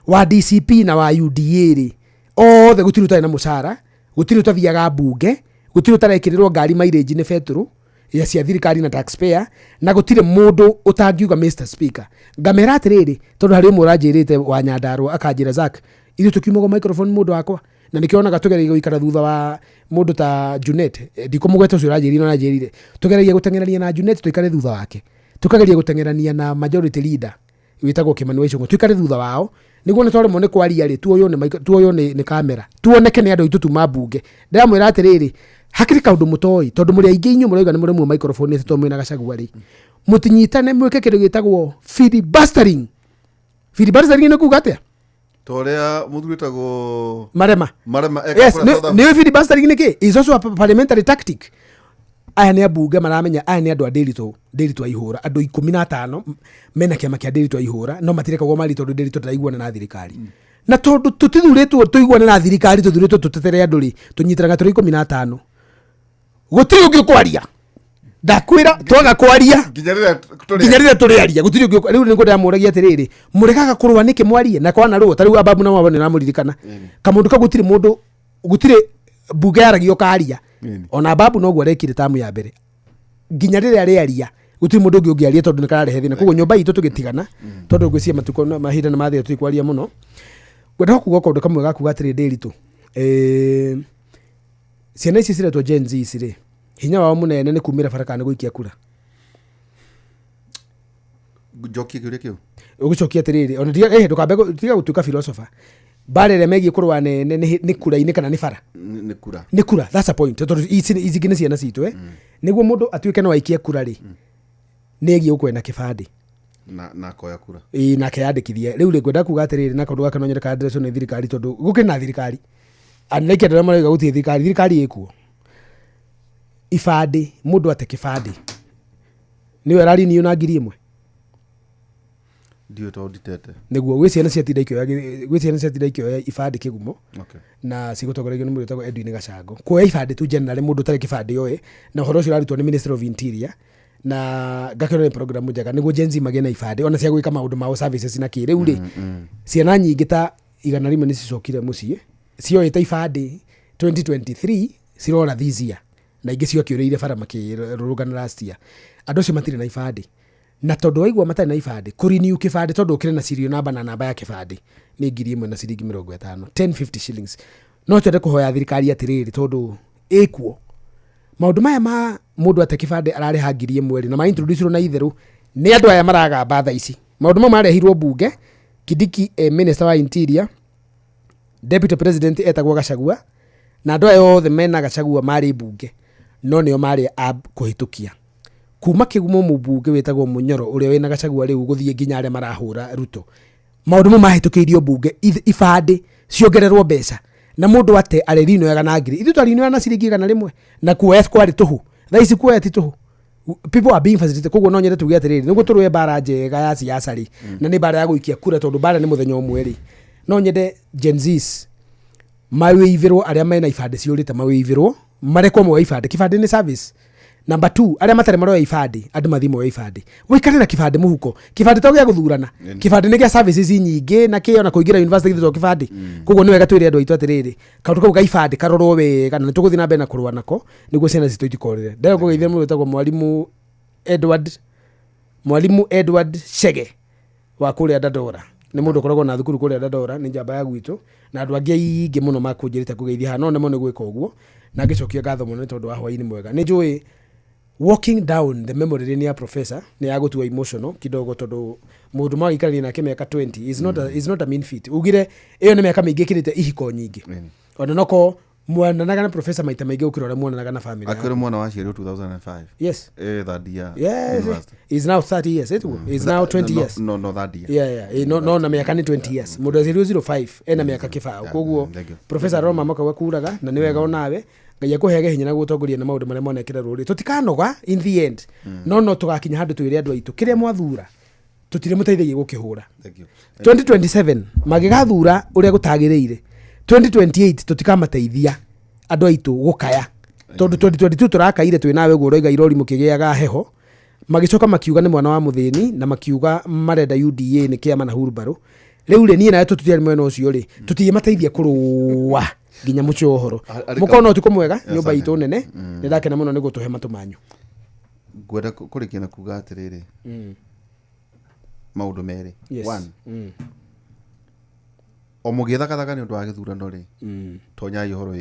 Speaker 3: wa DCP na wa UDA ri othe gutiruta na mucara gutiruta thiaga bunge gutiruta rekirirwo ngari mileage ni feturu ya cia thirikari na taxpayer na gutire mundu utangiuga Mr Speaker ngamera atiriri tondu hari muranjirite wa Nyandarua akanjira Zack ithu tukiumago microphone mundu wakwa na nikionaga tugereire guikara thutha wa mundu ta Junet ndikumugweta ucio ranjirino na njirire tugereire gutengerania na Junet tuikare thutha wake tukageria gutengerania na majority leader witagwo Kimani Waichung'wa tuikare thutha wao niguo ni tore mone kwaria ri tuoyo ni kamera tuoneke ni andu itu tuma bunge ndiramwira atiriri hakiri kaundu mutoi tondu muri aingi inyu murauga ni muri mu microphone ito mwina Gachagua ri mutinyitane mwike kindu gitagwo filibustering ni kuga atia
Speaker 2: torea muthuritago
Speaker 3: marema
Speaker 2: yes
Speaker 3: ni filibustering ni ki is also a parliamentary tactic. Aya ni abunge maramenya aya ni andu a Nderitu aihura andu 15 mena kiama kia Nderitu aihura no matirekagwo mari tondu Nderitu ndaiguana na thirikari na tondu tutithuritwo tuiguane na thirikari tuthuritwo tutetere andu ri tunyitiraga turi 15 gutiri ungi kwaria ndakwira twaga kwaria nginyarira turiaria gutiri ungi riu ningo ndamuragia atiriri murekaga kurwa niki mwarie na kwana ruo tariu ababu na mabone na muririkana kamundu ka gutiri mundu gutiri bunge yaragio karia ona babu no gwarekire tamu ya mbere nginyarira riaria gutiri mundu ungi ungiaria tondu nikararehe thina koguo nyumba itu tugitigana tondu ngwiciria matuko na mahinda na mathia tukwaria muno gwenda kuga kaundu kamwe gakuga atiri Nderitu ciana ici ciretwo Gen Z cire hinya wao munene ni kumira farakane guikia kura
Speaker 2: joki kure kio
Speaker 3: ugucokia atiriri ona tiga ndukambe tiga gutuika philosopher barere megie kurwa ni kura-ini kana ni bara ni kura. That's a point. Ici ingĩ nĩ ciana citũ nĩguo mũndũ atuĩke no aikie kura rĩ nĩgie ũkwenda kĩbandĩ
Speaker 2: na koya kura
Speaker 3: nake yandĩkithie. Rĩu rĩ ngwenda kuga atĩrĩrĩ na kaũndũ gaka no nyende kaandĩrĩcwo nĩ thirikari tondũ gũkĩrĩ na thirikari anake andũ arĩa marauga gũtirĩ thirikari ĩkuo. Ibandĩ mũndũ ate kĩbandĩ nĩwe ararinio na 1,000
Speaker 2: ndio to ditete
Speaker 3: nĩguo gwĩ ciana ciatinda ikĩoya ibandĩ kĩgumo na cigũtongoregio nĩ mũndũ wĩtagwo Edwin Gacango. Kuoya ibandĩ tu generally mũndũ ũtarĩ kĩbandĩ oĩ na ũhoro ũcio ũrarutwo nĩ Ministry of Interior na ngakĩrwo nĩ program njega nĩguo Gen Z magĩe na ibandĩ ona cia gwĩka maũndũ mao services na kĩrĩu rĩ ciana nyingĩ ta 100 nĩ cicokire mũciĩ cioĩte ibandĩ 2023 cirora this year na ingĩ ciokĩũrĩire bara makĩrũrũngana last year. Andũ acio matirĩ na ibandĩ na tondũ waigua matarĩ na ibandĩ kũrenew kĩbandĩ tondũ ũkĩrĩ na serial number na namba ya kĩbandĩ nĩ 1,000 na ciringi 50 1050 shillings. No twende kũhoya thirikari atĩrĩrĩ tondũ ĩkuo maũndũ maya ma mũndũ ate kĩbandĩ ararĩha 1,000 na maintroducerwo na itherũ nĩ andũ aya maragamba tha ici. Maũndũ mau marehirwo bunge Kindiki Minister wa Interior, Deputy President etagwo Gachagua na andũ aya othe mena Gachagua marĩ bunge no nĩo marĩ kũhĩtũkia kuma kĩgumo mũbunge wĩtagwo Mũnyoro ũrĩa wĩna Gachagua rĩu gũthiĩ nginya arĩa marahũra Ruto. Maũndũ mau mahĩtũkĩirio bunge ibandĩ ciongererwo mbeca na mũndũ ate arerinoyaga na ngiri ithu twarinoya na ciringi 100 na kuoya kwarĩ tũhu thaa ici kuoya ti tũhu. People are being facilitated. Koguo no nyende tuge atĩrĩrĩ nĩguo tũrũe bara njega ya siasa rĩ na nĩ bara ya gũikia kura tondũ bara nĩ mũthenya ũmwe rĩ no nyende Gen Zs mawĩivĩrwo arĩa mena ibandĩ ciũrĩte mawĩivĩrwo marekwo moya ibandĩ. Kĩbandĩ nĩ service. Number 2 arĩa matarĩ maroya ibandĩ andũ mathi moya ibandĩ wĩikare na kĩbandĩ mũhuko. Kĩbandĩ to gĩa gũthurana kĩbandĩ nĩ gĩa services nyingĩ na kĩyo na kũingĩra university githĩtwo kĩbandĩ. Koguo nĩ wega twĩre andũ aitũ atĩrĩrĩ kaũndũ kau ga ibandĩ karorwo wega na nĩ tũgũthiĩ na mbere na kũrũa nako nĩguo ciana citũ itikorire. Ndĩrenda kũgeithia mũndũ wĩtagwo Mwalimu Edward Chege wa kũrĩa Dandora. Nĩ mũndũ ũkoragwo na thukuru kũrĩa Dandora nĩ njamba ya gwitũ na andũ angĩ aingĩ mũno makũnjĩrĩte kũgeithia haha no nemo nĩ gwĩka ũguo na ngĩcokia ngatho mũno nĩ tondũ wa hwaĩ-inĩ mwega. Nĩ njũĩ walking down the memory lane ya professor nĩ ya gũtua emotional kidogo tondũ mũndũ magĩikarania nake mĩaka 20 is not a mean feat. Ugire ĩyo nĩ mĩaka mĩingĩ ĩkĩrĩte ihiko nyingĩ ona noko mwananaga na professor maita maingĩ ũkĩrora mwananaga na family
Speaker 2: akĩrĩ mwana wa ciarĩ 2005
Speaker 3: yes
Speaker 2: that year
Speaker 3: yes is now 30 years is now 20 years
Speaker 2: no that year
Speaker 3: no na mĩaka nĩ 20 years mũndũ wa 005 ena mĩaka kĩbao. Koguo professor Roma makauga kuraga na nĩ wega onawe Ngai akũhege hinya na gũtongoria na maũndũ marĩa monekera rũrĩ tutikanoga in the end no tũgakinya handũ twĩre andũ aitũ kĩrĩa mwathura tutire mũteithagia gũkĩhũra. 2027 magĩgathura ũrĩa gũtagĩrĩire 2028 tutikamateithia andũ aitũ gũkaya tondũ 2022 turakaire twĩ nawe guo roiga irori mũkĩgĩaga heho magĩcoka makiuga nĩ mwana wa mũthĩni na makiuga marenda UDA nĩ kĩama na Hurubaro. Rĩu rĩ niĩ nawe tũtutiarĩ mwena ũcio rĩ tutiye mateithia kũrũa nginya mũcio ũhoro mũkono ũtukũ mwega nyũmba itũ nene nĩ ndakena mũno nĩ gũtũhe matũ manyu.
Speaker 2: Ngwenda kũrĩkia na kuga atĩrĩrĩ maũndũ merĩ. One o mũgĩthagathaka nĩ ũndũ wa gĩthurano rĩ tonyai ũhoro